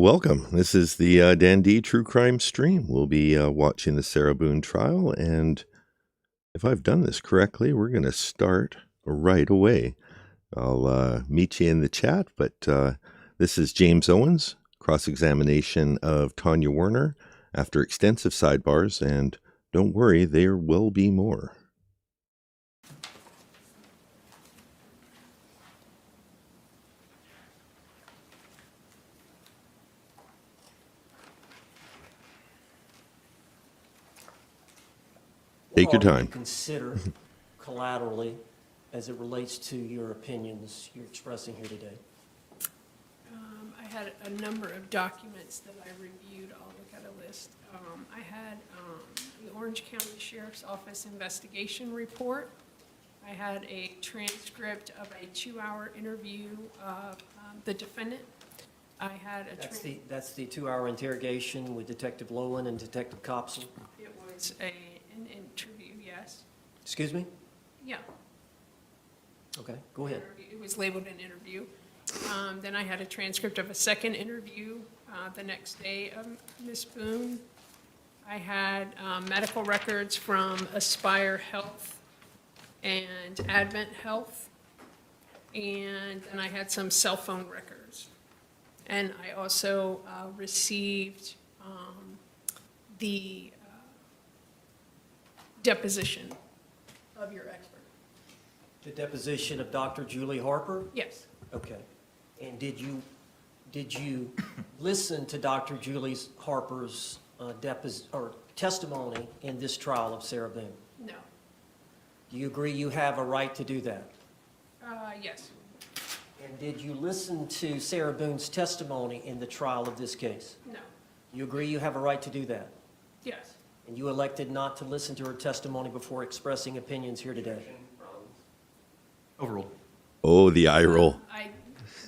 Welcome. This is the Dan D True Crime stream. We'll be watching the Sarah Boone trial, and if I've done this correctly, we're going to start right away. I'll meet you in the chat, but this is James Owens, cross-examination of Tanya Werner after extensive sidebars, and don't worry, there will be more. Take your time. Consider collaterally as it relates to your opinions you're expressing here today. I had a number of documents that I reviewed. I'll look at a list. I had the Orange County Sheriff's Office investigation report. I had a transcript of a 2-hour interview of the defendant. I had a That's the 2-hour interrogation with Detective Lowen and Detective Copsel? It was an interview, yes. Excuse me? Yeah. Okay, go ahead. It was labeled an interview. Then I had a transcript of a second interview the next day of Ms. Boone. I had medical records from Aspire Health and Advent Health. And then I had some cell phone records. And I also received the deposition of your expert. The deposition of Dr. Julie Harper? Yes. Okay. And did you listen to Dr. Julie Harper's testimony in this trial of Sarah Boone? No. Do you agree you have a right to do that? Yes. And did you listen to Sarah Boone's testimony in the trial of this case? No. You agree you have a right to do that? Yes. And you elected not to listen to her testimony before expressing opinions here today? Overruled. Oh, the eye roll. I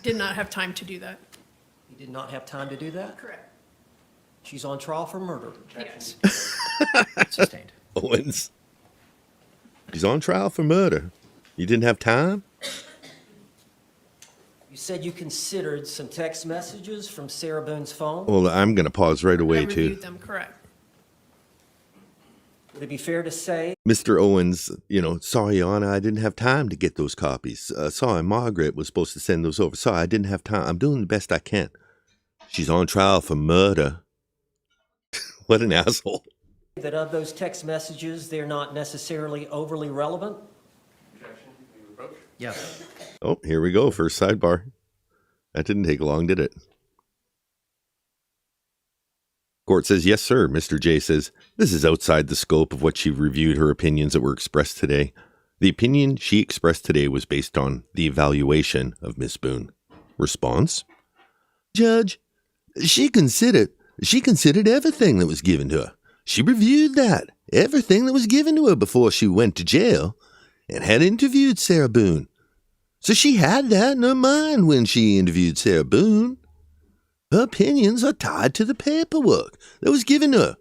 did not have time to do that. You did not have time to do that? Correct. She's on trial for murder. Yes. Sustained. Owens. He's on trial for murder. You didn't have time? You said you considered some text messages from Sarah Boone's phone. Well, I'm going to pause right I away, too. reviewed them, correct. Would it be fair to say Mr. Owens, sorry, Your Honor, I didn't have time to get those copies. Sorry, Margaret was supposed to send those over. Sorry, I didn't have time. I'm doing the best I can. She's on trial for murder. What an asshole. that of those text messages, they're not necessarily overly relevant? Yes. Oh, here we go. First sidebar. That didn't take long, did it? Court says, yes, sir. Mr. J says, this is outside the scope of what she reviewed her opinions that were expressed today. The opinion she expressed today was based on the evaluation of Miss Boone. Response? Judge, she considered everything that was given to her. She reviewed that, everything that was given to her before she went to jail, and had interviewed Sarah Boone. So she had that in her mind when she interviewed Sarah Boone. Her opinions are tied to the paperwork that was given to her.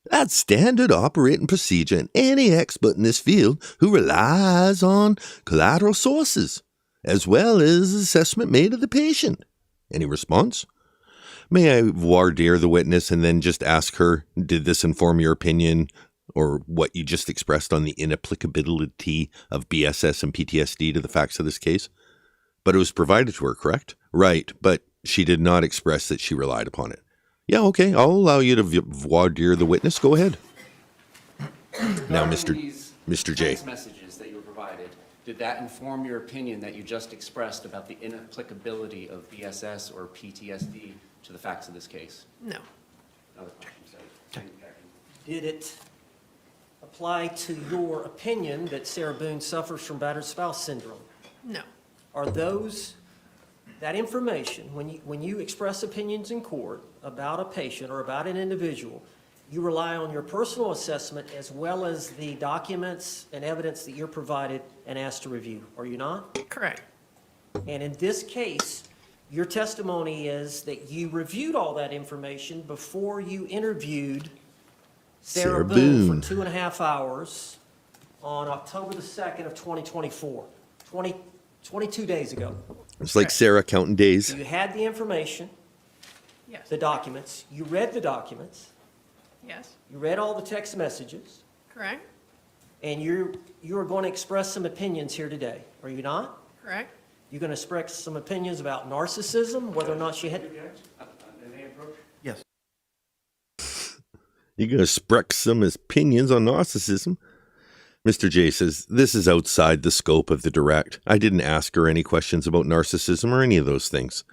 That's standard operating procedure in any expert in this field who relies on collateral sources, as well as assessment made of the patient. Any response? May I voir dire the witness and then just ask her, did this inform your opinion or what you just expressed on the inapplicability of BSS and PTSD to the facts of this case? But it was provided to her, correct? Right, but she did not express that she relied upon it. Yeah, okay, I'll allow you to voir dire the witness. Go ahead. Now, Mr. J. Text messages that you were provided, did that inform your opinion that you just expressed about the inapplicability of BSS or PTSD to the facts of this case? No. Another question, sorry. Did it apply to your opinion that Sarah Boone suffers from battered spouse syndrome? No. Are that information, when you express opinions in court about a patient or about an individual, you rely on your personal assessment as well as the documents and evidence that you're provided and asked to review, are you not? Correct. And in this case, your testimony is that you reviewed all that information before you interviewed Sarah Boone for 2.5 hours on October the 2nd of 2024, 22 days ago. It's like Sarah counting days. You had the information, Yes. the documents. You read the documents. Yes, You read all the text messages. correct, And you are going to express some opinions here today, are you not? correct. You're going to express some opinions about narcissism, whether or not she had. Yes. You're going to express some opinions on narcissism? Mr. J says, this is outside the scope of the direct. I didn't ask her any questions about narcissism or any of those things.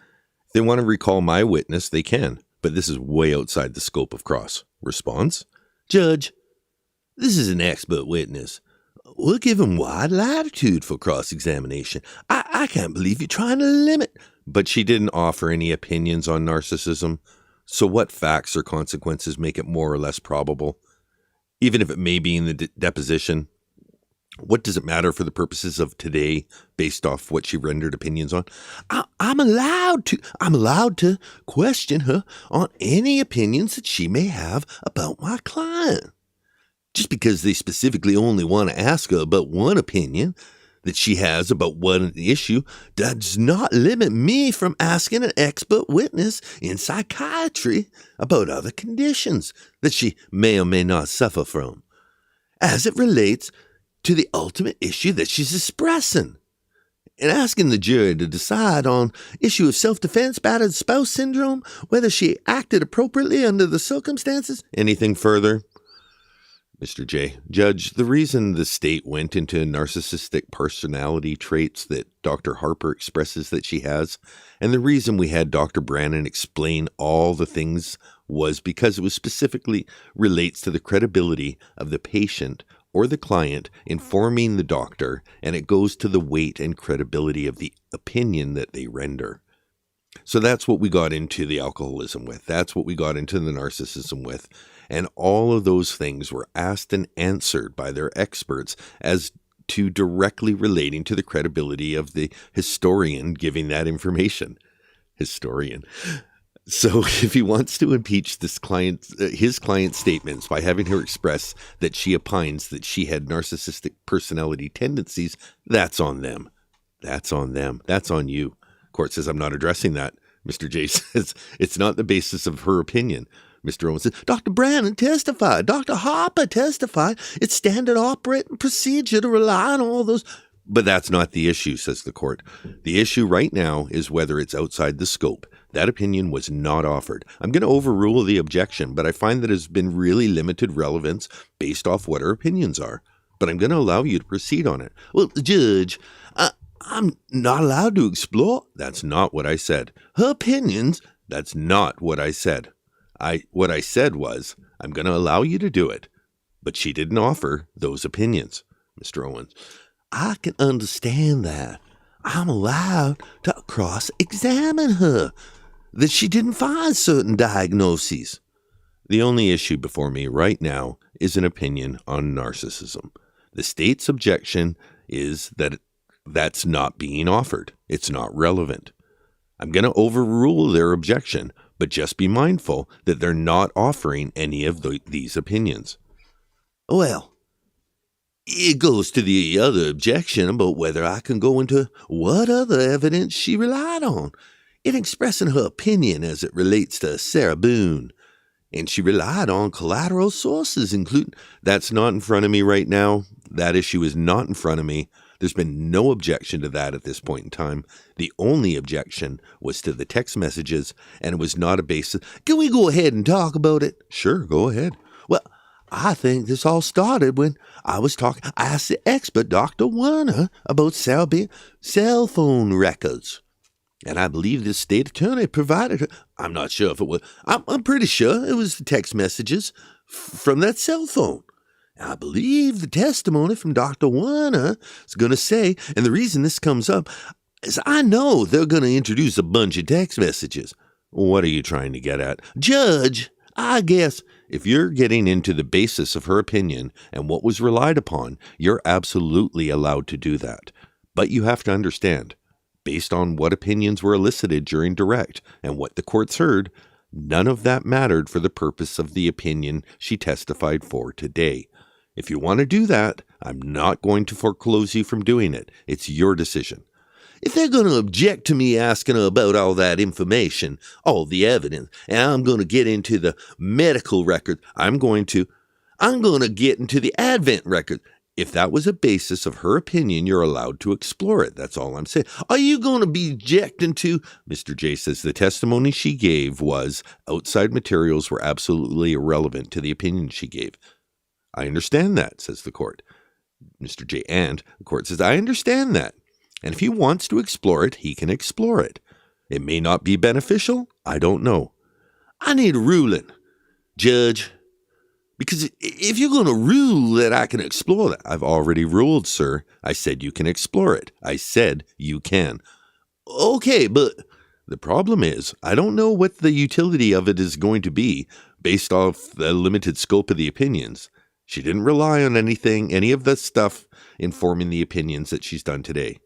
If they want to recall my witness, they can, but this is way outside the scope of cross. Response? Judge, this is an expert witness. We'll give him wide latitude for cross-examination. I can't believe you're trying to limit. But she didn't offer any opinions on narcissism. So what facts or consequences make it more or less probable? Even if it may be in the deposition, what does it matter for the purposes of today based off what she rendered opinions on? I'm allowed to question her on any opinions that she may have about my client. Just because they specifically only want to ask her about one opinion that she has about one issue does not limit me from asking an expert witness in psychiatry about other conditions that she may or may not suffer from, as it relates to the ultimate issue that she's expressing. And asking the jury to decide on issue of self-defense, battered spouse syndrome, whether she acted appropriately under the circumstances. Anything further? Mr. J. Judge, the reason the state went into narcissistic personality traits that Dr. Harper expresses that she has, and the reason we had Dr. Brannon explain all the things was because it was specifically relates to the credibility of the patient or the client informing the doctor, and it goes to the weight and credibility of the opinion that they render. So that's what we got into the alcoholism with. That's what we got into the narcissism with. And all of those things were asked and answered by their experts as to directly relating to the credibility of the historian giving that information. Historian. So if he wants to impeach this his client's statements by having her express that she opines that she had narcissistic personality tendencies, that's on them. That's on them. That's on you. Court says, I'm not addressing that. Mr. J says, it's not the basis of her opinion. Mr. Owens says, Dr. Brannon testified. Dr. Harper testified. It's standard operating procedure to rely on all those. But that's not the issue, says the court. The issue right now is whether it's outside the scope. That opinion was not offered. I'm going to overrule the objection, but I find that it's been really limited relevance based off what her opinions are. But I'm going to allow you to proceed on it. Well, Judge, I'm not allowed to explore. That's not what I said. Her opinions, that's not what I said. What I said was, I'm going to allow you to do it. But she didn't offer those opinions. Mr. Owens, I can understand that. I'm allowed to cross-examine her, that she didn't find certain diagnoses. The only issue before me right now is an opinion on narcissism. The state's objection is that that's not being offered. It's not relevant. I'm going to overrule their objection, but just be mindful that they're not offering any of these opinions. Well, it goes to the other objection about whether I can go into what other evidence she relied on in expressing her opinion as it relates to Sarah Boone. And she relied on collateral sources, including... That's not in front of me right now. That issue is not in front of me. There's been no objection to that at this point in time. The only objection was to the text messages, and it was not a basis. Can we go ahead and talk about it? Sure, go ahead. Well, I think this all started when I asked the expert, Dr. Werner, about cell phone records. And I believe the state attorney provided her. I'm not sure if it was. I'm pretty sure it was the text messages from that cell phone. I believe the testimony from Dr. Werner is going to say, and the reason this comes up is I know they're going to introduce a bunch of text messages. What are you trying to get at? Judge, I guess if you're getting into the basis of her opinion and what was relied upon, you're absolutely allowed to do that. But you have to understand, based on what opinions were elicited during direct and what the courts heard, none of that mattered for the purpose of the opinion she testified for today. If you want to do that, I'm not going to foreclose you from doing it. It's your decision. if they're going to object to me asking her about all that information, all the evidence, and I'm going to get into the medical record, I'm going to get into the advent record. If that was a basis of her opinion, you're allowed to explore it. That's all I'm saying. Are you going to be objecting to? Mr. J says the testimony she gave was outside materials were absolutely irrelevant to the opinion she gave. I understand that, says the court. Mr. J, and the court says, I understand that. And if he wants to explore it, he can explore it. It may not be beneficial. I don't know. I need a ruling, Judge. Because if you're going to rule that I can explore that, I've already ruled, sir. I said you can explore it. I said you can. Okay, but the problem is I don't know what the utility of it is going to be based off the limited scope of the opinions. She didn't rely on any of the stuff informing the opinions that she's done today.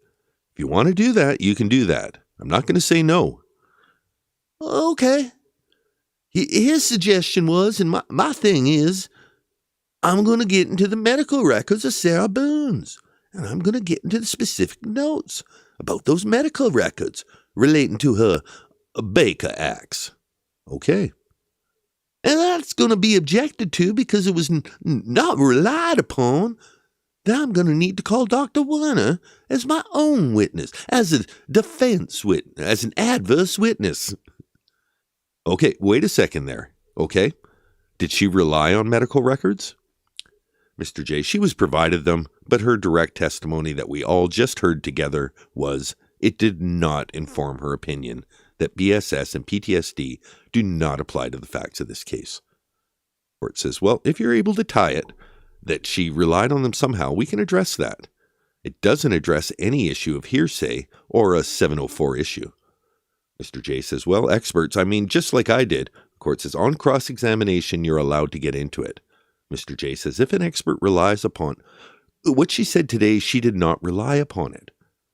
If you want to do that, you can do that. I'm not going to say no. Okay. His suggestion was, and my thing is, I'm going to get into the medical records of Sarah Boone's, and I'm going to get into the specific notes about those medical records relating to her Baker acts. Okay. And that's going to be objected to because it was not relied upon. Then I'm going to need to call Dr. Werner as my own witness, as a defense witness, as an adverse witness. Okay, wait a second there. Okay. Did she rely on medical records? Mr. J, she was provided them, but her direct testimony that we all just heard together was it did not inform her opinion that BSS and PTSD do not apply to the facts of this case. Court says, well, if you're able to tie it, that she relied on them somehow, we can address that. It doesn't address any issue of hearsay or a 704 issue. Mr. J says, well, experts, just like I did. Court says, on cross-examination, you're allowed to get into it. Mr. J says, if an expert relies upon what she said today, she did not rely upon it.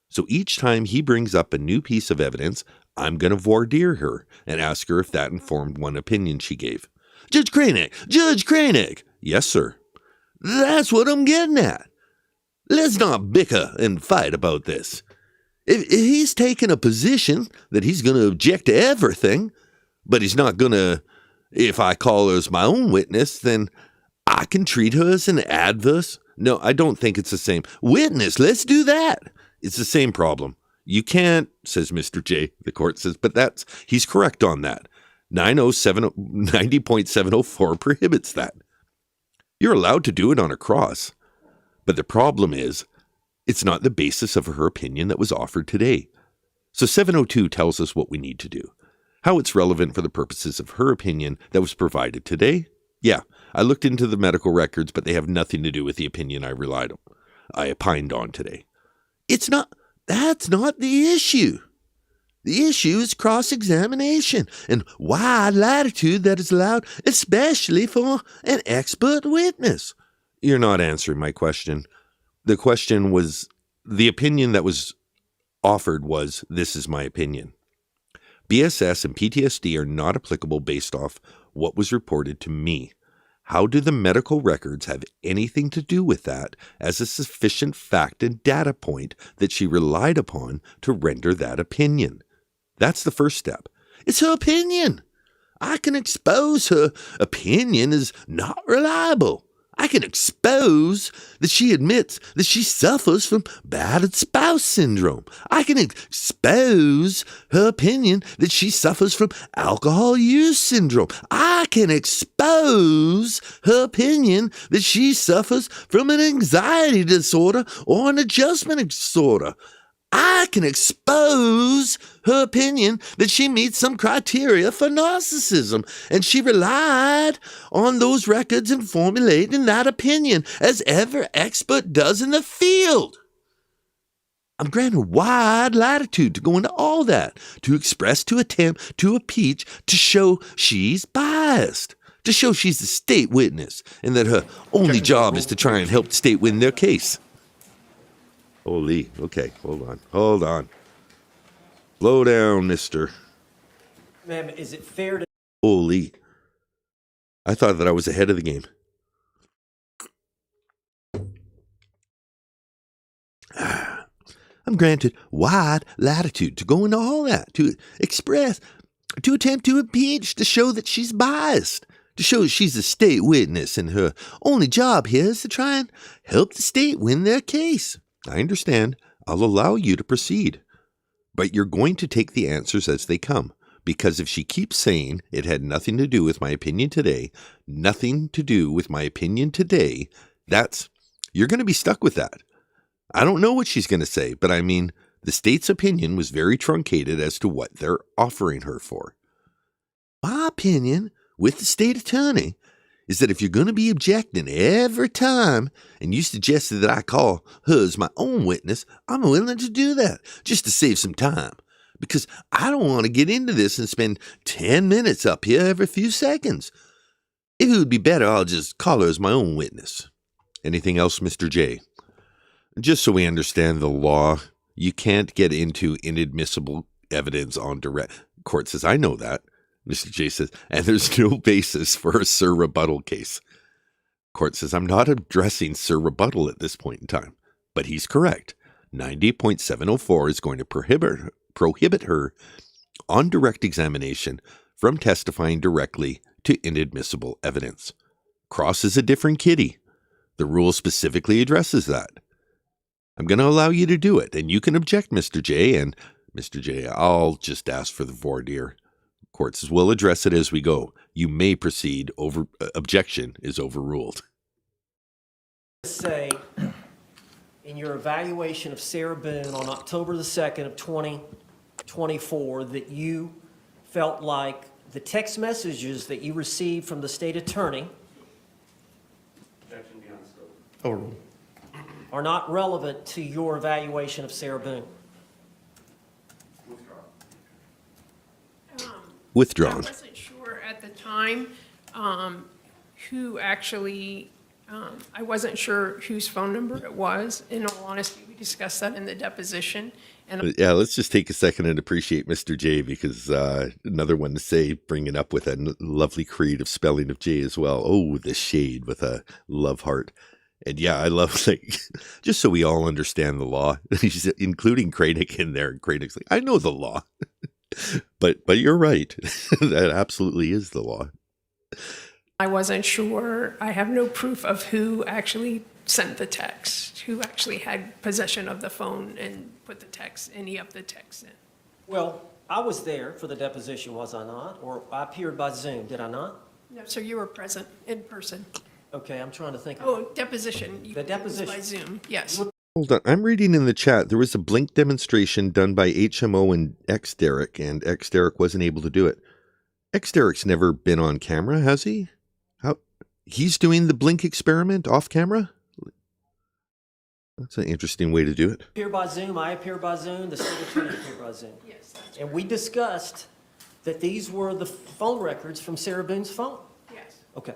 So each time he brings up a new piece of evidence, I'm going to voir dire her and ask her if that informed one opinion she gave. Judge Krenic! Yes, sir. That's what I'm getting at. Let's not bicker and fight about this. If he's taking a position that he's going to object to everything, but he's not going to, if I call her as my own witness, then I can treat her as an adverse. No, I don't think it's the same. Witness, let's do that. It's the same problem. You can't, says Mr. J. The court says, but he's correct on that. 90.704 prohibits that. You're allowed to do it on a cross. But the problem is, it's not the basis of her opinion that was offered today. So 702 tells us what we need to do. How it's relevant for the purposes of her opinion that was provided today? Yeah, I looked into the medical records, but they have nothing to do with the opinion I opined on today. That's not the issue. The issue is cross-examination and wide latitude that is allowed, especially for an expert witness. You're not answering my question. The question was, the opinion that was offered was, this is my opinion. BSS and PTSD are not applicable based off what was reported to me. How do the medical records have anything to do with that as a sufficient fact and data point that she relied upon to render that opinion? That's the first step. It's her opinion. I can expose her opinion as not reliable. I can expose that she admits that she suffers from battered spouse syndrome. I can expose her opinion that she suffers from alcohol use syndrome. I can expose her opinion that she suffers from an anxiety disorder or an adjustment disorder. I can expose her opinion that she meets some criteria for narcissism, and she relied on those records in formulating that opinion, as every expert does in the field. I'm granted wide latitude to go into all that, to express, to attempt, to impeach, to show she's biased, to show she's the state witness, and that her only job is to try and help the state win their case. Holy, okay, hold on. Slow down, mister. Ma'am, is it fair to... Holy. I thought that I was ahead of the game. I'm granted wide latitude to go into all that, to express, to attempt to impeach, to show that she's biased, to show that she's a state witness and her only job here is to try and help the state win their case. I understand. I'll allow you to proceed. But you're going to take the answers as they come, because if she keeps saying it had nothing to do with my opinion today, nothing to do with my opinion today, you're going to be stuck with that. I don't know what she's going to say, but I mean, the state's opinion was very truncated as to what they're offering her for. My opinion with the state attorney is that if you're going to be objecting every time, and you suggested that I call her as my own witness, I'm willing to do that just to save some time. Because I don't want to get into this and spend 10 minutes up here every few seconds. If it would be better, I'll just call her as my own witness. Anything else, Mr. J? Just so we understand the law, you can't get into inadmissible evidence on direct. Court says, I know that. Mr. J says, and there's no basis for a Sir Rebuttal case. Court says, I'm not addressing Sir Rebuttal at this point in time. But he's correct. 90.704 is going to prohibit her on direct examination from testifying directly to inadmissible evidence. Cross is a different kitty. The rule specifically addresses that. I'm going to allow you to do it, and you can object, Mr. J, and Mr. J, I'll just ask for the voir dire. Court says, we'll address it as we go. You may proceed. Objection is overruled. Say, in your evaluation of Sarah Boone on October the 2nd of 2024, that you felt like the text messages that you received from the state attorney Objection beyond scope. Overruled. are not relevant to your evaluation of Sarah Boone. Withdrawn. I wasn't sure at the time who actually, I wasn't sure whose phone number it was. In all honesty, we discussed that in the deposition. And Yeah, let's just take a second and appreciate Mr. J, because another one to say, bringing up with a lovely creative spelling of J as well. Oh, the shade with a love heart. And yeah, I love, like, just so we all understand the law, including Krenic in there. Krenic's like, I know the law. But you're right. That absolutely is the law. I wasn't sure. I have no proof of who actually sent the text, who actually had possession of the phone and put the text, any of the text in. Well, I was there for the deposition, was I not? Or I appeared by Zoom, did I not? No, so you were present in person. Okay, I'm trying to think. Oh, deposition. The It was deposition. by Zoom, yes. Hold on. I'm reading in the chat. There was a blink demonstration done by HMO and X-Derek, and X-Derek wasn't able to do it. X-Derek's never been on camera, has he? How? He's doing the blink experiment off camera? That's an interesting way to do it. Appear by Zoom, I appear by Zoom, the state attorney appeared by Zoom. Yes, that's And we discussed that these were the phone records from Sarah Boone's phone. yes. Okay.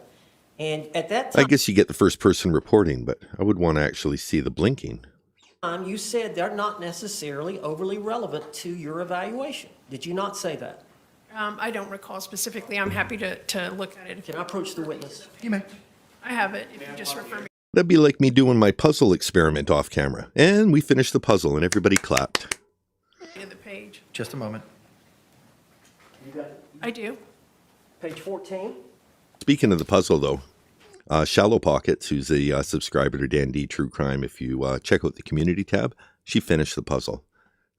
And at that I guess you get the first person reporting, but I would want to actually see the blinking. time, you said they're not necessarily overly relevant to your evaluation. Did you not say that? I don't recall specifically. I'm happy to look at it. Can I approach the witness? You may. I have it, if you just refer me. That'd be like me doing my puzzle experiment off camera. And we finished the puzzle and everybody clapped. To the page. Just a moment. You got it? I do. Page 14? Speaking of the puzzle, though, Shallow Pockets, who's a subscriber to Dan D True Crime, if you check out the community tab, she finished the puzzle.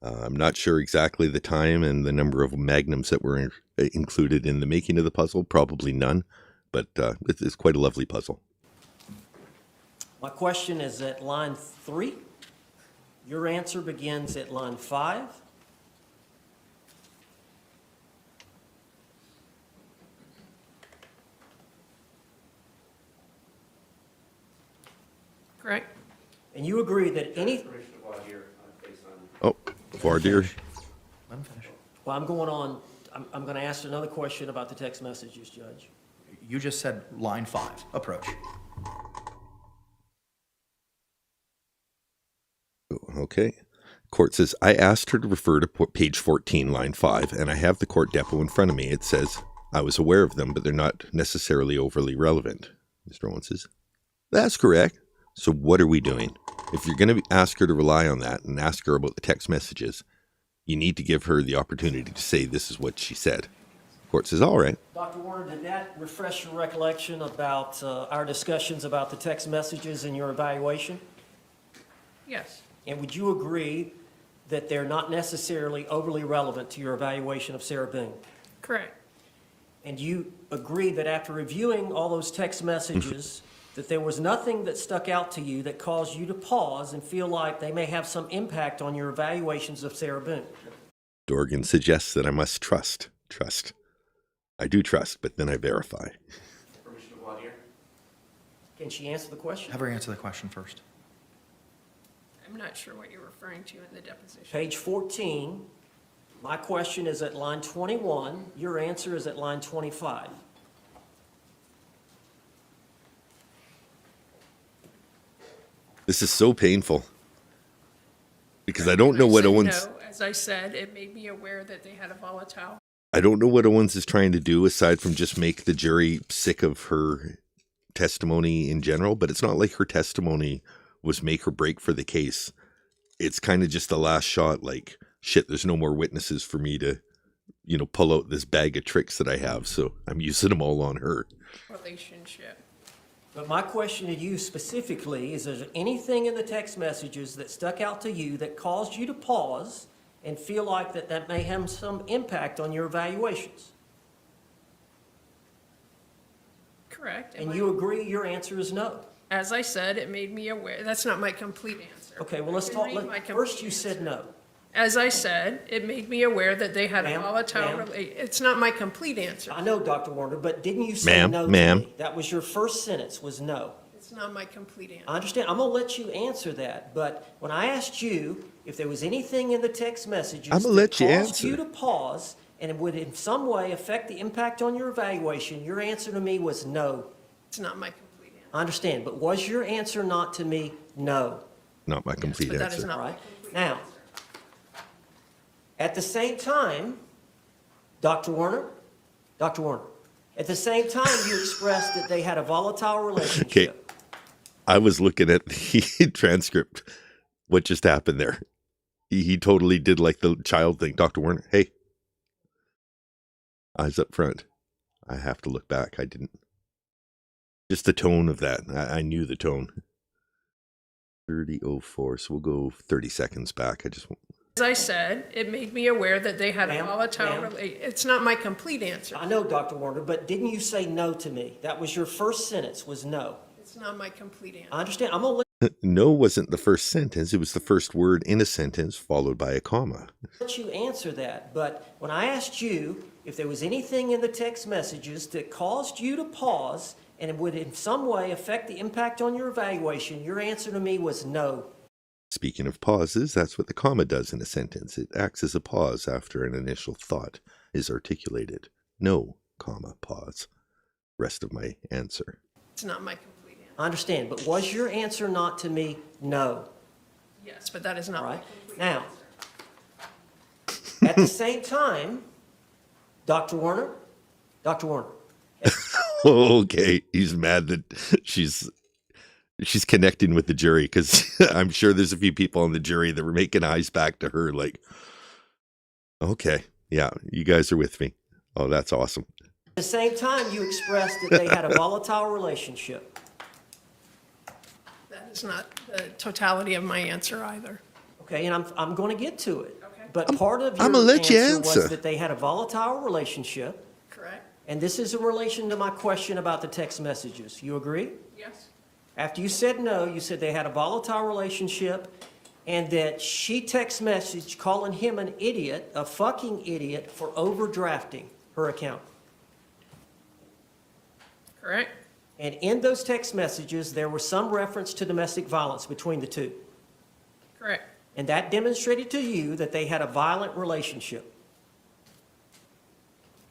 I'm not sure exactly the time and the number of magnums that were included in the making of the puzzle, probably none, but it's quite a lovely puzzle. My question is at line 3. Your answer begins at line 5. Correct? And you agree that any, Permission to voir dire based on. Oh, voir dire. Let him finish. well, I'm going on, I'm going to ask another question about the text messages, Judge. You just said line 5, approach. Okay. Court says, I asked her to refer to page 14, line 5, and I have the court depo in front of me. It says, I was aware of them, but they're not necessarily overly relevant. Mr. Owens says, that's correct. So what are we doing? If you're going to ask her to rely on that and ask her about the text messages, you need to give her the opportunity to say this is what she said. Court says, all right. Dr. Warner, did that refresh your recollection about our discussions about the text messages in your evaluation? Yes, And would you agree that they're not necessarily overly relevant to your evaluation of Sarah Boone? correct. And you agree that after reviewing all those text messages, that there was nothing that stuck out to you that caused you to pause and feel like they may have some impact on your evaluations of Sarah Boone? Dorgan suggests that I must trust. Trust. I do trust, but then I verify. Permission to voir dire? Can she answer the question? Have her answer the question first. I'm not sure what you're referring to in the deposition. Page 14, my question is at line 21, your answer is at line 25. This is so painful because I don't know I what said Owens. no. As I said, it made me aware that they had a volatile. I don't know what Owens is trying to do aside from just make the jury sick of her testimony in general. But it's not like her testimony was make or break for the case. It's kind of just the last shot. Like shit, there's no more witnesses for me to, pull out this bag of tricks that I have. So I'm using them all on her. Relationship. But my question to you specifically is there anything in the text messages that stuck out to you that caused you to pause and feel like that may have some impact on your evaluations? Correct. And you agree your answer is no? As I said, it made me aware. That's not my complete answer. Okay, well, let's I can talk. read my complete First, you said answer. no. As I said, it made me aware that they had a Ma'am, volatile. ma'am. It's not my complete answer. I know, Dr. Warner, but didn't you say Ma'am, no to ma'am. me? That was your first sentence, was no. It's not my complete answer. I understand. I'm going to let you answer that. But when I asked you if there was anything in the text messages I'm gonna that let you caused answer. you to pause and it would in some way affect the impact on your evaluation, your answer to me was no. It's not my complete answer. I understand. But was your answer not to me no? Not my complete but that is answer. not- All right. Now, at the same time, Dr. Warner, at the same time you expressed that they had a volatile relationship. I was looking at the transcript. What just happened there? He totally did like the child thing. Dr. Warner, hey. Eyes up front. I have to look back. I didn't. Just the tone of that. I knew the tone. 30:04. So we'll go 30 seconds back. As I said, it made me aware that they had a Ma'am, volatile. ma'am. It's not my complete answer. I know, Dr. Warner, but didn't you say no to me? That was your first sentence, was no. It's not my complete answer. I understand. I'm going to No wasn't the first sentence. It was the first word in a sentence followed by a comma. let you answer that. But when I asked you if there was anything in the text messages that caused you to pause and it would in some way affect the impact on your evaluation, your answer to me was no. Speaking of pauses, that's what the comma does in a sentence. It acts as a pause after an initial thought is articulated. No, comma, pause. Rest of my answer. It's not my complete answer. I understand. But was your answer not to me no? Yes, but that is not All my right. complete Now, answer. at the same time, Dr. Warner, Okay, he's mad that she's connecting with the jury because I'm sure there's a few people on the jury that were making eyes back to her like, okay, yeah, you guys are with me. Oh, that's awesome. at the same time you expressed that they had a volatile relationship. That is not the totality of my answer either. Okay, and I'm going to get to it. Okay. But part of your I'ma let you answer answer. was that they had a volatile relationship, Correct? and this is in relation to my question about the text messages. You agree? Yes? After you said no, you said they had a volatile relationship, and that she text messaged calling him an idiot, a fucking idiot, for overdrafting her account. Correct? And in those text messages, there was some reference to domestic violence between the two. Correct? And that demonstrated to you that they had a violent relationship.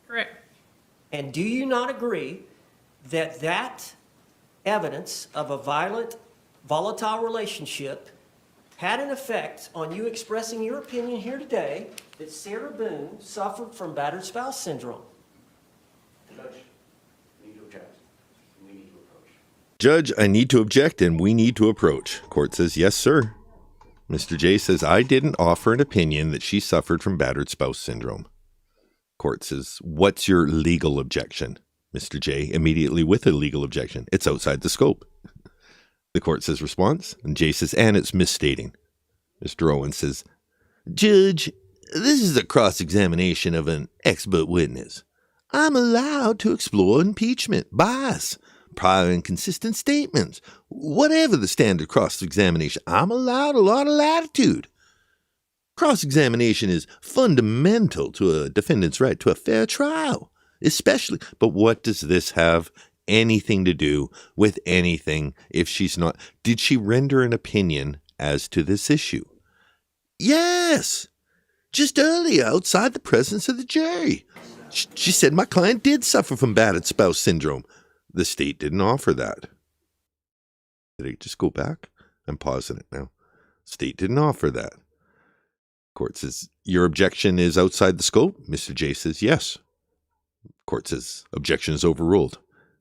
Correct? And do you not agree that that evidence of a volatile relationship had an effect on you expressing your opinion here today that Sarah Boone suffered from battered spouse syndrome? Judge, we need to object. We need to approach. Judge, I need to object and we need to approach. Court says, yes, sir. Mr. J says, I didn't offer an opinion that she suffered from battered spouse syndrome. Court says, what's your legal objection? Mr. J, immediately with a legal objection. It's outside the scope. The court says, response. And J says, and it's misstating. Mr. Owens says, Judge, this is a cross-examination of an expert witness. I'm allowed to explore impeachment, bias, prior inconsistent statements, whatever the standard cross-examination. I'm allowed a lot of latitude. Cross-examination is fundamental to a defendant's right to a fair trial, especially. But what does this have anything to do with anything if she's not? Did she render an opinion as to this issue? Yes. Just earlier, outside the presence of the jury. She said my client did suffer from battered spouse syndrome. The state didn't offer that. Did I just go back? I'm pausing it now. State didn't offer that. Court says, your objection is outside the scope? Mr. J says, yes. Court says, objection is overruled.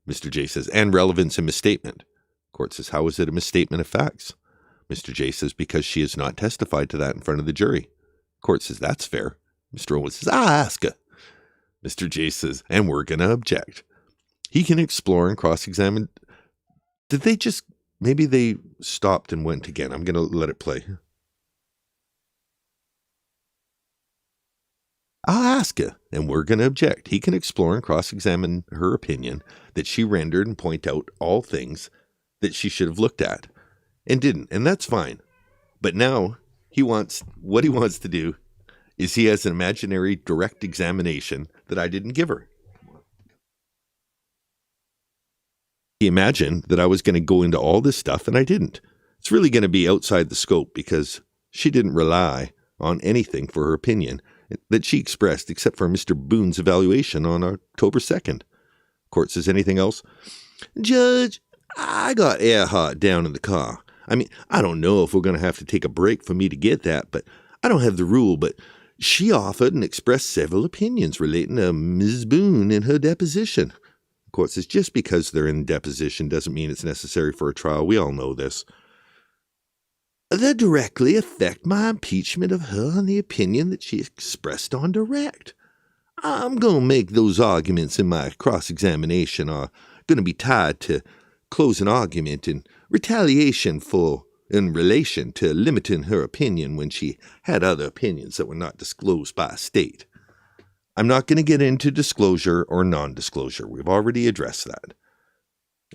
Mr. J says, and relevance and misstatement. Court says, how is it a misstatement of facts? Mr. J says, because she has not testified to that in front of the jury. Court says, that's fair. Mr. Owens says, I'll ask her. Mr. J says, and we're going to object. He can explore and cross-examine. Did they just, maybe they stopped and went again. I'm going to let it play. I'll ask her, and we're going to object. He can explore and cross-examine her opinion that she rendered and point out all things that she should have looked at and didn't, and that's fine. But now what he wants to do is he has an imaginary direct examination that I didn't give her. He imagined that I was going to go into all this stuff, and I didn't. It's really going to be outside the scope because she didn't rely on anything for her opinion that she expressed except for Mr. Boone's evaluation on October 2nd. Court says, anything else? Judge, I got Airheart down in the car. I mean, I don't know if we're going to have to take a break for me to get that, but I don't have the rule, but she offered and expressed several opinions relating to Ms. Boone in her deposition. The court says, just because they're in deposition doesn't mean it's necessary for a trial. We all know this. That directly affect my impeachment of her on the opinion that she expressed on direct. I'm going to make those arguments in my cross-examination are going to be tied to closing argument and retaliation in relation to limiting her opinion when she had other opinions that were not disclosed by a state. I'm not going to get into disclosure or non-disclosure. We've already addressed that.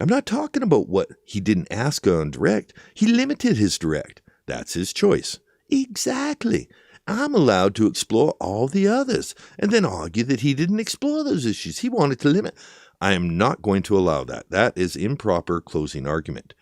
I'm not talking about what he didn't ask her on direct. He limited his direct. That's his choice. Exactly. I'm allowed to explore all the others and then argue that he didn't explore those issues. He wanted to limit. I am not going to allow that. That is improper closing argument.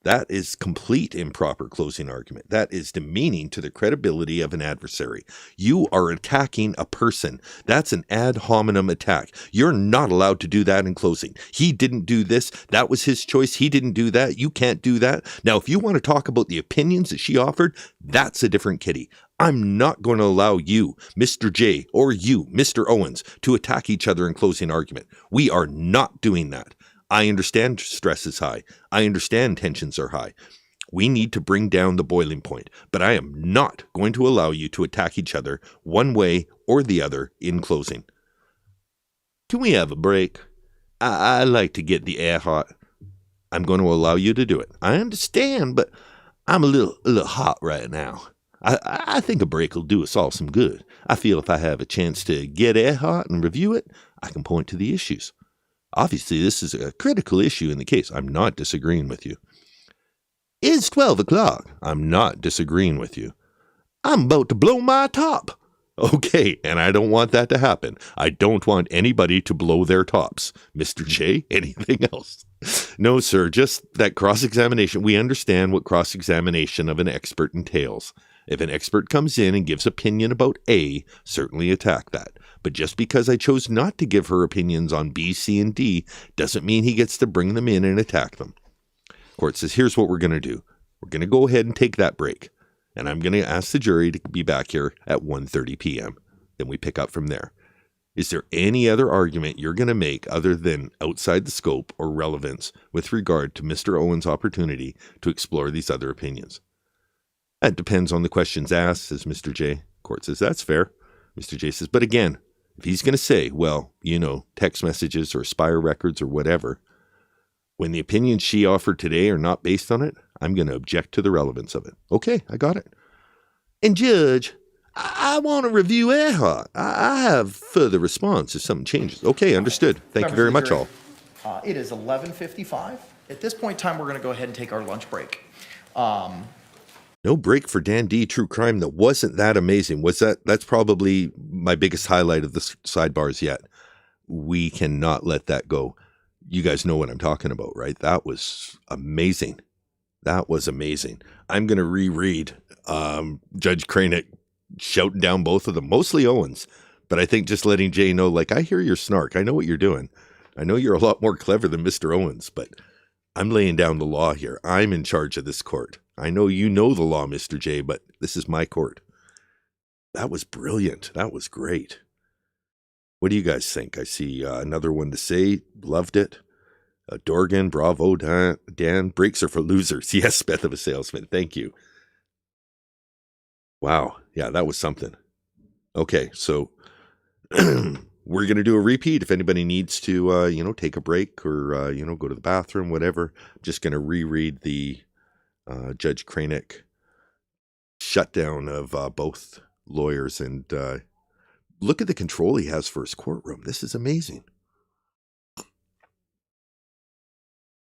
That is complete improper closing argument. That is demeaning to the credibility of an adversary. You are attacking a person. That's an ad hominem attack. You're not allowed to do that in closing. He didn't do this. That was his choice. He didn't do that. You can't do that. Now, if you want to talk about the opinions that she offered, that's a different kitty. I'm not going to allow you, Mr. J, or you, Mr. Owens, to attack each other in closing argument. We are not doing that. I understand stress is high. I understand tensions are high. We need to bring down the boiling point, but I am not going to allow you to attack each other one way or the other in closing. Can we have a break? I like to get the Airheart. I'm going to allow you to do it. I understand, but I'm a little hot right now. I think a break will do us all some good. I feel if I have a chance to get Airheart and review it, I can point to the issues. Obviously, this is a critical issue in the case. I'm not disagreeing with you. It's 12 o'clock. I'm not disagreeing with you. I'm about to blow my top. Okay, and I don't want that to happen. I don't want anybody to blow their tops. Mr. J, anything else? No, sir, just that cross-examination. We understand what cross-examination of an expert entails. If an expert comes in and gives opinion about A, certainly attack that. But just because I chose not to give her opinions on B, C, and D doesn't mean he gets to bring them in and attack them. Court says, here's what we're going to do. We're going to go ahead and take that break. And I'm going to ask the jury to be back here at 1:30 p.m. Then we pick up from there. Is there any other argument you're going to make other than outside the scope or relevance with regard to Mr. Owens' opportunity to explore these other opinions? That depends on the questions asked, says Mr. J. Court says, that's fair. Mr. J says, but again, if he's going to say, well, text messages or Spire records or whatever, when the opinions she offered today are not based on it, I'm going to object to the relevance of it. Okay, I got it. And Judge, I want to review Airheart. I have further response if something changes. Okay, understood. Thank you very much, all. It is 11:55. At this point in time, we're going to go ahead and take our lunch break. No break for Dan D. True Crime that wasn't that amazing. That's probably my biggest highlight of the sidebars yet. We cannot let that go. You guys know what I'm talking about, right? That was amazing. That was amazing. I'm going to reread Judge Krenic shouting down both of them, mostly Owens. But I think just letting Jay know, I hear your snark. I know what you're doing. I know you're a lot more clever than Mr. Owens, but I'm laying down the law here. I'm in charge of this court. I know you know the law, Mr. J, but this is my court. That was brilliant. That was great. What do you guys think? I see another one to say. Loved it. Dorgan, bravo, Dan. Breaks are for losers. Yes, Beth of a salesman. Thank you. Wow. Yeah, that was something. Okay, so we're going to do a repeat. If anybody needs to, take a break or, go to the bathroom, whatever, I'm just going to reread the Judge Krenic shutdown of both lawyers. And look at the control he has for his courtroom. This is amazing.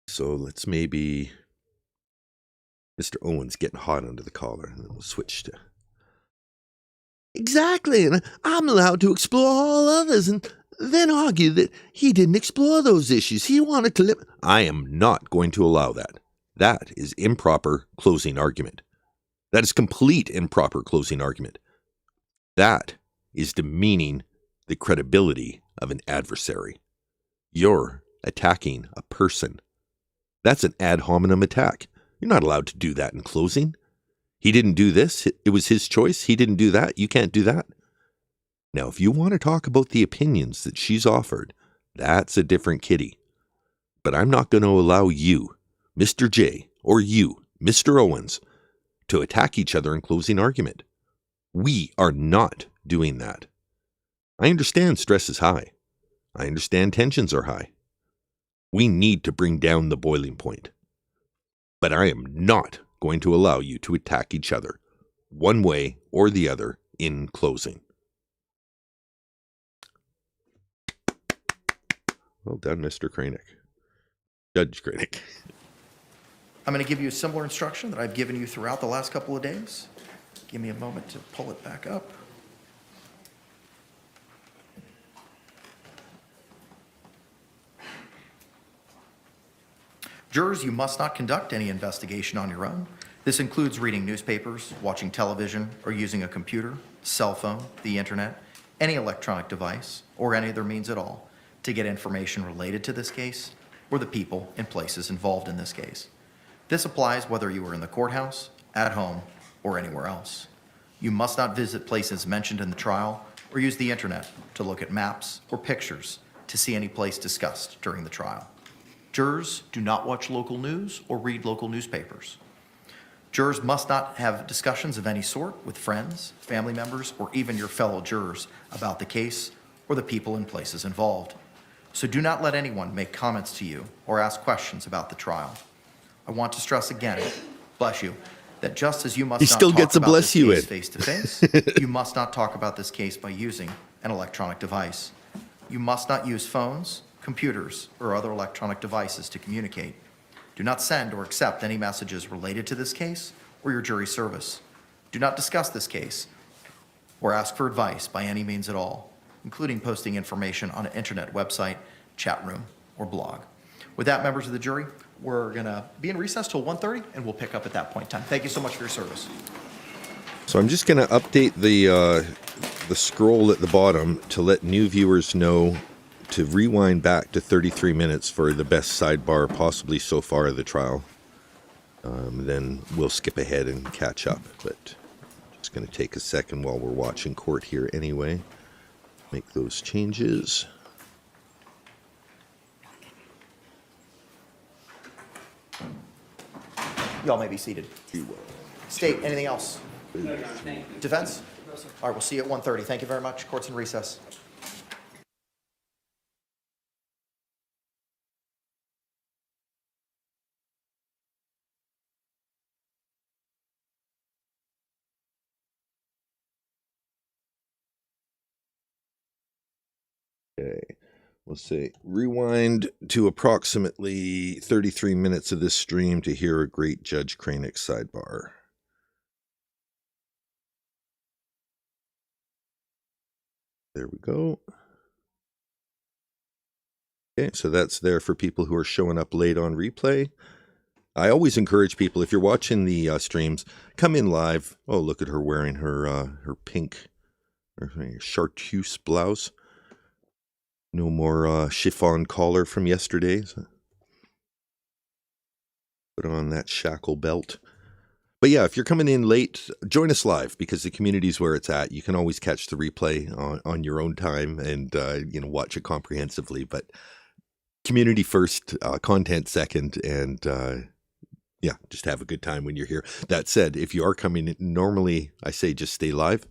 So let's maybe Mr. Owens getting hot under the collar, and then we'll switch to. Exactly, and I'm allowed to explore all others and then argue that he didn't explore those issues. He wanted to I am not going to allow that. That is improper closing argument. That is complete improper closing argument. That is demeaning the credibility of an adversary. You're attacking a person. That's an ad hominem attack. You're not allowed to do that in closing. He didn't do this. It was his choice. He didn't do that. You can't do that. Now, if you want to talk about the opinions that she's offered, that's a different kitty. But I'm not going to allow you, Mr. J, or you, Mr. Owens, to attack each other in closing argument. We are not doing that. I understand stress is high. I understand tensions are high. We need to bring down the boiling point. But I am not going to allow you to attack each other, one way or the other, in closing. Well done, Mr. Krenic. Judge Krenic. I'm going to give you a similar instruction that I've given you throughout the last couple of days. Give me a moment to pull it back up. Jurors, you must not conduct any investigation on your own. This includes reading newspapers, watching television, or using a computer, cell phone, the internet, any electronic device, or any other means at all to get information related to this case or the people and places involved in this case. This applies whether you are in the courthouse, at home, or anywhere else. You must not visit places mentioned in the trial or use the internet to look at maps or pictures to see any place discussed during the trial. Jurors do not watch local news or read local newspapers. Jurors must not have discussions of any sort with friends, family members, or even your fellow jurors about the case or the people and places involved. So do not let anyone make comments to you or ask questions about the trial. I want to stress again, bless you, that just as you must not talk about this case face-to-face, you must not talk about this case by using an electronic device. You must not use phones, computers, or other electronic devices to communicate. Do not send or accept any messages related to this case or your jury service. Do not discuss this case or ask for advice by any means at all, including posting information on an internet website, chat room, or blog. With that, members of the jury, we're going to be in recess till 1:30, and we'll pick up at that point in time. Thank you so much for your service. So I'm just going to update the scroll at the bottom to let new viewers know to rewind back to 33 minutes for the best sidebar possibly so far of the trial. Then we'll skip ahead and catch up, but just going to take a second while we're watching court here anyway. Make those changes. Y'all may be seated. State, anything else? Defense? All right, we'll see you at 1:30. Thank you very much. Court's in recess. Okay, we'll say rewind to approximately 33 minutes of this stream to hear a great Judge Krenic sidebar. There we go. Okay, so that's there for people who are showing up late on replay. I always encourage people, if you're watching the streams, come in live. Oh, look at her wearing her pink chartreuse blouse. No more chiffon collar from yesterday. So put on that shackle belt. But yeah, if you're coming in late, join us live because the community's where it's at. You can always catch the replay on your own time and watch it comprehensively. But community first, content second, and yeah, just have a good time when you're here. That said, if you are coming in, normally I say just stay live,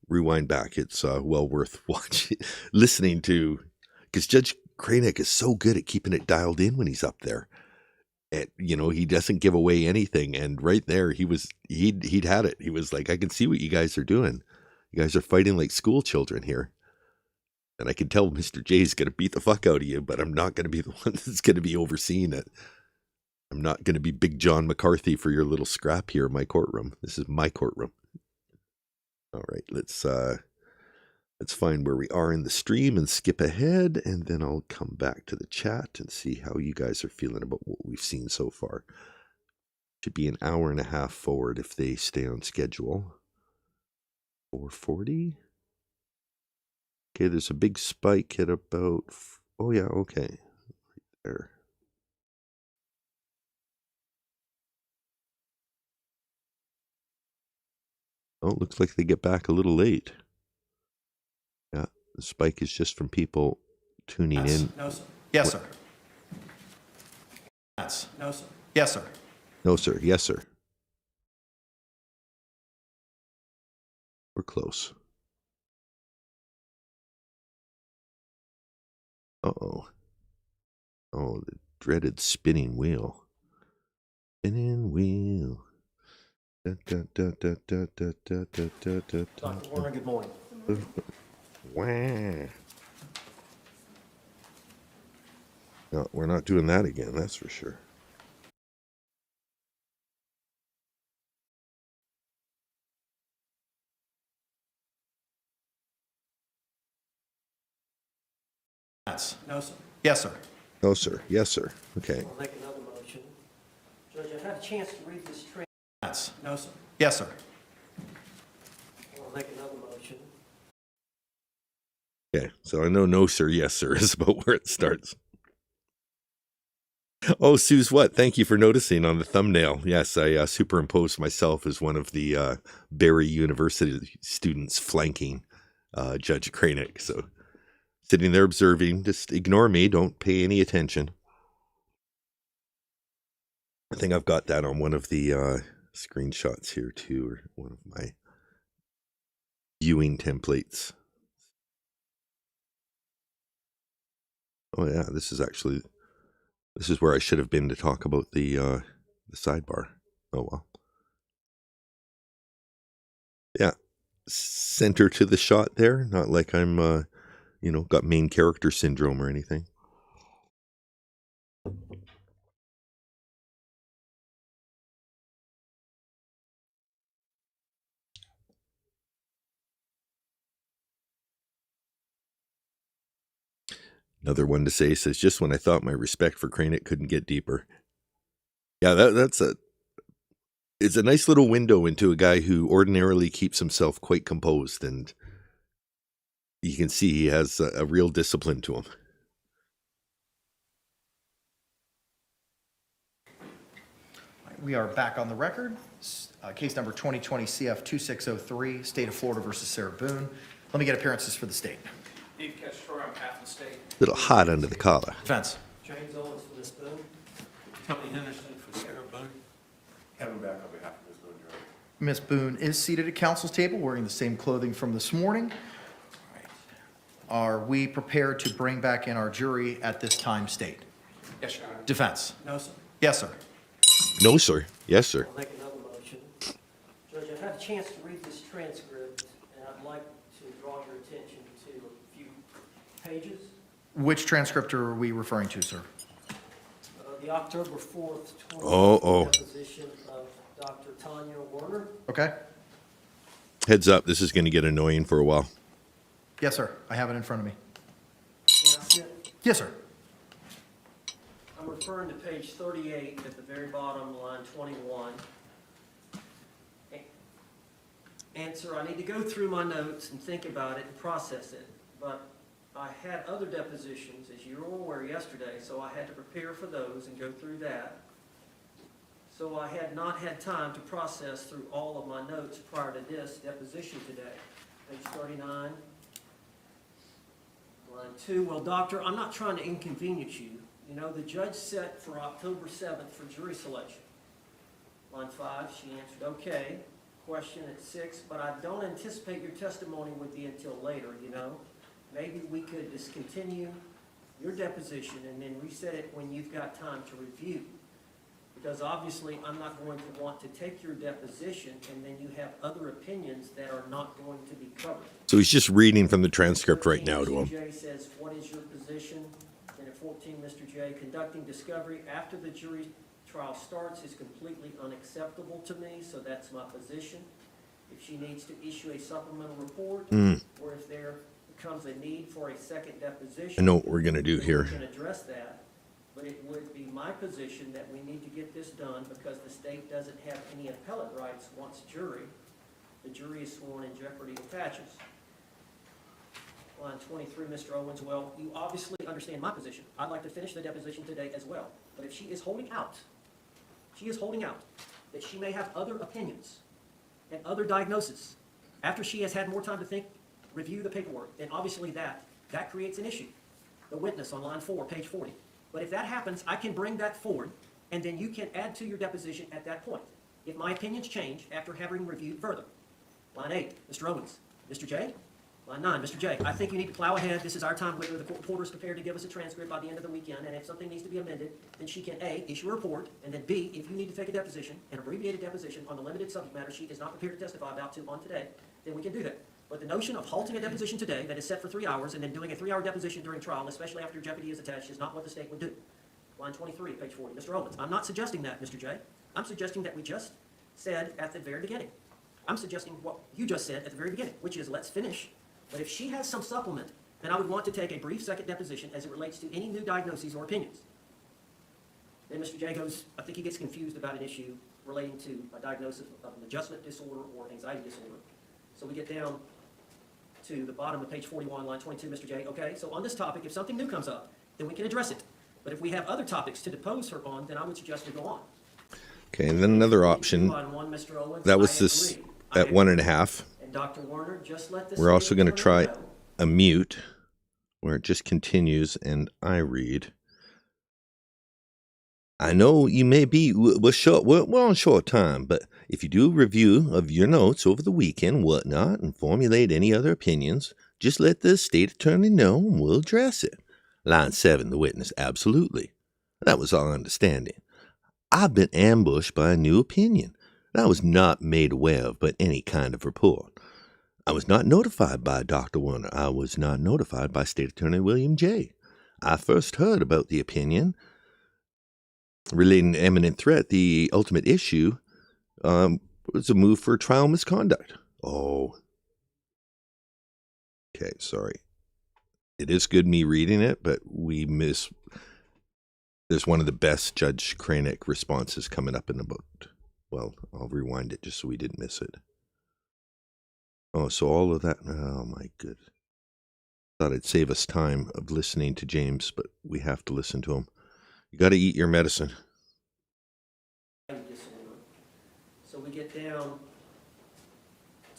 rewind back. It's well worth watching, listening to, because Judge Krenic is so good at keeping it dialed in when he's up there. He doesn't give away anything. And right there, he'd had it. He was like, I can see what you guys are doing. You guys are fighting like school children here. And I can tell Mr. J's going to beat the fuck out of you, but I'm not going to be the one that's going to be overseeing it. I'm not going to be Big John McCarthy for your little scrap here in my courtroom. This is my courtroom. All right, let's find where we are in the stream and skip ahead, and then I'll come back to the chat and see how you guys are feeling about what we've seen so far. Should be an hour and a half forward if they stay on schedule. 4:40. Okay, there's a big spike at about, oh yeah, okay, right there. Oh, it looks like they get back a little late. Yeah, the spike is just from people tuning in. No, sir. Yes, sir. Yes. No, sir. Yes, sir. No, sir. Yes, sir. We're close. Uh-oh. Oh, the dreaded spinning wheel. Spinning wheel. Dr. Warner, good morning. Wah. No, we're not doing that again, that's for sure. Yes. No, sir. Yes, sir. No, sir. Yes, sir. Okay. I'll make another motion. Judge, I've had a chance to read this transcript. Yes. No, sir. Yes, sir. I'll make another motion. Okay, so I know no, sir, yes, sir is about where it starts. Oh, Sue's what? Thank you for noticing on the thumbnail. Yes, I superimposed myself as one of the Barry University students flanking Judge Krenic. So sitting there observing, just ignore me, don't pay any attention. I think I've got that on one of the screenshots here too, or one of my viewing templates. Oh yeah, this is where I should have been to talk about the sidebar. Oh well. Yeah, center to the shot there. Not like I'm, got main character syndrome or anything. Another one to say says, just when I thought my respect for Krenic couldn't get deeper. Yeah, it's a nice little window into a guy who ordinarily keeps himself quite composed, and you can see he has a real discipline to him. We are back on the record. Case number 2020 CF 2603, State of Florida versus Sarah Boone. Let me get appearances for the state. Steve Castro on behalf of the state. Little hot under the collar. Defense. James Owens for Ms. Boone. Tony Henderson for Sarah Boone. Kevin Beck on behalf of Ms. Boone Jury. Ms. Boone is seated at counsel's table wearing the same clothing from this morning. Are we prepared to bring back in our jury at this time, state? Yes, Your Honor. Defense. No, sir. Yes, sir. No, sir. Yes, sir. I'll make another motion. Judge, I've had a chance to read this transcript, and I'd like to draw your attention to a few pages. Which transcript are we referring to, sir? The October 4th, Oh. deposition of Dr. Tanya Werner. Okay. Heads up, this is going to get annoying for a while. Yes, sir. I have it in front of me. May I see it? Yes, sir. I'm referring to page 38 at the very bottom, line 21. Answer, I need to go through my notes and think about it and process it, but I had other depositions, as you were aware yesterday, so I had to prepare for those and go through that. So I had not had time to process through all of my notes prior to this deposition today. Page 39. Line 2, well, doctor, I'm not trying to inconvenience you. You know, the judge set for October 7th for jury selection. Line 5, she answered, okay. Question at 6, but I don't anticipate your testimony would be until later, you know. Maybe we could discontinue your deposition and then reset it when you've got time to review. Because obviously, I'm not going to want to take your deposition and then you have other opinions that are not going to be covered. So he's just reading from the transcript right now to him. Mr. J says, what is your position? And at 14, Mr. J, conducting discovery after the jury trial starts is completely unacceptable to me, so that's my position. If she needs to issue a supplemental report, or if there becomes a need for a second deposition. I know what we're going to do then here. We can address that, but it would be my position that we need to get this done because the state doesn't have any appellate rights once the jury is sworn in jeopardy attaches. Line 23, Mr. Owens, well, you obviously understand my position. I'd like to finish the deposition today as well. But if she is holding out that she may have other opinions and other diagnoses after she has had more time to think, review the paperwork, then obviously that creates an issue. The witness on line 4, page 40. But if that happens, I can bring that forward, and then you can add to your deposition at that point, if my opinions change after having reviewed further. Line 8, Mr. Owens. Mr. J? Line 9, Mr. J, I think you need to plow ahead. This is our time where the court reporter is prepared to give us a transcript by the end of the weekend, and if something needs to be amended, then she can A, issue a report, and then B, if you need to take a deposition, an abbreviated deposition on the limited subject matter she is not prepared to testify about on today, then we can do that. But the notion of halting a deposition today that is set for 3 hours and then doing a 3-hour deposition during trial, especially after jeopardy is attached, is not what the state would do. Line 23, page 40, Mr. Owens, I'm not suggesting that, Mr. J. I'm suggesting that we just said at the very beginning. I'm suggesting what you just said at the very beginning, which is let's finish. But if she has some supplement, then I would want to take a brief second deposition as it relates to any new diagnoses or opinions. Then Mr. J goes, I think he gets confused about an issue relating to a diagnosis of an adjustment disorder or anxiety disorder. So we get down to the bottom of page 41, line 22, Mr. J. Okay, so on this topic, if something new comes up, then we can address it. But if we have other topics to depose her on, then I would suggest we go on. Okay, and then another option. Line 1, Mr. Owens, That was I this agree. at 1.5. And Dr. Werner, just let the We're also state going to try attorney know. a mute where it just continues and I read. I know you may be, we're on short time, but if you do a review of your notes over the weekend, whatnot, and formulate any other opinions, just let the state attorney know and we'll address it. Line 7, the witness, absolutely. That was our understanding. I've been ambushed by a new opinion that I was not made aware of by any kind of report. I was not notified by Dr. Werner. I was not notified by State Attorney William J. I first heard about the opinion relating to imminent threat. The ultimate issue was a move for trial misconduct. Oh. Okay, sorry. It is good me reading it, but there's one of the best Judge Krenic responses coming up in the book. Well, I'll rewind it just so we didn't miss it. Oh, so all of that, oh my goodness. Thought it'd save us time of listening to James, but we have to listen to him. You got to eat your medicine. Disorder. So we get down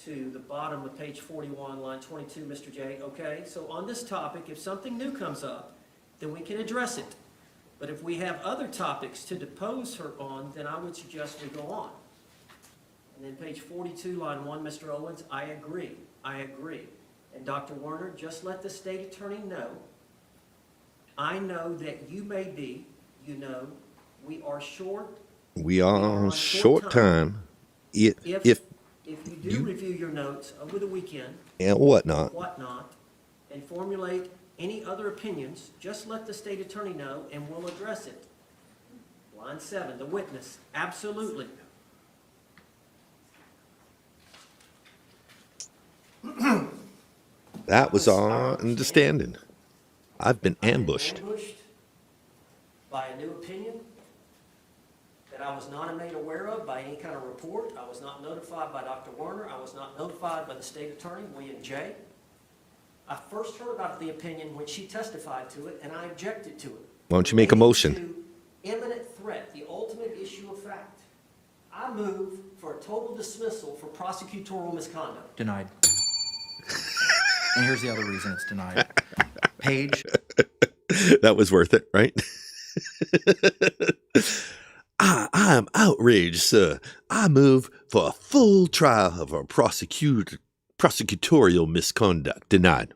to the bottom of page 41, line 22, Mr. J. Okay, so on this topic, if something new comes up, then we can address it. But if we have other topics to depose her on, then I would suggest we go on. And then page 42, line 1, Mr. Owens, I agree. And Dr. Werner, just let the state attorney know, I know that you may be, we are short. We are on short time. If If you do review your notes over the weekend, and whatnot, and formulate any other opinions, just let the state attorney know and we'll address it. Line 7, the witness, absolutely. that was our understanding. I've been ambushed. By a new opinion that I was not made aware of by any kind of report. I was not notified by Dr. Werner. I was not notified by the state attorney, William J. I first heard about the opinion when she testified to it, and I objected to it. Why don't you make a motion? Relating to imminent threat, the ultimate issue of fact. I move for a total dismissal for prosecutorial misconduct. Denied. And here's the other reason it's denied. Page. That was worth it, right? I'm outraged, sir. I move for a full trial of our prosecutorial misconduct. Denied.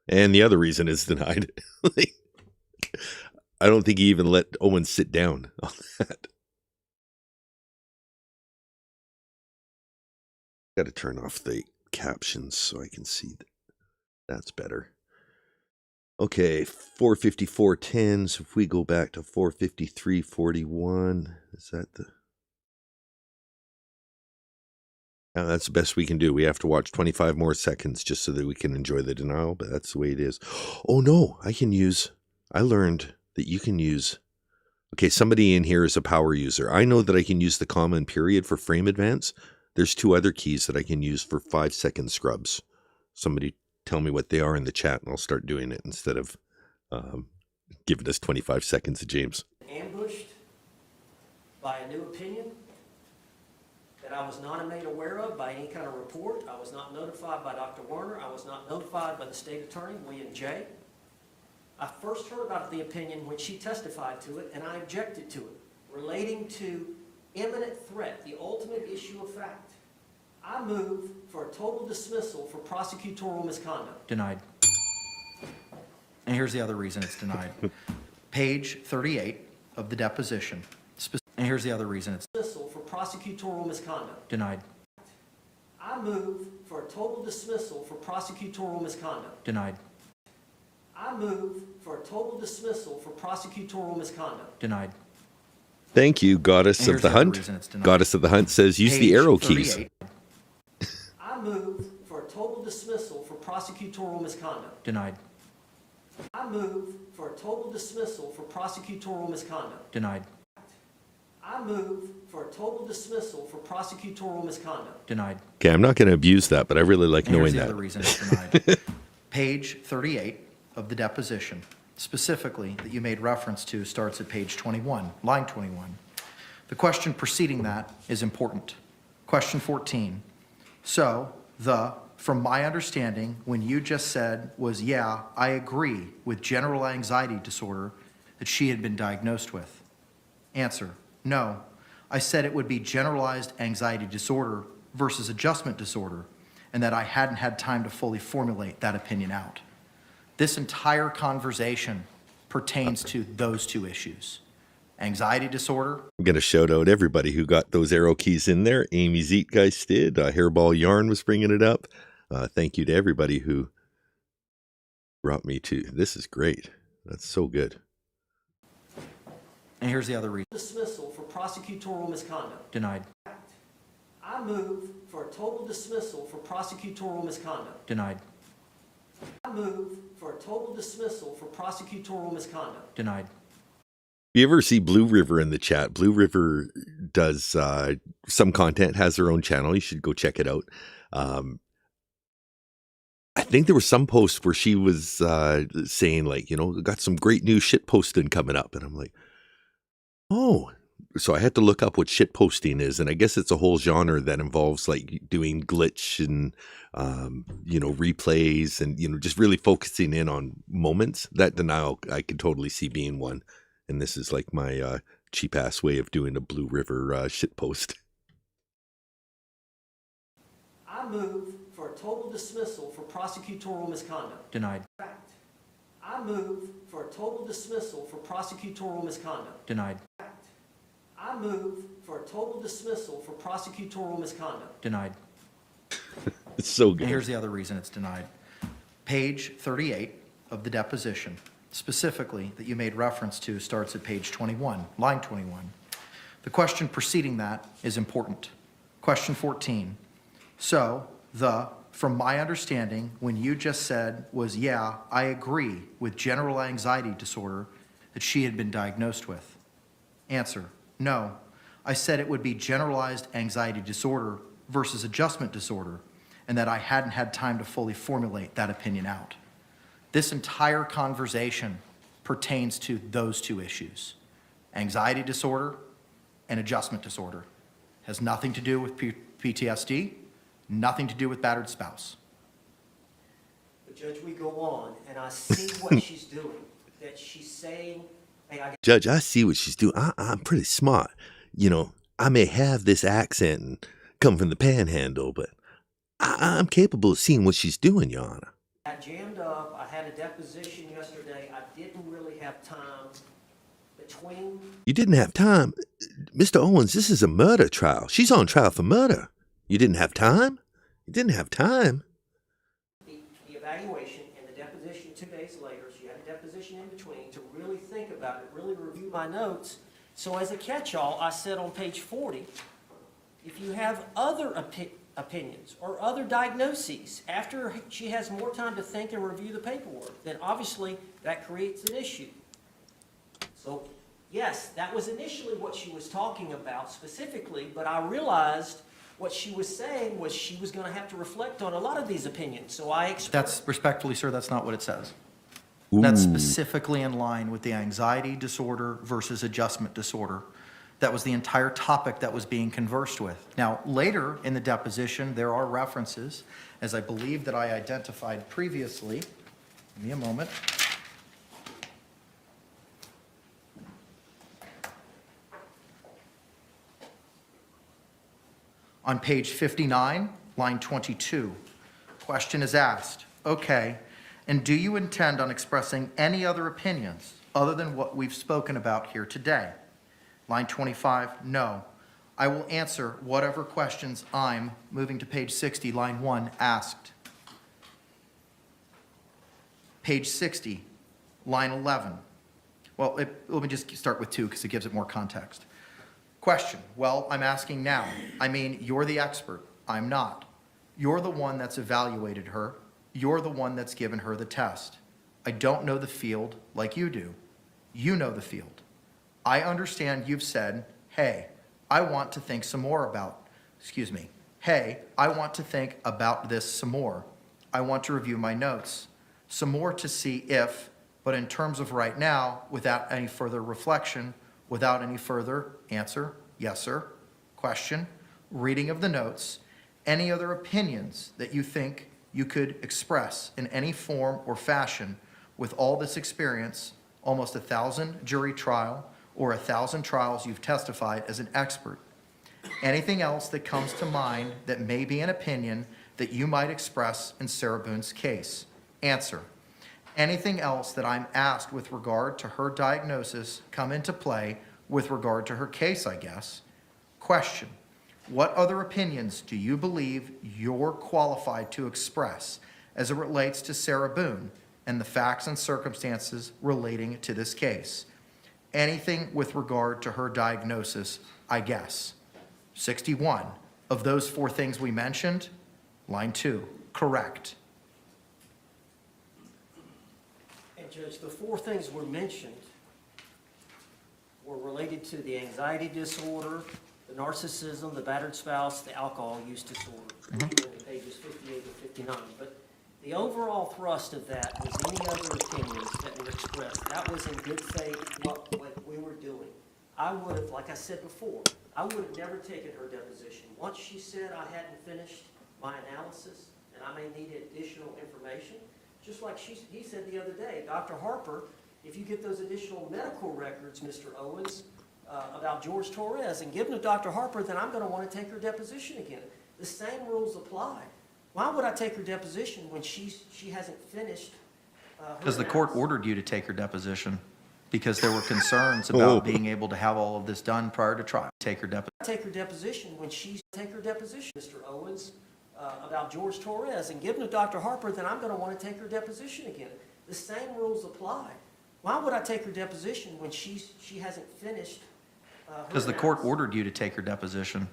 And the other reason is denied. I don't think he even let Owens sit down on that. Got to turn off the captions so I can see that. That's better. Okay, 454.10. So if we go back to 453.41, is that the... Now that's the best we can do. We have to watch 25 more seconds just so that we can enjoy the denial, but that's the way it is. Oh no, I learned that you can use... Okay, somebody in here is a power user. I know that I can use the comma and period for frame advance. There's 2 other keys that I can use for 5-second scrubs. Somebody tell me what they are in the chat and I'll start doing it instead of giving us 25 seconds of James. Ambushed by a new opinion that I was not made aware of by any kind of report. I was not notified by Dr. Werner. I was not notified by the state attorney, William J. I first heard about the opinion when she testified to it, and I objected to it, relating to imminent threat, the ultimate issue of fact. I move for a total dismissal for prosecutorial misconduct. Denied. And here's the other reason it's denied. Page 38 of the deposition. And here's the other reason it's dismissal for prosecutorial misconduct. Denied. I move for a total dismissal for prosecutorial misconduct. Denied. I move for a total dismissal for prosecutorial misconduct. Denied. Thank you, Goddess And of here's the the other Hunt. reason it's denied. Goddess of the Hunt says use the Page arrow keys. 38. I move for a total dismissal for prosecutorial misconduct. Denied. I move for a total dismissal for prosecutorial misconduct. Denied. I move for a total dismissal for prosecutorial misconduct. Denied. Okay, I'm not going to abuse that, but I really like And knowing here's the that. other reason it's denied. Page 38 of the deposition, specifically that you made reference to, starts at page 21, line 21. The question preceding that is important. Question 14. So, from my understanding, when you just said was, yeah, I agree with general anxiety disorder that she had been diagnosed with. Answer, no. I said it would be generalized anxiety disorder versus adjustment disorder, and that I hadn't had time to fully formulate that opinion out. This entire conversation pertains to those 2 issues. Anxiety disorder. I'm going to shout out everybody who got those arrow keys in there. Amy Zeitgeist did. Hairball Yarn was bringing it up. Thank you to everybody who brought me to. This is great. That's so good. And here's the other reason. Dismissal for prosecutorial misconduct. Denied. I move for a total dismissal for prosecutorial misconduct. Denied. I move for a total dismissal for prosecutorial misconduct. Denied. If you ever see Blue River in the chat, Blue River does some content, has their own channel. You should go check it out. I think there was some post where she was saying, like, got some great new shit posting coming up. And I'm like, oh, so I had to look up what shit posting is, and I guess it's a whole genre that involves like doing glitch and replays and just really focusing in on moments. That denial I could totally see being one, and this is like my cheap ass way of doing a Blue River shit post. I move for a total dismissal for prosecutorial misconduct. Denied. Fact. I move for a total dismissal for prosecutorial misconduct. Denied. Fact. I move for a total dismissal for prosecutorial misconduct. Denied. It's so And good. here's the other reason it's denied. Page 38 of the deposition, specifically that you made reference to, starts at page 21, line 21. The question preceding that is important. Question 14. So, from my understanding, when you just said was, yeah, I agree with general anxiety disorder that she had been diagnosed with. Answer, no. I said it would be generalized anxiety disorder versus adjustment disorder, and that I hadn't had time to fully formulate that opinion out. This entire conversation pertains to those two issues, anxiety disorder and adjustment disorder. Has nothing to do with PTSD, nothing to do with battered spouse. But Judge, we go on, and I see what she's doing, that she's saying, hey, I Judge, I see what she's doing. I'm pretty smart. I may have this accent and come from the panhandle, but I'm capable of seeing what she's doing, Your Honor. got jammed up. I had a deposition yesterday. I didn't really have time between. You didn't have time? Mr. Owens, this is a murder trial. She's on trial for murder. You didn't have time? You didn't have time? The evaluation and the deposition 2 days later, she had a deposition in between to really think about it, really review my notes. So as a catch-all, I said on page 40, if you have other opinions or other diagnoses after she has more time to think and review the paperwork, then obviously that creates an issue. So yes, that was initially what she was talking about specifically, but I realized what she was saying was she was going to have to reflect on a lot of these opinions. So I expressed. That's, respectfully, sir, that's not what it says. Ooh. That's specifically in line with the anxiety disorder versus adjustment disorder. That was the entire topic that was being conversed with. Now, later in the deposition, there are references, as I believe that I identified previously. Give me a moment. On page 59, line 22, question is asked, okay, and do you intend on expressing any other opinions other than what we've spoken about here today? Line 25, no. I will answer whatever questions I'm, moving to page 60, line 1, asked. Page 60, line 11. Well, let me just start with 2 because it gives it more context. Question, well, I'm asking now. I mean, you're the expert. I'm not. You're the one that's evaluated her. You're the one that's given her the test. I don't know the field like you do. You know the field. I understand you've said, hey, I want to think some more about, hey, I want to think about this some more. I want to review my notes. Some more to see if, but in terms of right now, without any further reflection, without any further answer, yes, sir, question, reading of the notes, any other opinions that you think you could express in any form or fashion with all this experience, almost 1,000 jury trial or 1,000 trials you've testified as an expert. Anything else that comes to mind that may be an opinion that you might express in Sarah Boone's case? Answer. Anything else that I'm asked with regard to her diagnosis come into play with regard to her case, I guess? Question. What other opinions do you believe you're qualified to express as it relates to Sarah Boone and the facts and circumstances relating to this case? Anything with regard to her diagnosis, I guess. 61. Of those 4 things we mentioned, line 2, correct. And Judge, the 4 things were mentioned were related to the anxiety disorder, the narcissism, the battered spouse, the alcohol use disorder, in pages 58 and 59. But the overall thrust of that was any other opinions that were expressed. That was in good faith what we were doing. I would have, like I said before, I would have never taken her deposition. Once she said I hadn't finished my analysis and I may need additional information, just like he said the other day, Dr. Harper, if you get those additional medical records, Mr. Owens, about George Torres and give them to Dr. Harper, then I'm going to want to take her deposition again. The same rules apply. Why would I take her deposition when she hasn't finished her Because the court analysis? ordered you to take her deposition because there were concerns about being able to have all of this done prior to trial. Take her deposition. Take her deposition when take her deposition, Mr. Owens, about George Torres and give them to Dr. Harper, then I'm going to want to take her deposition again. The same rules apply. Why would I take her deposition when she hasn't finished her Because the court analysis? ordered you to take her deposition.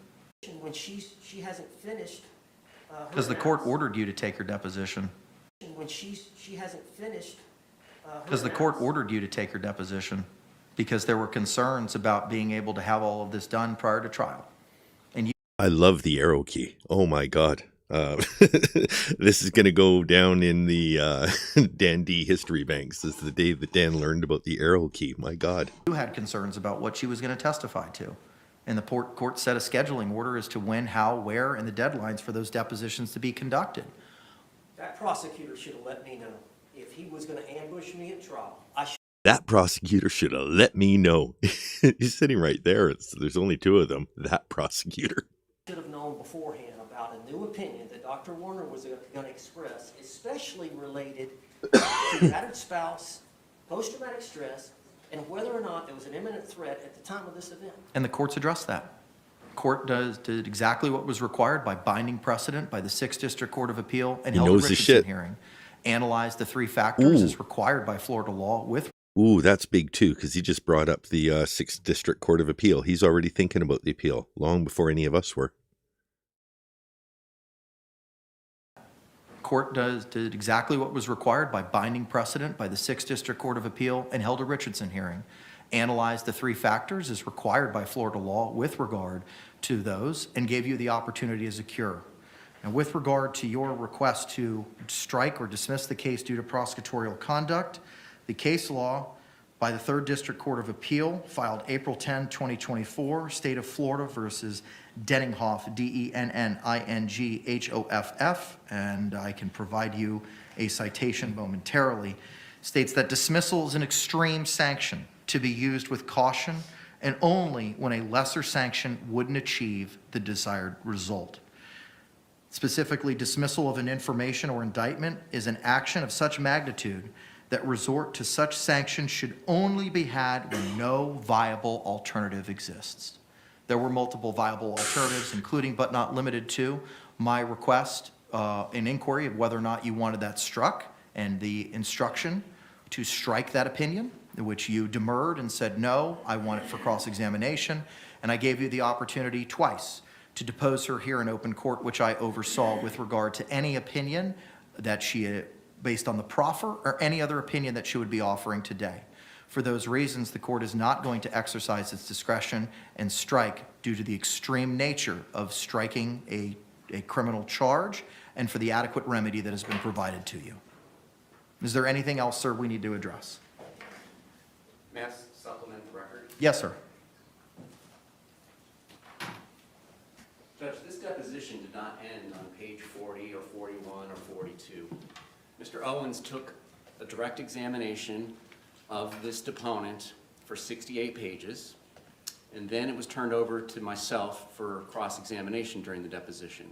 When she hasn't finished her Because the court analysis. ordered you to take her deposition. When she hasn't finished her Because the court analysis. ordered you to take her deposition because there were concerns about being able to have all of this done prior to trial. And you I love the arrow key. Oh my God. This is going to go down in the Dan D history banks. This is the day that Dan learned about the arrow key. My God. had concerns about what she was going to testify to. And the court set a scheduling order as to when, how, where, and the deadlines for those depositions to be conducted. That prosecutor should have let me know if he was going to ambush me at trial. That prosecutor should have let me know. He's sitting right there. There's only two of them. That prosecutor. Should have known beforehand about a new opinion that Dr. Warner was going to express, especially related to battered spouse, post-traumatic stress, and whether or not there was an imminent threat at the time of this event. And the court's addressed that. Court did exactly what was required by binding precedent by the 6th District Court of Appeal and He held a knows his Richardson shit. hearing. Analyzed the 3 factors Ooh. as required by Florida law with Ooh, that's big too, because he just brought up the 6th District Court of Appeal. He's already thinking about the appeal long before any of us were. Court did exactly what was required by binding precedent by the 6th District Court of Appeal and held a Richardson hearing. Analyzed the 3 factors as required by Florida law with regard to those and gave you the opportunity as a cure. And with regard to your request to strike or dismiss the case due to prosecutorial conduct, the case law by the 3rd District Court of Appeal filed April 10, 2024, State of Florida versus Denninghoff, Denninghoff, and I can provide you a citation momentarily, states that dismissal is an extreme sanction to be used with caution and only when a lesser sanction wouldn't achieve the desired result. Specifically, dismissal of an information or indictment is an action of such magnitude that resort to such sanction should only be had when no viable alternative exists. There were multiple viable alternatives, including but not limited to my request, an inquiry of whether or not you wanted that struck, and the instruction to strike that opinion, which you demurred and said, no, I want it for cross-examination, and I gave you the opportunity twice to depose her here in open court, which I oversaw with regard to any opinion that she based on the proffer or any other opinion that she would be offering today. For those reasons, the court is not going to exercise its discretion and strike due to the extreme nature of striking a criminal charge and for the adequate remedy that has been provided to you. Is there anything else, sir, we need to address? May I supplement the record? Yes, sir. Judge, this deposition did not end on page 40 or 41 or 42. Mr. Owens took a direct examination of this deponent for 68 pages, and then it was turned over to myself for cross-examination during the deposition.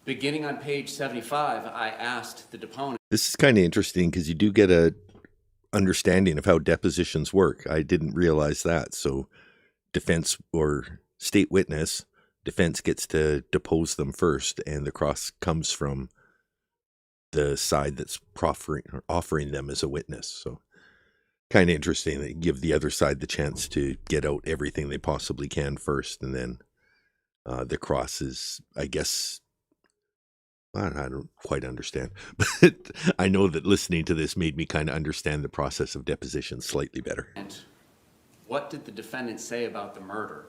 Beginning on page 75, I asked the deponent. This is kind of interesting because you do get a understanding of how depositions work. I didn't realize that. So defense or state witness, defense gets to depose them first, and the cross comes from the side that's offering them as a witness. So kind of interesting that you give the other side the chance to get out everything they possibly can first, and then the cross is, I guess, I don't quite understand, but I know that listening to this made me kind of understand the process of deposition slightly better. What did the defendant say about the murder?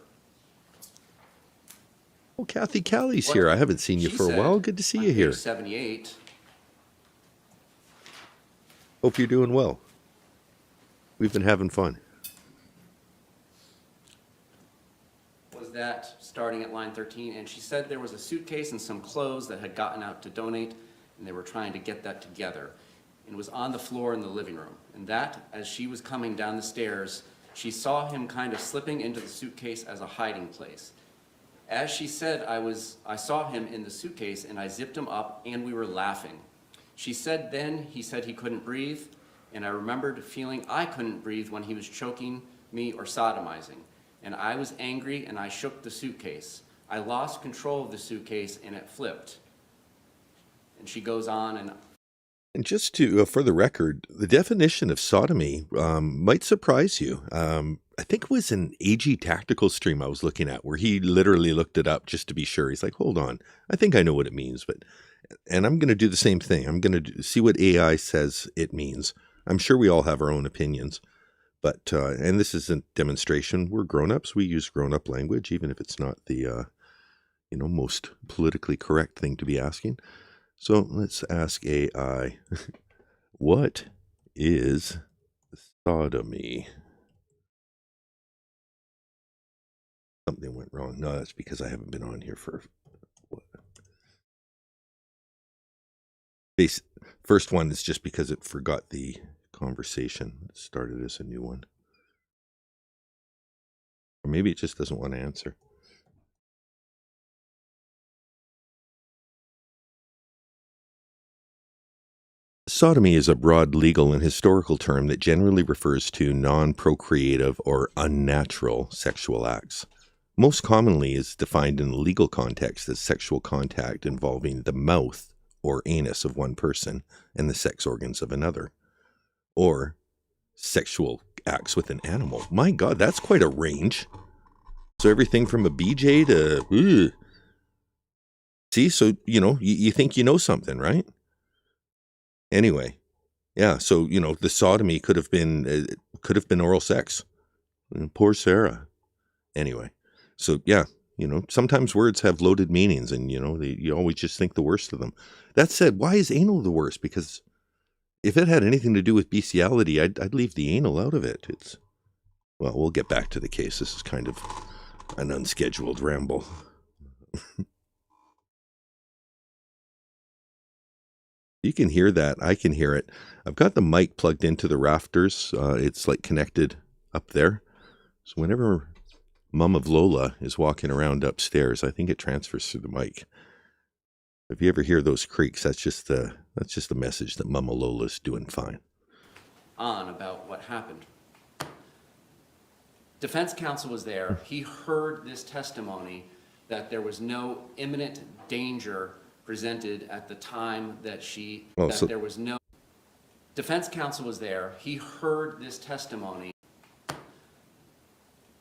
Oh, Kathy Callie's here. I haven't seen you She for a said while. Good to see on you page here. 78, Hope you're doing well. We've been having fun. was that starting at line 13, and she said there was a suitcase and some clothes that had gotten out to donate, and they were trying to get that together. And it was on the floor in the living room. And that, as she was coming down the stairs, she saw him kind of slipping into the suitcase as a hiding place. As she said, I saw him in the suitcase and I zipped him up and we were laughing. She said then he said he couldn't breathe, and I remembered feeling I couldn't breathe when he was choking me or sodomizing. And I was angry and I shook the suitcase. I lost control of the suitcase and it flipped. And she goes on And just to, for the record, the definition of sodomy might surprise you. I think it was an AG Tactical stream I was looking at where he literally looked it up just to be sure. He's like, hold on, I think I know what it means. And I'm going to do the same thing. I'm going to see what AI says it means. I'm sure we all have our own opinions. But, and this is a demonstration. We're grown-ups. We use grown-up language, even if it's not the, most politically correct thing to be asking. So let's ask AI, what is sodomy? Something went wrong. No, that's because I haven't been on here for what? First one is just because it forgot the conversation. It started as a new one. Or maybe it just doesn't want to answer. Sodomy is a broad legal and historical term that generally refers to non-procreative or unnatural sexual acts. Most commonly is defined in the legal context as sexual contact involving the mouth or anus of one person and the sex organs of another, or sexual acts with an animal. My God, that's quite a range. So everything from a BJ to, ugh. See, so, you think you know something, right? Anyway, yeah, so, the sodomy could have been oral sex. Poor Sarah. Anyway, so, yeah, sometimes words have loaded meanings and, you always just think the worst of them. That said, why is anal the worst? Because if it had anything to do with bestiality, I'd leave the anal out of it. Well, we'll get back to the case. This is kind of an unscheduled ramble. You can hear that. I can hear it. I've got the mic plugged into the rafters. It's like connected up there. So whenever Mom of Lola is walking around upstairs, I think it transfers through the mic. If you ever hear those creaks, that's just a message that Mama Lola's doing fine. on about what happened. Defense counsel was there. He heard this testimony that there was no imminent danger presented at the time that there was no... Defense counsel was there. He heard this testimony.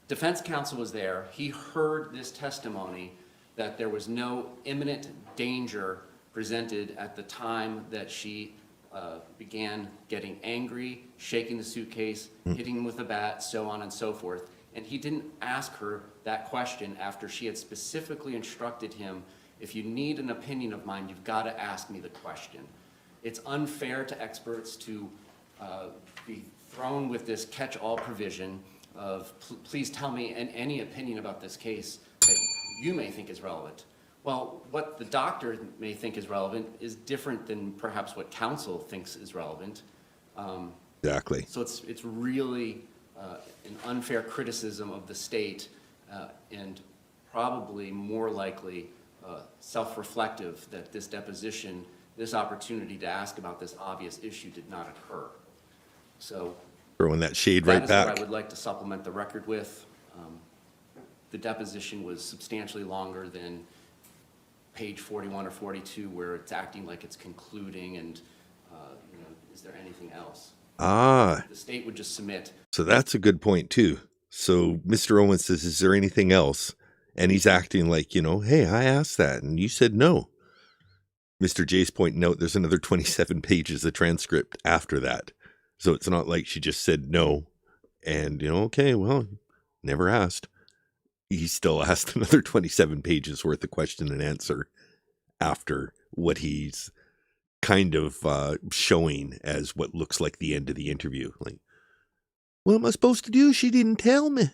Defense counsel was there. He heard this testimony that there was no imminent danger presented at the time that she began getting angry, shaking the suitcase, hitting him with a bat, so on and so forth. And he didn't ask her that question after she had specifically instructed him, if you need an opinion of mine, you've got to ask me the question. It's unfair to experts to be thrown with this catch-all provision of, please tell me any opinion about this case that you may think is relevant. Well, what the doctor may think is relevant is different than perhaps what counsel thinks is relevant. Exactly. So it's really an unfair criticism of the state and probably more likely self-reflective that this deposition, this opportunity to ask about this obvious issue did not occur. So throwing that shade right that is back. what I would like to supplement the record with. The deposition was substantially longer than page 41 or 42, where it's acting like it's concluding and, is there anything else? Ah. The state would just submit. So that's a good point too. So Mr. Owens says, is there anything else? And he's acting like, hey, I asked that and you said no. Mr. J's pointing out there's another 27 pages of transcript after that. So it's not like she just said no and, okay, well, never asked. He still asked another 27 pages worth of question and answer after what he's kind of showing as what looks like the end of the interview. Like, what am I supposed to do? She didn't tell me.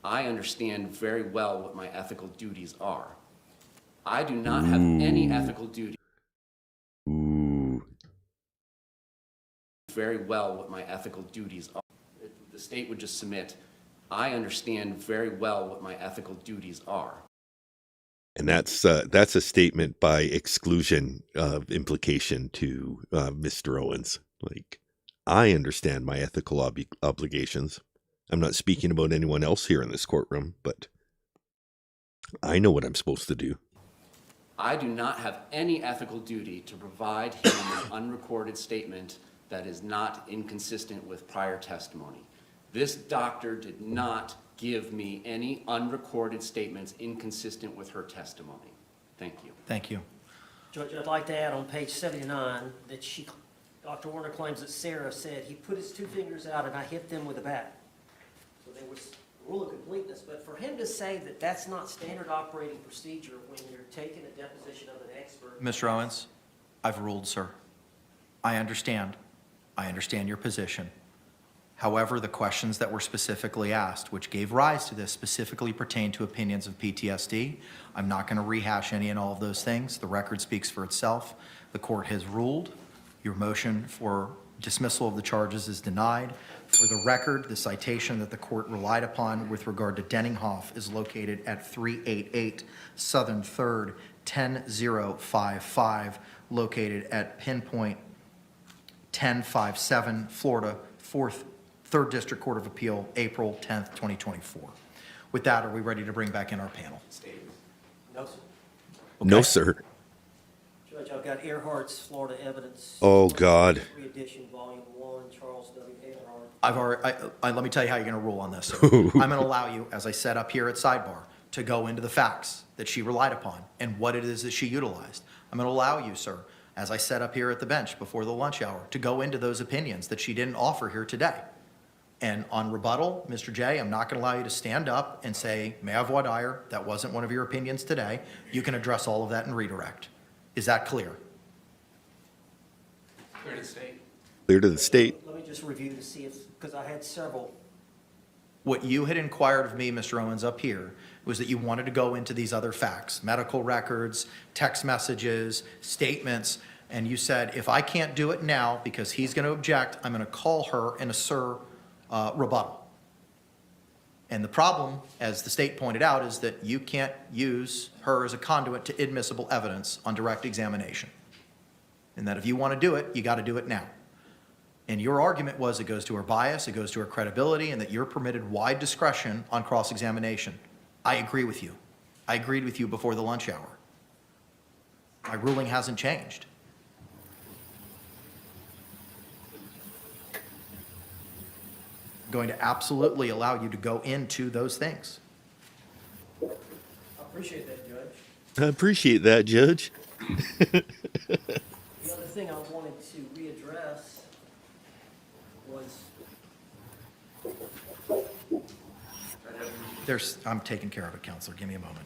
I understand very well what my ethical duties are. I do not have any ethical duty. Ooh. Very well what my ethical duties are. The state would just submit, I understand very well what my ethical duties are. And that's a statement by exclusion of implication to Mr. Owens. Like, I understand my ethical obligations. I'm not speaking about anyone else here in this courtroom, but I know what I'm supposed to do. I do not have any ethical duty to provide him an unrecorded statement that is not inconsistent with prior testimony. This doctor did not give me any unrecorded statements inconsistent with her testimony. Thank you. Thank you. Judge, I'd like to add on page 79 that Dr. Warner claims that Sarah said he put his 2 fingers out and I hit them with a bat. So there was a rule of completeness, but for him to say that that's not standard operating procedure when you're taking a deposition of an expert. Mr. Owens, I've ruled, sir. I understand. I understand your position. However, the questions that were specifically asked, which gave rise to this, specifically pertain to opinions of PTSD. I'm not going to rehash any and all of those things. The record speaks for itself. The court has ruled. Your motion for dismissal of the charges is denied. For the record, the citation that the court relied upon with regard to Denninghoff is located at 388 Southern 3rd, 10055, located at pinpoint 1057, Florida, 3rd District Court of Appeal, April 10th, 2024. With that, are we ready to bring back in our panel? No, sir. No, sir. Judge, I've got Earhart's Florida Evidence. Oh, God. Re-edition, Volume 1, Charles W. Earhart. I've already, let me tell you how you're going to rule on this. I'm going to allow you, as I set up here at Sidebar, to go into the facts that she relied upon and what it is that she utilized. I'm going to allow you, sir, as I set up here at the bench before the lunch hour, to go into those opinions that she didn't offer here today. And on rebuttal, Mr. J, I'm not going to allow you to stand up and say, may I voir dire, that wasn't one of your opinions today. You can address all of that in redirect. Is that clear? Clear to the state. Clear to the state. Let me just review to see if, because I had several. What you had inquired of me, Mr. Owens, up here, was that you wanted to go into these other facts, medical records, text messages, statements, and you said, if I can't do it now because he's going to object, I'm going to call her and assert rebuttal. And the problem, as the state pointed out, is that you can't use her as a conduit to admissible evidence on direct examination. And that if you want to do it, you got to do it now. And your argument was it goes to her bias, it goes to her credibility, and that you're permitted wide discretion on cross-examination. I agree with you. I agreed with you before the lunch hour. My ruling hasn't changed. I'm going to absolutely allow you to go into those things. I appreciate that, Judge. I appreciate that, Judge. The other thing I wanted to readdress was, I'm taking care of it, Counselor. Give me a moment.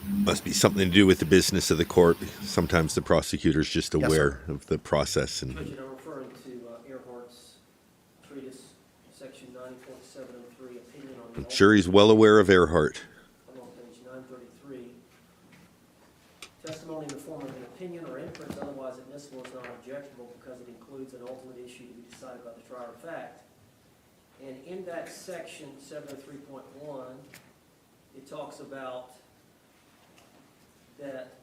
Must be something to do with the business of the court. Sometimes the prosecutor's just Yes, aware of the process. Judge, And I'm referring to Earhart's treatise, section 90.703, opinion on the. I'm sure he's well aware of Airheart. I'm on page 933. Testimony in the form of an opinion or inference otherwise admissible is not objectable because it includes an ultimate issue to be decided by the trier of fact. And in that section, 703.1, it talks about that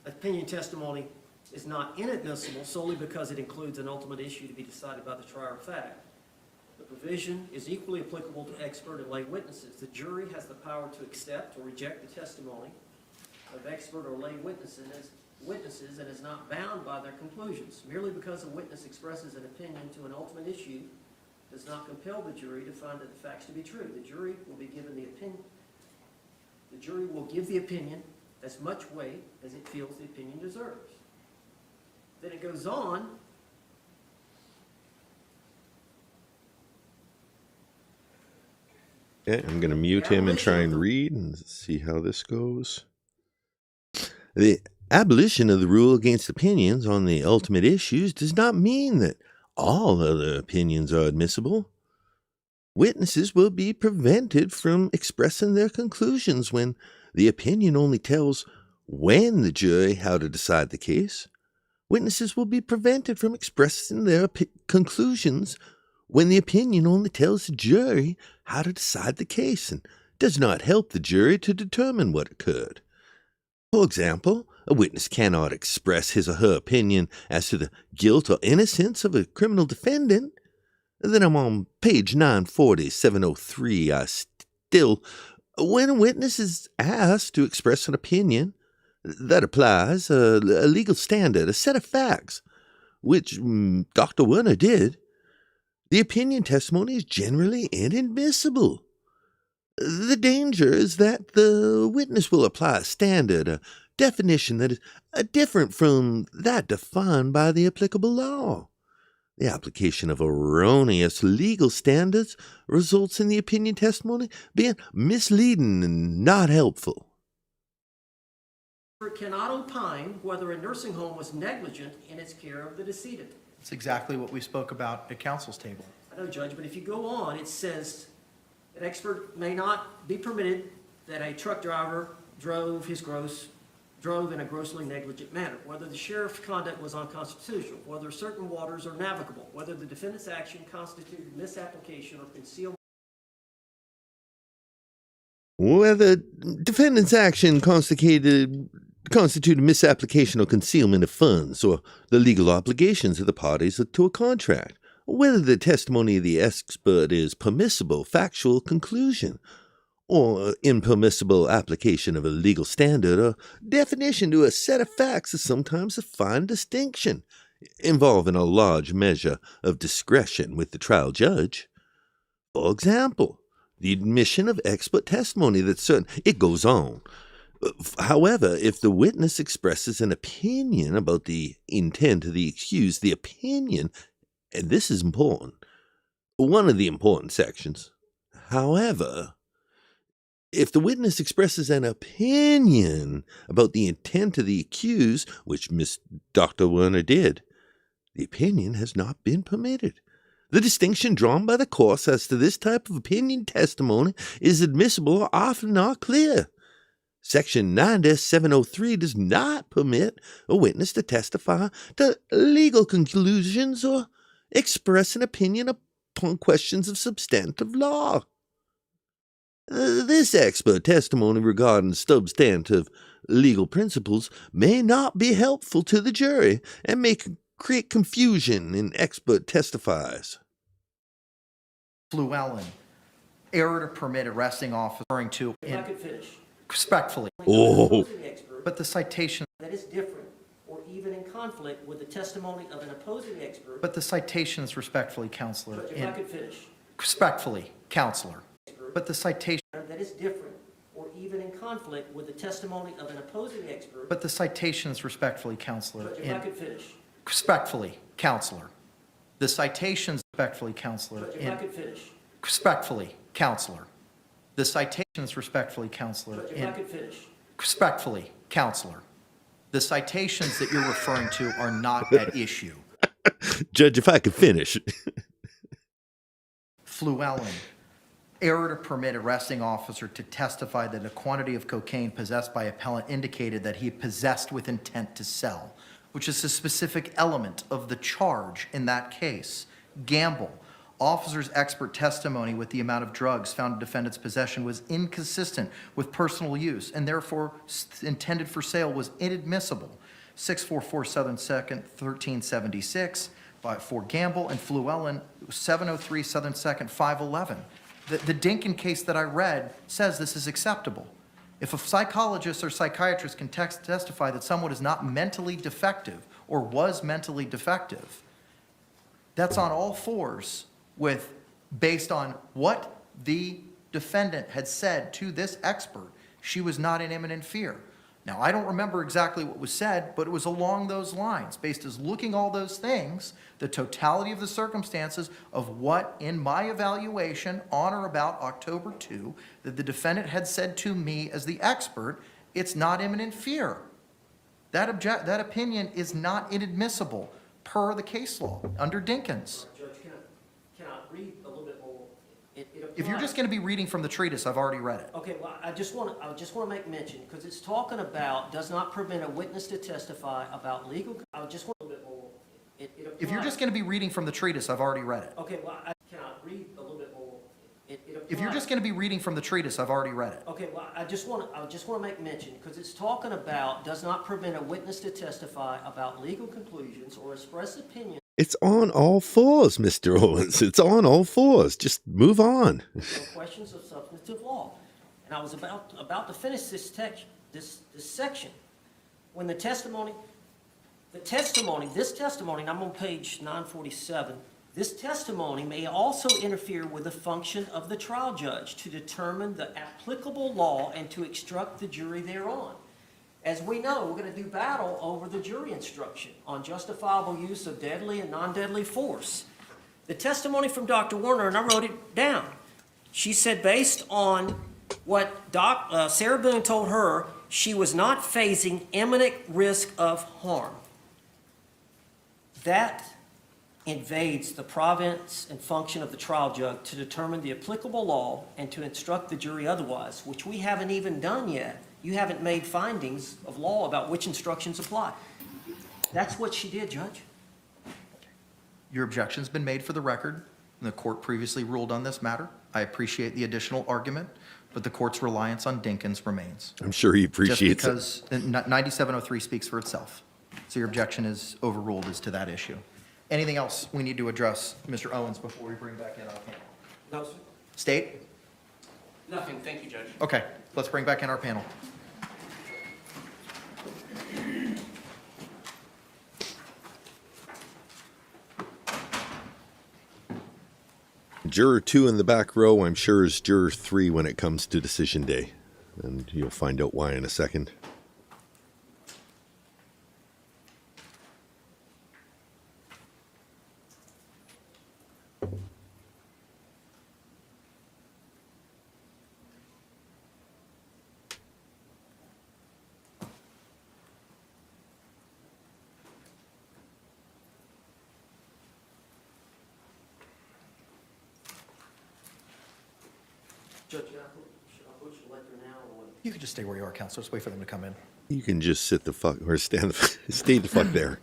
opinion testimony is not inadmissible solely because it includes an ultimate issue to be decided by the trier of fact. The provision is equally applicable to expert and lay witnesses. The jury has the power to accept or reject the testimony of expert or lay witnesses and is not bound by their conclusions. Merely because a witness expresses an opinion to an ultimate issue does not compel the jury to find that the facts to be true. The jury will be given the opinion. The jury will give the opinion as much weight as it feels the opinion deserves. Then it goes on. Okay, I'm going to mute him and try and read and see how this goes. Abolition of the rule against opinions on the ultimate issues does not mean that all other opinions are admissible. Witnesses will be prevented from expressing their conclusions when the opinion only tells when the jury how to decide the case. Witnesses will be prevented from expressing their conclusions when the opinion only tells the jury how to decide the case and does not help the jury to determine what occurred. For example, a witness cannot express his or her opinion as to the guilt or innocence of a criminal defendant. Then I'm on page 940, 703. When a witness is asked to express an opinion, that applies a legal standard, a set of facts, which Dr. Werner did. The opinion testimony is generally inadmissible. The danger is that the witness will apply a standard, a definition that is different from that defined by the applicable law. The application of erroneous legal standards results in the opinion testimony being misleading and not helpful. Cannot opine whether a nursing home was negligent in its care of the decedent. It's exactly what we spoke about at council's table. I know, Judge, but if you go on, it says an expert may not be permitted that a truck driver drove in a grossly negligent manner, whether the sheriff's conduct was unconstitutional, whether certain waters are navigable, whether the defendant's action constituted misapplication or concealment. Whether defendant's action constituted misapplication or concealment of funds or the legal obligations of the parties to a contract, or whether the testimony of the expert is permissible factual conclusion or impermissible application of a legal standard or definition to a set of facts is sometimes a fine distinction, involving a large measure of discretion with the trial judge. For example, the admission of expert testimony that certain... It goes on. However, if the witness expresses an opinion about the intent of the accused, the opinion, and this is important, one of the important sections. However, if the witness expresses an opinion about the intent of the accused, which Dr. Werner did, the opinion has not been permitted. The distinction drawn by the courts as to this type of opinion testimony is admissible or often not clear. Section 9-703 does not permit a witness to testify to legal conclusions or express an opinion upon questions of substantive law. This expert testimony regarding substantive legal principles may not be helpful to the jury and may create confusion in expert testifiers. Llewellyn, error to permit arresting officer referring to If I could finish. respectfully, Opposing expert but the citation, that is different or even in conflict with the testimony of an opposing expert. but the citations respectfully, counselor, Judge, if I could finish. respectfully, counselor, but the citation, That is different or even in conflict with the testimony of an opposing expert. but the citations respectfully, counselor, Judge, if I could finish. respectfully, counselor, the citations respectfully, counselor, Judge, if I could finish. respectfully, counselor, the citations respectfully, counselor, Judge, if I could finish. respectfully, counselor, the citations that you're referring to are not at issue. Judge, if I could finish. Llewellyn, error to permit arresting officer to testify that a quantity of cocaine possessed by appellant indicated that he possessed with intent to sell, which is a specific element of the charge in that case. Gamble, officer's expert testimony with the amount of drugs found in defendant's possession was inconsistent with personal use and therefore intended for sale was inadmissible. 644 Southern 2nd, 1376 for Gamble, and Llewellyn, 703 Southern 2nd, 511. The Dinkin case that I read says this is acceptable. If a psychologist or psychiatrist can testify that someone is not mentally defective or was mentally defective, that's on all fours with, based on what the defendant had said to this expert, she was not in imminent fear. Now, I don't remember exactly what was said, but it was along those lines, based as looking all those things, the totality of the circumstances of what, in my evaluation, on or about October 2, that the defendant had said to me as the expert, it's not imminent fear. That opinion is not inadmissible per the case law under Dinkins. Judge, can I read a little bit more? It If you're applies- just going to be reading from the treatise, I've already read it. Okay, well, I just want to make mention, because it's talking about does not prevent a witness to testify about legal, I just want a little bit more. It If you're applies- just going to be reading from the treatise, I've already read it. Okay, well, can I read a little bit more? It If you're applies- just going to be reading from the treatise, I've already read it. Okay, well, I just want to make mention, because it's talking about does not prevent a witness to testify about legal conclusions or express opinions It's on all fours, Mr. Owens. It's on all fours. Just move on. or questions of substantive law. And I was about to finish this text, this section, when this testimony, and I'm on page 947, this testimony may also interfere with the function of the trial judge to determine the applicable law and to instruct the jury thereon. As we know, we're going to do battle over the jury instruction on justifiable use of deadly and non-deadly force. The testimony from Dr. Warner, and I wrote it down, she said based on what Sarah Boone told her, she was not facing imminent risk of harm. That invades the province and function of the trial judge to determine the applicable law and to instruct the jury otherwise, which we haven't even done yet. You haven't made findings of law about which instructions apply. That's what she did, Judge. Your objection's been made for the record, and the court previously ruled on this matter. I appreciate the additional argument, but the court's reliance on Dinkins remains. I'm sure he appreciates it. Just because 9703 speaks for itself. So your objection is overruled as to that issue. Anything else we need to address, Mr. Owens, before we bring back in our panel? No, sir. State? Nothing, thank you, Judge. Okay, let's bring back in our panel. Juror 2 in the back row, I'm sure, is Juror 3 when it comes to decision day. And you'll find out why in a second. Judge, should I push the letter now or what? You can just stay where you are, Counselor. Just wait for them to come in. You can just sit the fuck, or stand, stay the fuck there.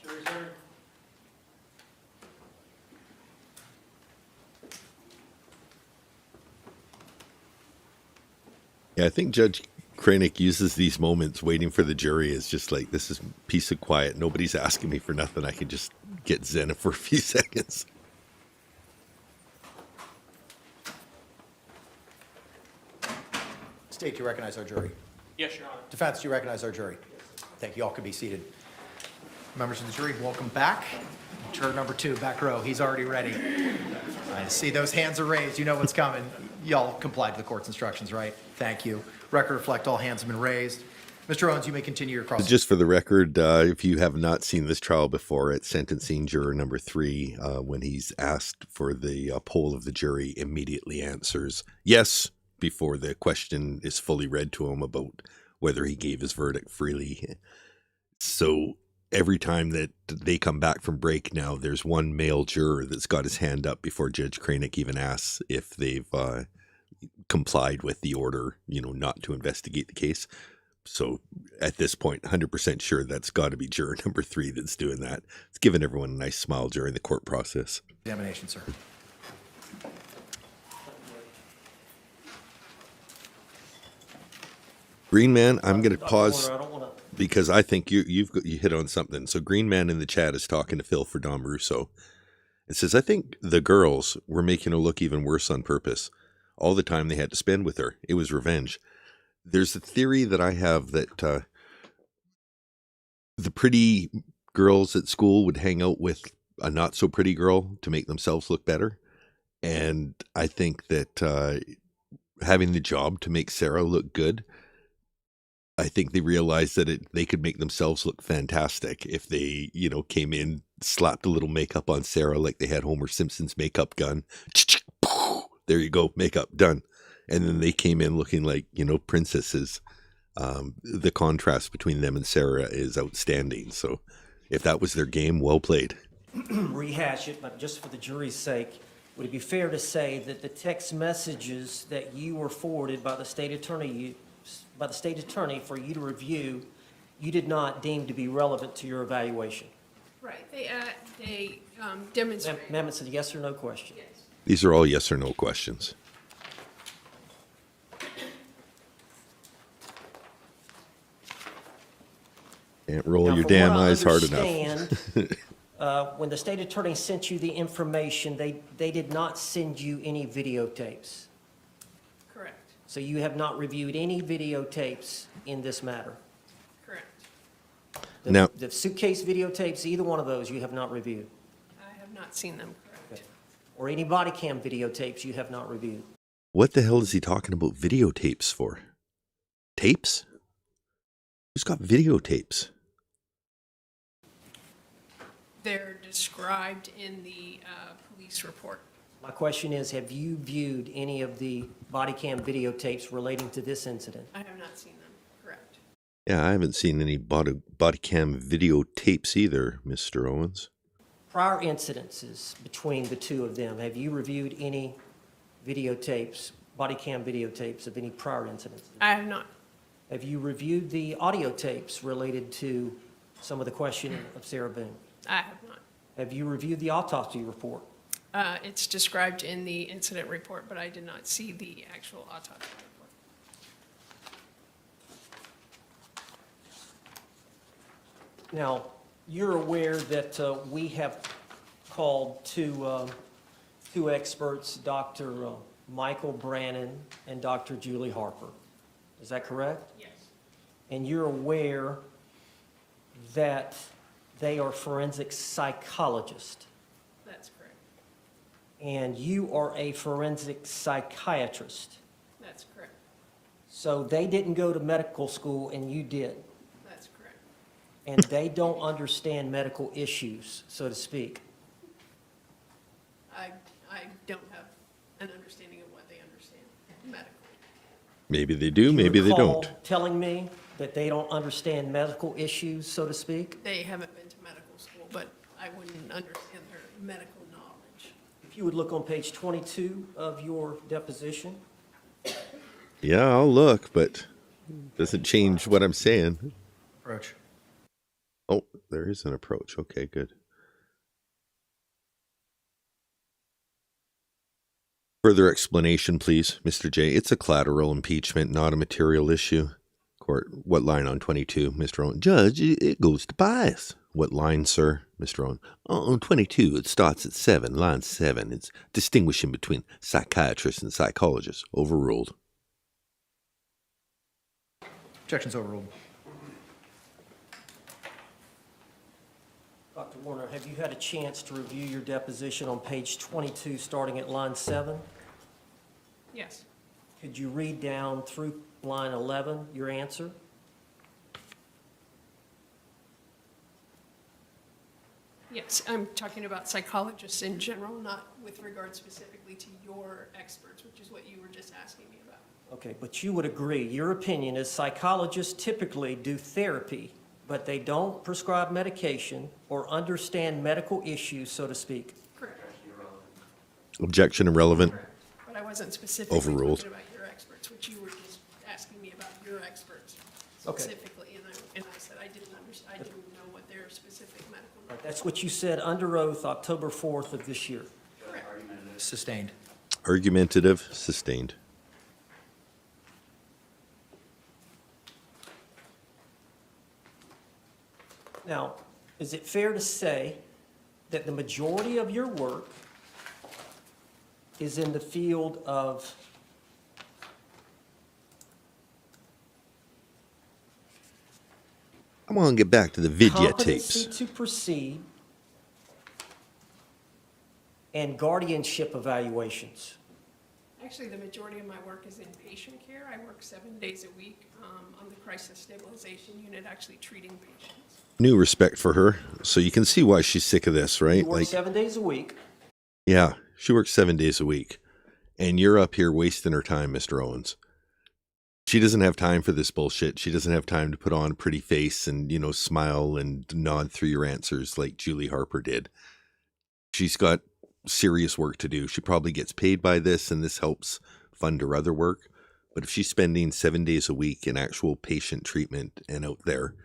Jury's heard. Yeah, I think Judge Krenic uses these moments waiting for the jury as just like, this is peace and quiet. Nobody's asking me for nothing. I can just get zen for a few seconds. State, do you recognize our jury? Yes, Your Honor. Defense, do you recognize our jury? Thank you. All can be seated. Members of the jury, welcome back. Juror number 2, back row. He's already ready. I see those hands are raised. You know what's coming. Y'all complied to the court's instructions, right? Thank you. Record reflect all hands have been raised. Mr. Owens, you may continue your cross. Just for the record, if you have not seen this trial before, at sentencing juror number 3, when he's asked for the poll of the jury, immediately answers yes before the question is fully read to him about whether he gave his verdict freely. So every time that they come back from break now, there's one male juror that's got his hand up before Judge Krenic even asks if they've complied with the order, not to investigate the case. So at this point, 100% sure that's got to be juror number 3 that's doing that. It's giving everyone a nice smile during the court process. Examination, sir. Green Man, I'm going to Dr. pause Warner, I don't want to. because I think you hit on something. So Green Man in the chat is talking to Phil for Dom Russo. It says, I think the girls were making her look even worse on purpose. All the time they had to spend with her. It was revenge. There's a theory that I have that the pretty girls at school would hang out with a not so pretty girl to make themselves look better. And I think that having the job to make Sarah look good, I think they realized that they could make themselves look fantastic if they, came in, slapped a little makeup on Sarah like they had Homer Simpson's makeup gun. There you go, makeup done. And then they came in looking like, princesses. The contrast between them and Sarah is outstanding. So if that was their game, well played. Rehash it, but just for the jury's sake, would it be fair to say that the text messages that you were forwarded by the state attorney for you to review, you did not deem to be relevant to your evaluation? Right, they demonstrate. Ma'am, it's a yes or no question. Yes. These are all yes or no questions. Can't roll Now, your from damn what I eyes hard enough. understand, when the state attorney sent you the information, they did not send you any videotapes. Correct, So you have not reviewed any videotapes in this matter? correct. Now- The suitcase videotapes, either one of those you have not reviewed? I have not seen them, correct. Or any body cam videotapes you have not reviewed? What the hell is he talking about videotapes for? Tapes? Who's got videotapes? They're described in the police report. My question is, have you viewed any of the body cam videotapes relating to this incident? I have not seen them, correct. Yeah, I haven't seen any body cam videotapes either, Mr. Owens. Prior incidences between the two of them, have you reviewed any videotapes, body cam videotapes of any prior incidents? I have not, Have you reviewed the audio tapes related to some of the questioning of Sarah Boone? I have not. Have you reviewed the autopsy report? It's described in the incident report, but I did not see the actual autopsy report. Now, you're aware that we have called two experts, Dr. Michael Brannon and Dr. Julie Harper. Is that correct? Yes. And you're aware that they are forensic psychologists, That's correct. and you are a forensic psychiatrist. That's correct. So they didn't go to medical school and you did, That's correct. and they don't understand medical issues, so to speak. I don't have an understanding of what they understand medically. Maybe they do, maybe they Recall don't. telling me that they don't understand medical issues, so to speak? They haven't been to medical school, but I wouldn't understand their medical knowledge. If you would look on page 22 of your deposition. Yeah, I'll look, but doesn't change what I'm saying. Approach. Oh, there is an approach. Okay, good. Further explanation, please, Mr. J. It's a collateral impeachment, not a material issue. Court, what line on 22, Mr. Owen? Judge, it goes to bias. What line, sir? Mr. Owen. On 22, it starts at 7, line 7. It's distinguishing between psychiatrists and psychologists. Overruled. Objections overruled. Dr. Warner, have you had a chance to review your deposition on page 22, starting at line 7? Yes. Could you read down through line 11, your answer? Yes, I'm talking about psychologists in general, not with regard specifically to your experts, which is what you were just asking me about. Okay, but you would agree, your opinion is psychologists typically do therapy, but they don't prescribe medication or understand medical issues, so to speak. Correct. Objection irrelevant. But I wasn't specifically Overruled. talking about your experts, which you were just asking me about your experts Okay. specifically, and I said I didn't understand, I didn't know what their specific medical. Right, that's what you said under oath October 4th of this year. Sustained. Argumentative, sustained. Now, is it fair to say that the majority of your work is in the field of I want to get back to the competency videotapes. to proceed and guardianship evaluations? Actually, the majority of my work is in patient care. I work 7 days a week on the crisis stabilization unit, actually treating patients. New respect for her. So you can see why she's sick of this, right? You work 7 days a week. Yeah, she works 7 days a week. And you're up here wasting her time, Mr. Owens. She doesn't have time for this bullshit. She doesn't have time to put on a pretty face and, smile and nod through your answers like Julie Harper did. She's got serious work to do. She probably gets paid by this, and this helps fund her other work. But if she's spending 7 days a week in actual patient treatment and out there,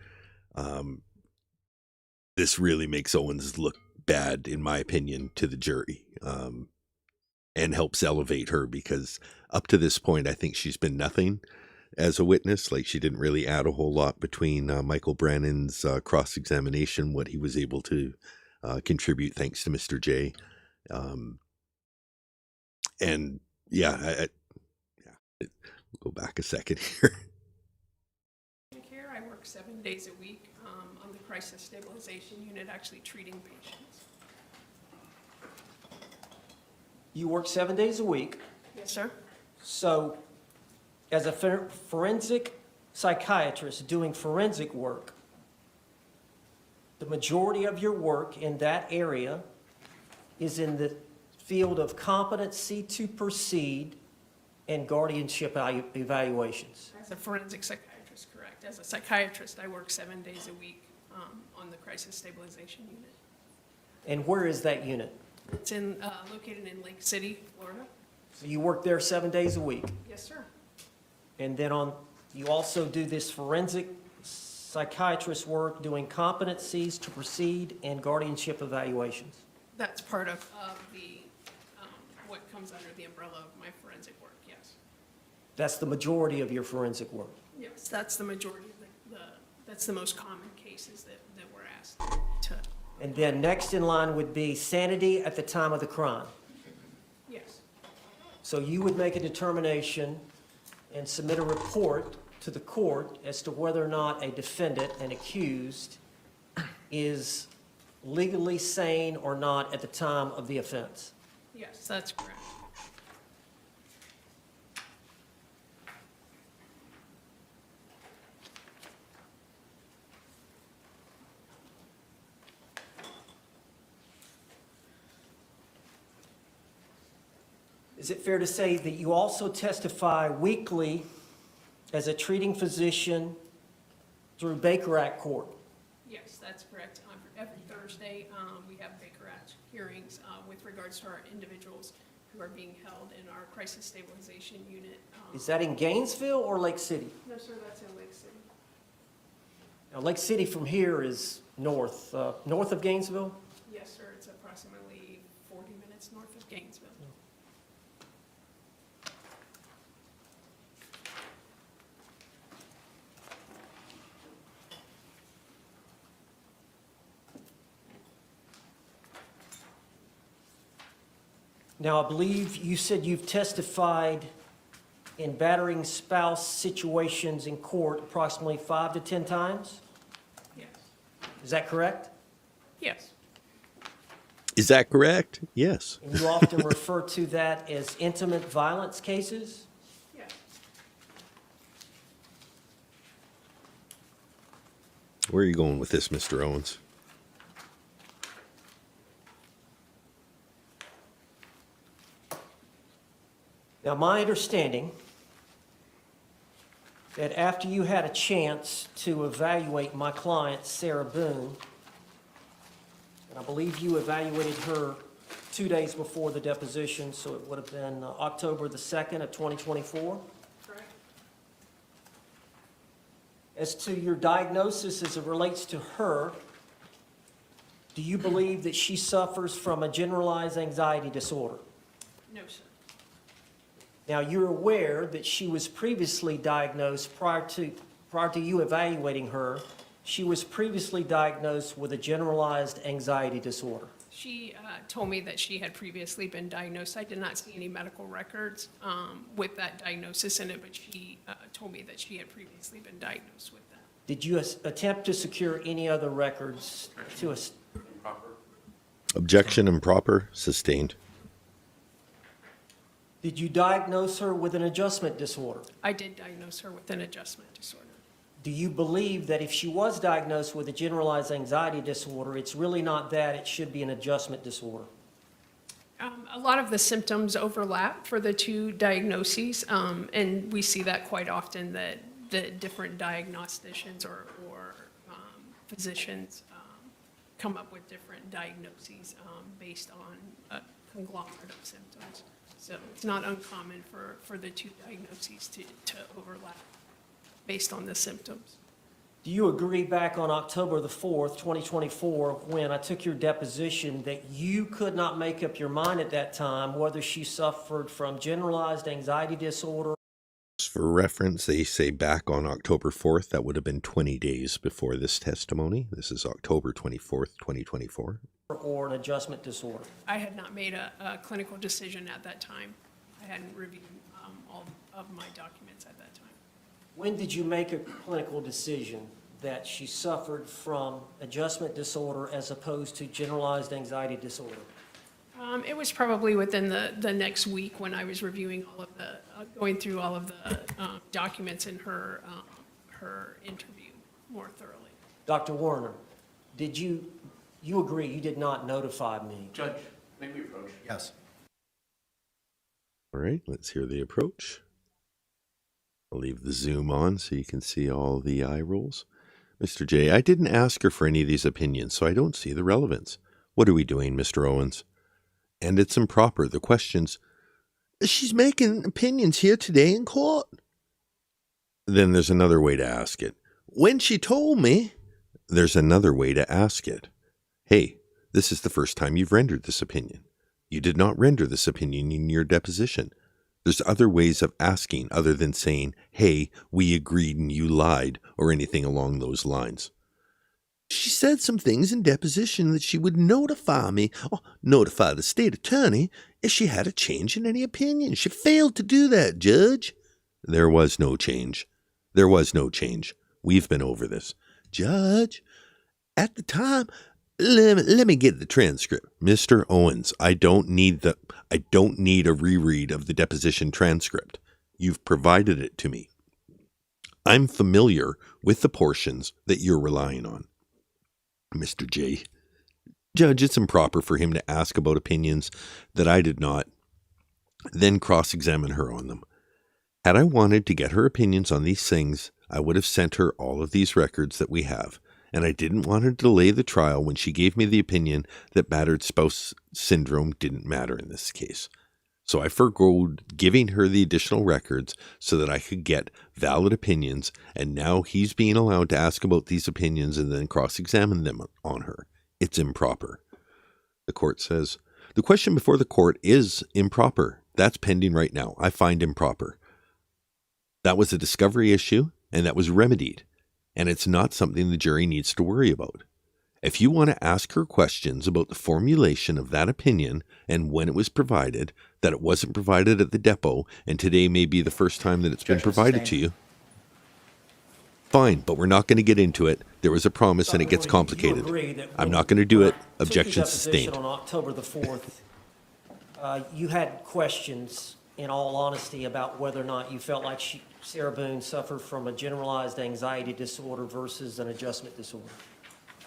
this really makes Owens look bad, in my opinion, to the jury, and helps elevate her, because up to this point, I think she's been nothing as a witness. Like, she didn't really add a whole lot between Michael Brannan's cross-examination, what he was able to contribute thanks to Mr. J. And yeah, we'll go back a second here. Care. I work 7 days a week on the crisis stabilization unit, actually treating patients. You work 7 days a week. Yes, sir. So as a forensic psychiatrist doing forensic work, the majority of your work in that area is in the field of competency to proceed and guardianship evaluations. As a forensic psychiatrist, correct. As a psychiatrist, I work 7 days a week on the crisis stabilization unit. And where is that unit? It's located in Lake City, Florida. So you work there 7 days a week. Yes, sir. And then you also do this forensic psychiatrist work doing competencies to proceed and guardianship evaluations. That's part of the what comes under the umbrella of my forensic work, yes. That's the majority of your forensic work. Yes, that's the majority of that's the most common cases that we're asked to. And then next in line would be sanity at the time of the crime. Yes, So you would make a determination and submit a report to the court as to whether or not a defendant, an accused, is legally sane or not at the time of the offense. yes, that's correct. Is it fair to say that you also testify weekly as a treating physician through Baker Act Court? Yes, that's correct. Every Thursday, we have Baker Act hearings with regards to our individuals who are being held in our crisis stabilization unit. Is that in Gainesville or Lake City? No, sir, that's in Lake City. Now, Lake City from here is north of Gainesville? Yes, sir, it's approximately 40 minutes north of Gainesville. Now, I believe you said you've testified in battering spouse situations in court approximately 5 to 10 times? Yes. Is that correct? Yes. Is that correct? Yes. And you often refer to that as intimate violence cases? Yes. Where are you going with this, Mr. Owens? Now, my understanding that after you had a chance to evaluate my client, Sarah Boone, and I believe you evaluated her 2 days before the deposition, so it would have been October the 2nd of 2024. Correct. As to your diagnosis as it relates to her, do you believe that she suffers from a generalized anxiety disorder? No, sir. Now, you're aware that she was previously diagnosed prior to you evaluating her, she was previously diagnosed with a generalized anxiety disorder. She told me that she had previously been diagnosed. I did not see any medical records with that diagnosis in it, but she told me that she had previously been diagnosed with that. Did you attempt to secure any other records to us? Improper? Objection improper, sustained. Did you diagnose her with an adjustment disorder? I did diagnose her with an adjustment disorder. Do you believe that if she was diagnosed with a generalized anxiety disorder, it's really not that, it should be an adjustment disorder? A lot of the symptoms overlap for the two diagnoses, and we see that quite often, that the different diagnosticians or physicians come up with different diagnoses based on a conglomerate of symptoms. So it's not uncommon for the two diagnoses to overlap based on the symptoms. Do you agree back on October the 4th, 2024, when I took your deposition, that you could not make up your mind at that time whether she suffered from generalized anxiety disorder? For reference, they say back on October 4th, that would have been 20 days before this testimony. This is October 24th, 2024. Or an adjustment disorder? I had not made a clinical decision at that time. I hadn't reviewed all of my documents at that time. When did you make a clinical decision that she suffered from adjustment disorder as opposed to generalized anxiety disorder? It was probably within the next week when I was reviewing all of the, going through all of the documents in her interview more thoroughly. Dr. Werner, did you agree you did not notify me? Judge, may we approach? Yes. All right, let's hear the approach. I'll leave the zoom on so you can see all the eye rolls. Mr. J, I didn't ask her for any of these opinions, so I don't see the relevance. What are we doing, Mr. Owens? And it's improper. The questions, she's making opinions here today in court. Then there's another way to ask it. When she told me, there's another way to ask it. Hey, this is the first time you've rendered this opinion. You did not render this opinion in your deposition. There's other ways of asking other than saying, hey, we agreed and you lied, or anything along those lines. She said some things in deposition that she would notify me, or notify the state attorney, if she had a change in any opinion. She failed to do that, Judge. There was no change. There was no change. We've been over this. Judge, at the time, let me get the transcript. Mr. Owens, I don't need a reread of the deposition transcript. You've provided it to me. I'm familiar with the portions that you're relying on. Mr. J, Judge, it's improper for him to ask about opinions that I did not, then cross-examine her on them. Had I wanted to get her opinions on these things, I would have sent her all of these records that we have. And I didn't want her to delay the trial when she gave me the opinion that battered spouse syndrome didn't matter in this case. So I forgoed giving her the additional records so that I could get valid opinions, and now he's being allowed to ask about these opinions and then cross-examine them on her. It's improper. The court says, the question before the court is improper. That's pending right now. I find improper. That was a discovery issue, and that was remedied. And it's not something the jury needs to worry about. If you want to ask her questions about the formulation of that opinion and when it was provided, that it wasn't provided at the depot, and today may be the first time that it's been provided to you, fine, but we're not going to get into it. There was a promise and it gets complicated. I'm not going to do it. Objection sustained. On October the 4th, you had questions, in all honesty, about whether or not you felt like Sarah Boone suffered from a generalized anxiety disorder versus an adjustment disorder.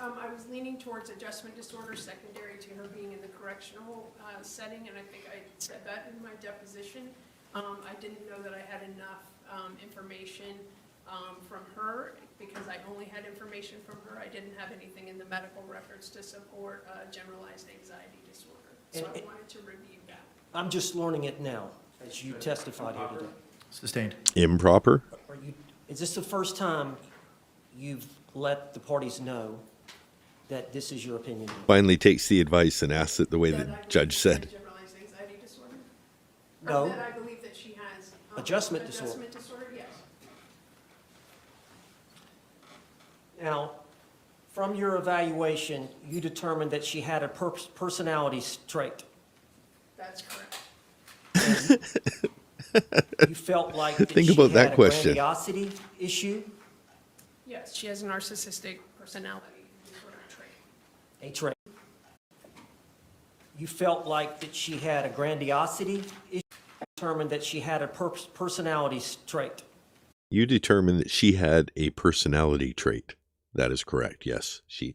I was leaning towards adjustment disorder secondary to her being in the correctional setting, and I think I said that in my deposition. I didn't know that I had enough information from her because I only had information from her. I didn't have anything in the medical records to support generalized anxiety disorder. So I wanted to review that. I'm just learning it now, as you testified here today. Sustained. Improper? Is this the first time you've let the parties know that this is your opinion? Finally takes the advice and asks it the way the judge said. Generalized anxiety disorder? No. Or that I believe that she has Adjustment disorder. Adjustment disorder, yes. Now, from your evaluation, you determined that she had a personality trait. That's correct. You felt like Think she about that had a question. grandiosity issue, Yes, she has a narcissistic personality disorder trait. a trait. You felt like that she had a grandiosity issue, determined that she had a personality trait. You determined that she had a personality trait. That is correct. Yes, she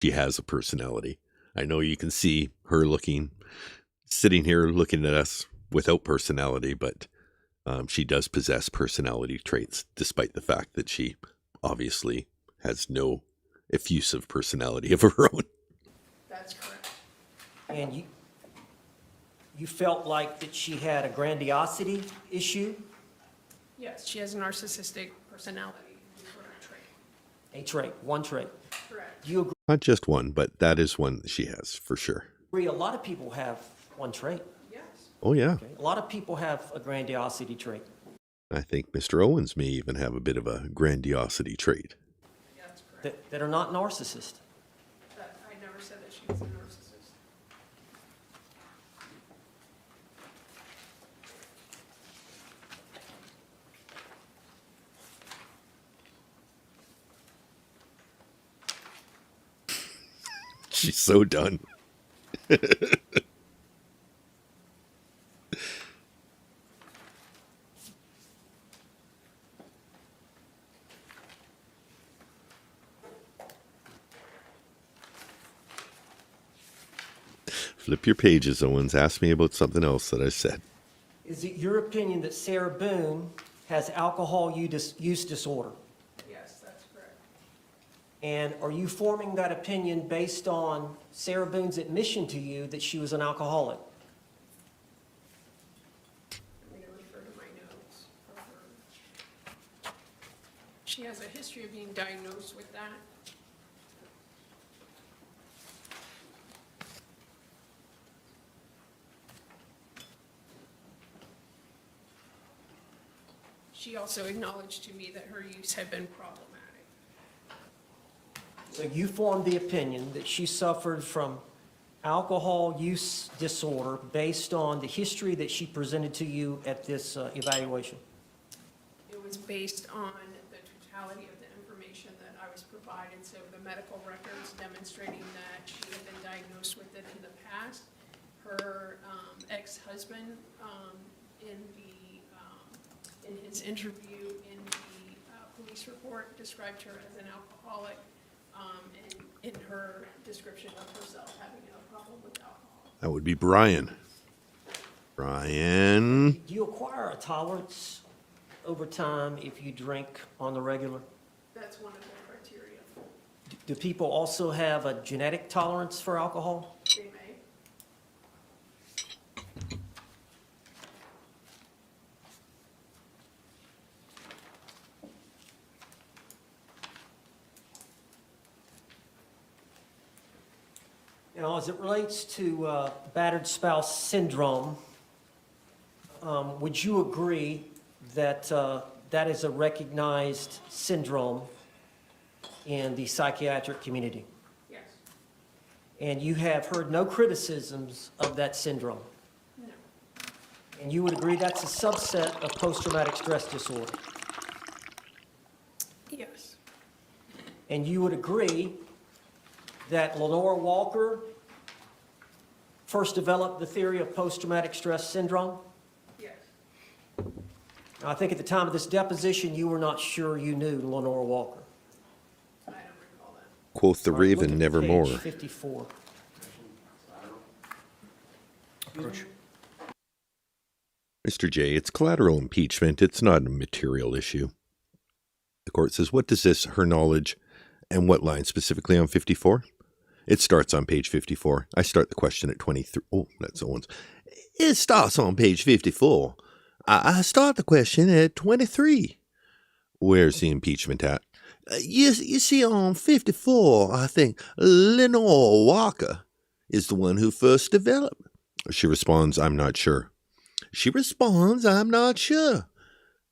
has a personality. I know you can see her sitting here looking at us without personality, but she does possess personality traits, despite the fact that she obviously has no effusive personality of her own. That's correct. And you felt like that she had a grandiosity issue, Yes, she has a narcissistic personality disorder trait. a trait, one trait. Correct. Do you Not just one, but that is one that she has, for sure. agree a lot of people have one trait? Yes. Oh, yeah. Okay? A lot of people have a grandiosity trait. I think Mr. Owens may even have a bit of a grandiosity trait. Yeah, that's correct. That are not narcissists. I never said that she was a narcissist. She's so done. Flip your pages, Owens. Ask me about something else that I said. Is it your opinion that Sarah Boone has alcohol use disorder? Yes, that's correct. And are you forming that opinion based on Sarah Boone's admission to you that she was an alcoholic? I'm going to refer to my notes for her. She has a history of being diagnosed with that. She also acknowledged to me that her use had been problematic. So you formed the opinion that she suffered from alcohol use disorder based on the history that she presented to you at this evaluation? It was based on the totality of the information that I was provided, so the medical records demonstrating that she had been diagnosed with it in the past. Her ex-husband, in his interview in the police report, described her as an alcoholic, and in her description of herself having a problem with alcohol. That would be Brian. Brian. Do you acquire a tolerance over time if you drink on the regular? That's one of the criteria. Do people also have a genetic tolerance for alcohol? They may. Now, as it relates to battered spouse syndrome, would you agree that that is a recognized syndrome in the psychiatric community? Yes. And you have heard no criticisms of that syndrome? No. And you would agree that's a subset of post-traumatic stress disorder? Yes. And you would agree that Lenore Walker first developed the theory of post-traumatic stress syndrome? Yes. Now, I think at the time of this deposition, you were not sure you knew Lenore Walker. I don't recall that. Quoth the All right, look raven at nevermore. Page 54. Approach. Mr. J, it's collateral impeachment. It's not a material issue. The court says, what does this, her knowledge, and what line specifically on 54? It starts on page 54. I start the question at 23. Oh, that's Owens. It starts on page 54. I start the question at 23. Where's the impeachment at? You see, on 54, I think Lenore Walker is the one who first developed. She responds, I'm not sure. She responds, I'm not sure.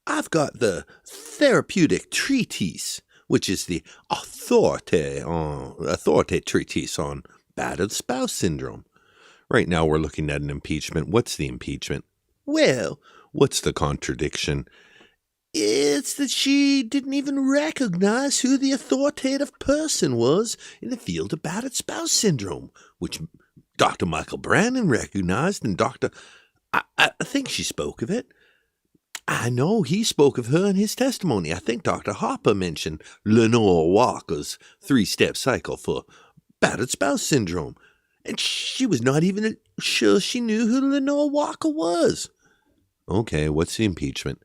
I've got the therapeutic treatise, which is the authority treatise on battered spouse syndrome. Right now we're looking at an impeachment. What's the impeachment? Well, what's the contradiction? It's that she didn't even recognize who the authoritative person was in the field of battered spouse syndrome, which Dr. Michael Brannon recognized, and I think she spoke of it. I know he spoke of her in his testimony. I think Dr. Harper mentioned Lenore Walker's 3-step cycle for battered spouse syndrome, and she was not even sure she knew who Lenore Walker was. Okay, what's the impeachment?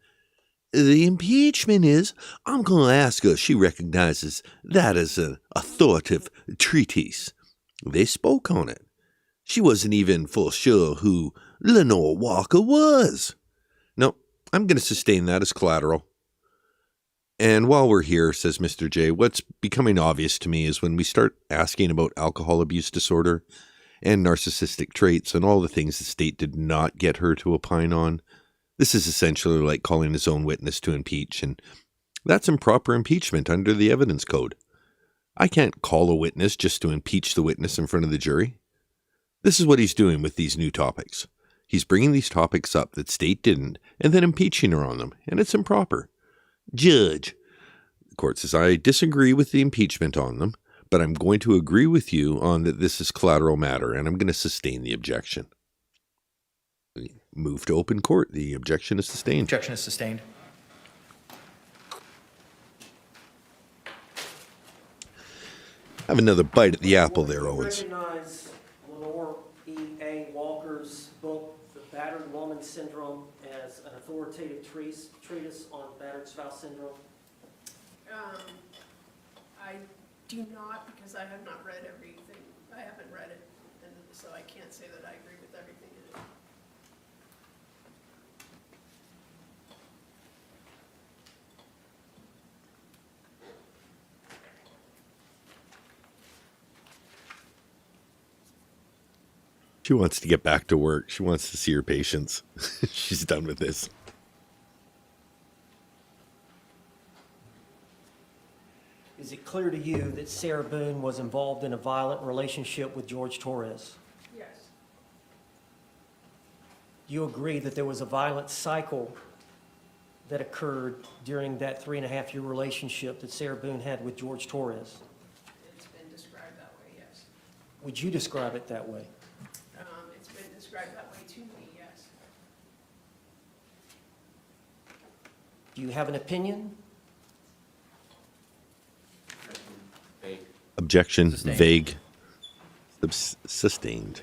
The impeachment is, I'm going to ask her if she recognizes that as an authoritative treatise. They spoke on it. She wasn't even for sure who Lenore Walker was. No, I'm going to sustain that as collateral. And while we're here, says Mr. J, what's becoming obvious to me is when we start asking about alcohol abuse disorder and narcissistic traits and all the things the state did not get her to opine on, this is essentially like calling his own witness to impeach, and that's improper impeachment under the evidence code. I can't call a witness just to impeach the witness in front of the jury. This is what he's doing with these new topics. He's bringing these topics up that state didn't, and then impeaching her on them, and it's improper. Judge, the court says, I disagree with the impeachment on them, but I'm going to agree with you on that this is collateral matter, and I'm going to sustain the objection. Move to open court. The objection is sustained. Objection is sustained. Have another bite at the apple there, Owens. Recognize Lenore E.A. Walker's book, The Battered Woman Syndrome, as an authoritative treatise on battered spouse syndrome? I do not, because I have not read everything. I haven't read it, and so I can't say that I agree with everything in it. She wants to get back to work. She wants to see her patients. She's done with this. Is it clear to you that Sarah Boone was involved in a violent relationship with George Torres? Yes, Do you agree that there was a violent cycle that occurred during that 3.5-year relationship that Sarah Boone had with George Torres? it's been described that way, yes. Would you describe it that way? It's been described that way to me, yes. Do you have an opinion? Vague. Objection, Sustained. vague, sustained.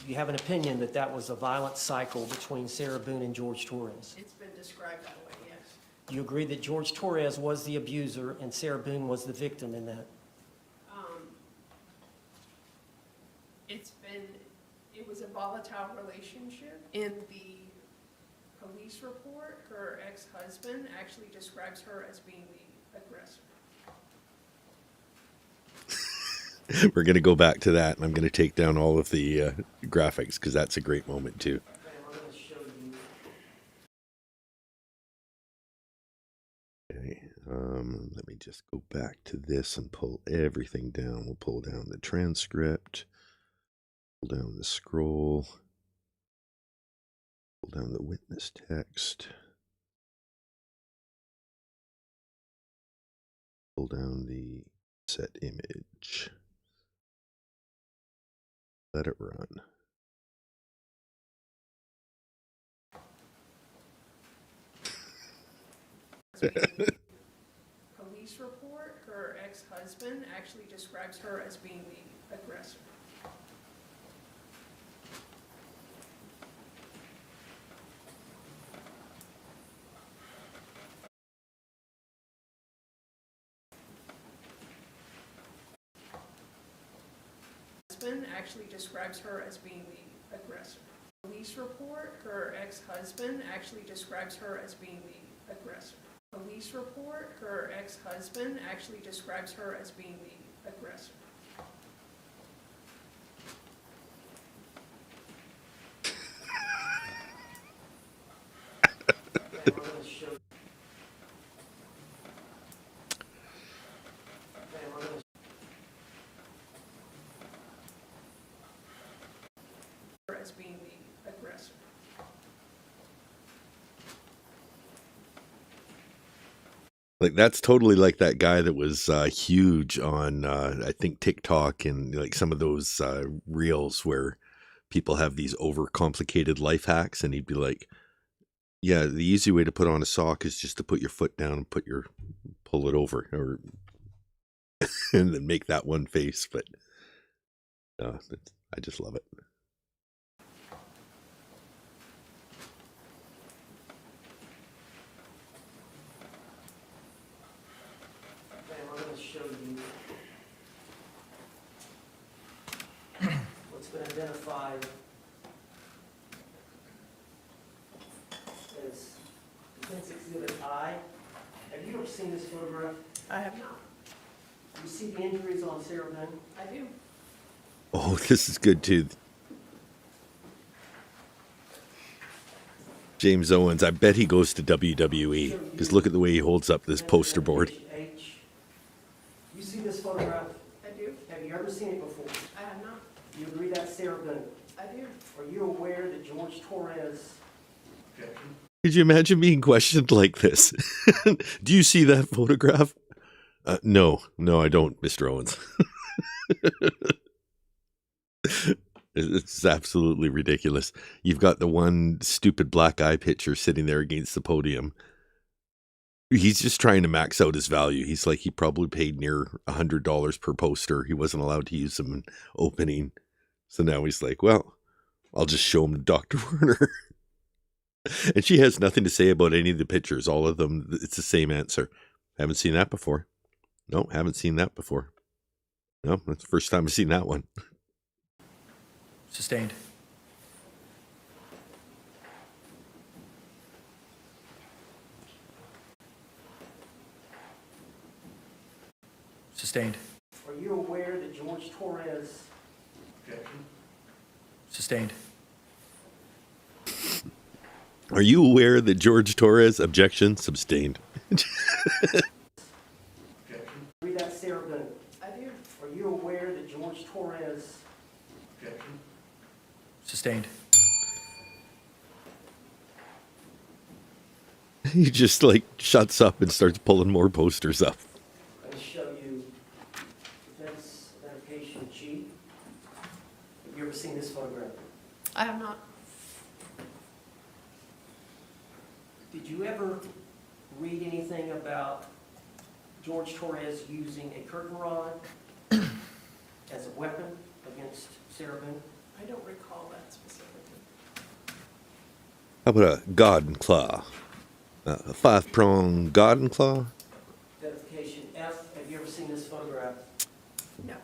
Do you have an opinion that that was a violent cycle between Sarah Boone and George Torres? It's been described that way, yes. Do you agree that George Torres was the abuser and Sarah Boone was the victim in that? It was a volatile relationship. In the police report, her ex-husband actually describes her as being the aggressor. We're going to go back to that, and I'm going to take down all of the graphics because that's a great moment, too. I'm going to show you. Okay, let me just go back to this and pull everything down. We'll pull down the transcript, pull down the scroll, pull down the witness text, pull down the set image. Let it run. Police report, her ex-husband actually describes her as being the aggressor. Husband actually describes her as being the aggressor. Police report, her ex-husband actually describes her as being the aggressor. Police report, her ex-husband actually describes her as being the aggressor. I'm going to show you. As being the aggressor. Like that's totally like that guy that was huge on I think TikTok and like some of those reels where people have these overcomplicated life hacks, and he'd be like, "Yeah, the easy way to put on a sock is just to put your foot down and pull it over, or and then make that one face." But I just love it. Ma'am, I'm going to show you what's been identified as Defense Exhibit I. Have you ever seen this photograph? I have not. You see the injuries on Sarah Boone? I do. Oh, this is good too. James Owens, I bet he goes to WWE because look at the way he holds up this poster board. H. You see this photograph? I do. Have you ever seen it before? I have not. Do you agree that's Sarah Boone? I do. Are you aware that George Torres? Could you imagine being questioned like this? Do you see that photograph? No, I don't, Mr. Owens. It's absolutely ridiculous. You've got the one stupid black eye picture sitting there against the podium. He's just trying to max out his value. He's like, he probably paid near $100 per poster. He wasn't allowed to use them in opening. So now he's like, well, I'll just show him to Dr. Werner. And she has nothing to say about any of the pictures. All of them, it's the same answer. Haven't seen that before. No, haven't seen that before. No, that's the first time I've seen that one. Sustained. Sustained. Are you aware that George Torres? Sustained. Are you aware that George Torres, objection, sustained? Agree that's Sarah Boone? I do. Are you aware that George Torres? Sustained. He just like shuts up and starts pulling more posters up. I'm going to show you Defense Identification G. Have you ever seen this photograph? I have not. Did you ever read anything about George Torres using a curtain rod as a weapon against Sarah Boone? I don't recall that specifically. How about a garden claw? A 5-prong garden claw? Identification F. Have you ever seen this photograph? No.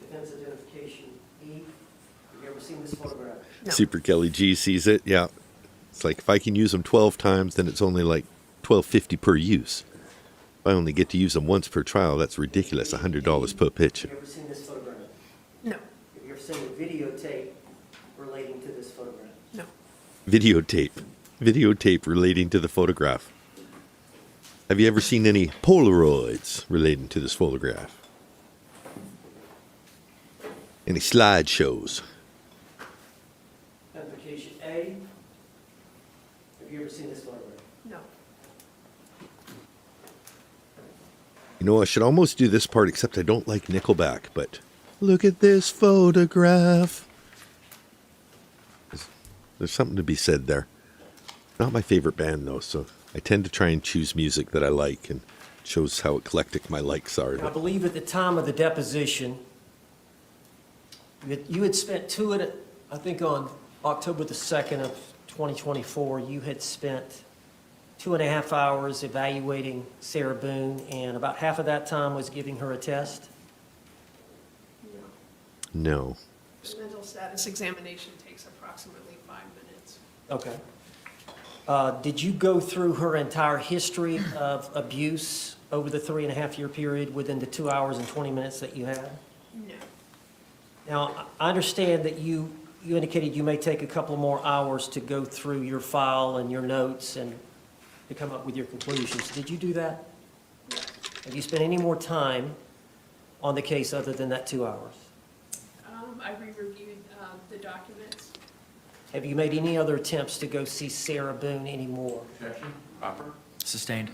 Defense Identification E. Have you ever seen this photograph? No. Super Kelly G sees it. Yeah. It's like if I can use them 12 times, then it's only like $12.50 per use. If I only get to use them once per trial, that's ridiculous. $100 per picture. Have you ever seen this photograph? No. Have you ever seen a videotape relating to this photograph? No. Videotape relating to the photograph. Have you ever seen any Polaroids relating to this photograph? Any slideshows? Identification A. Have you ever seen this photograph? No. You know, I should almost do this part, except I don't like Nickelback, but look at this photograph. There's something to be said there. Not my favorite band, though, so I tend to try and choose music that I like, and it shows how eclectic my likes are. I believe at the time of the deposition, you had spent I think on October the 2nd of 2024, you had spent 2.5 hours evaluating Sarah Boone, and about half of that time was giving her a test. No. No. The mental status examination takes approximately 5 minutes. Okay. Did you go through her entire history of abuse over the 3.5-year period within the 2 hours and 20 minutes that you had? No. Now, I understand that you indicated you may take a couple more hours to go through your file and your notes and to come up with your conclusions. Did you do that? No. Have you spent any more time on the case other than that 2 hours? I re-reviewed the documents. Have you made any other attempts to go see Sarah Boone anymore? Objection, proper. Sustained.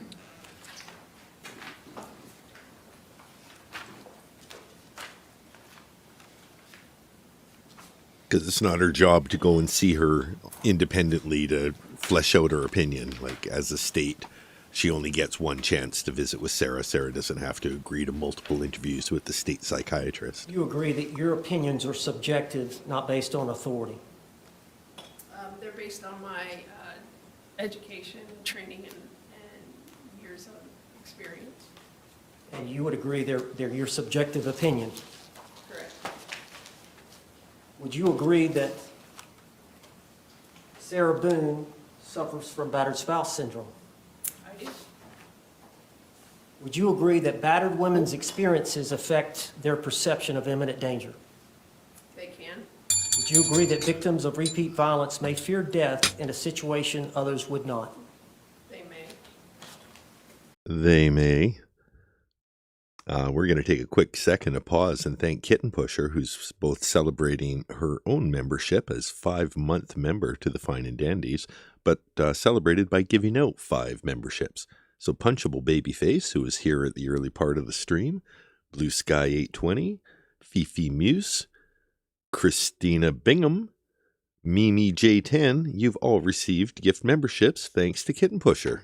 Because it's not her job to go and see her independently to flesh out her opinion. Like, as a state, she only gets one chance to visit with Sarah. Sarah doesn't have to agree to multiple interviews with the state psychiatrist. You agree that your opinions are subjective, not based on authority? They're based on my education, training, and years of experience. And you would agree they're your subjective opinion? Correct. Would you agree that Sarah Boone suffers from battered spouse syndrome? I do. Would you agree that battered women's experiences affect their perception of imminent danger? They can. Would you agree that victims of repeat violence may fear death in a situation others would not? They may. They may. We're going to take a quick second to pause and thank Kitten Pusher, who's both celebrating her own membership as 5-month member to the Fine and Dandies, but celebrated by giving out 5 memberships. So Punchable Babyface, who was here at the early part of the stream, Blue Sky 820, Fifi Muse, Christina Bingham, Mimi J10, you've all received gift memberships thanks to Kitten Pusher.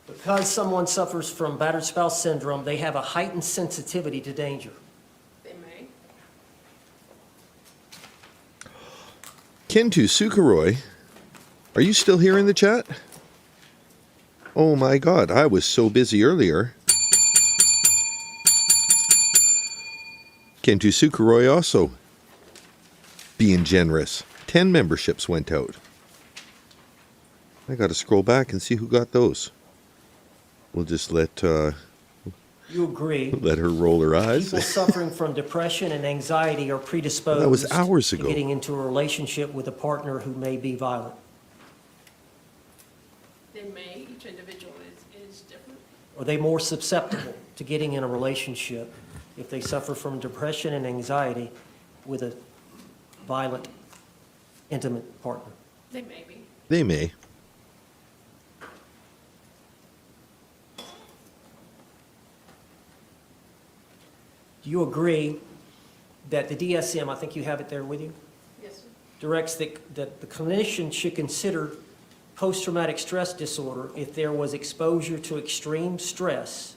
Because someone suffers from battered spouse syndrome, they have a heightened sensitivity to danger. They may. Kentu Sukaroi, are you still here in the chat? Oh my god, I was so busy earlier. Kentu Sukaroi also being generous. 10 memberships went out. I gotta scroll back and see who got those. We'll just let You agree let her roll her eyes. people suffering from depression and anxiety are predisposed That was hours ago. to getting into a relationship with a partner who may be violent? They may. Each individual is different. Are they more susceptible to getting in a relationship if they suffer from depression and anxiety with a violent, intimate partner? They may be. They may. Do you agree that the DSM, I think you have it there with you, Yes, sir. directs that the clinician should consider post-traumatic stress disorder if there was exposure to extreme stress?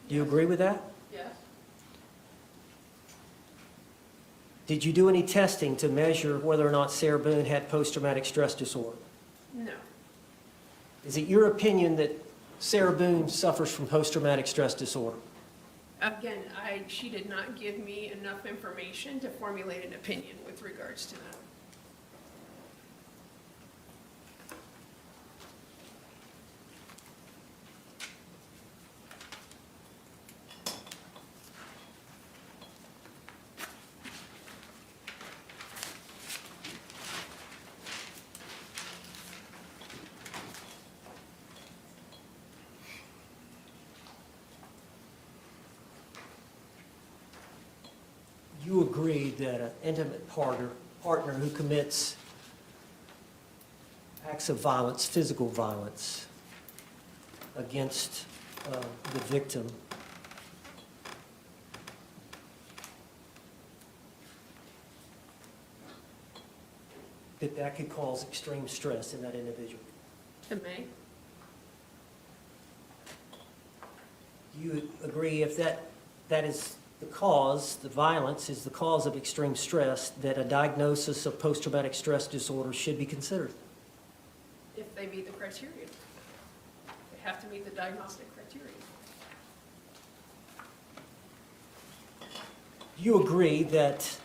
Do you agree with that? Yes. Did you do any testing to measure whether or not Sarah Boone had post-traumatic stress disorder? No. Is it your opinion that Sarah Boone suffers from post-traumatic stress disorder? Again, she did not give me enough information to formulate an opinion with regards to that. You agree that an intimate partner who commits acts of violence, physical violence, against the victim that could cause extreme stress in that individual? It may. Do you agree if that is the cause, the violence is the cause of extreme stress, that a diagnosis of post-traumatic stress disorder should be considered? If they meet the criteria. They have to meet the diagnostic criteria. Do you agree that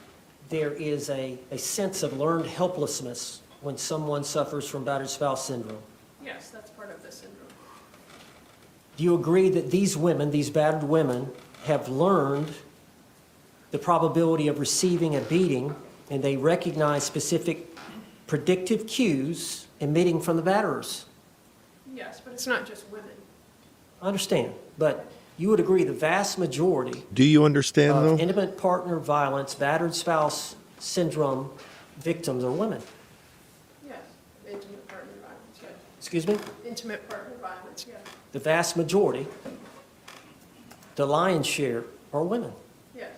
there is a sense of learned helplessness when someone suffers from battered spouse syndrome? Yes, that's part of the syndrome. Do you agree that these women, these battered women, have learned the probability of receiving a beating, and they recognize specific predictive cues emitting from the batterers? Yes, but it's not just women. I understand, but you would agree the vast majority Do you understand, of though? intimate partner violence, battered spouse syndrome victims are women. Yes, intimate partner violence, yes. Excuse me? Intimate partner violence, yes. The vast majority, the lion's share, are women. Yes,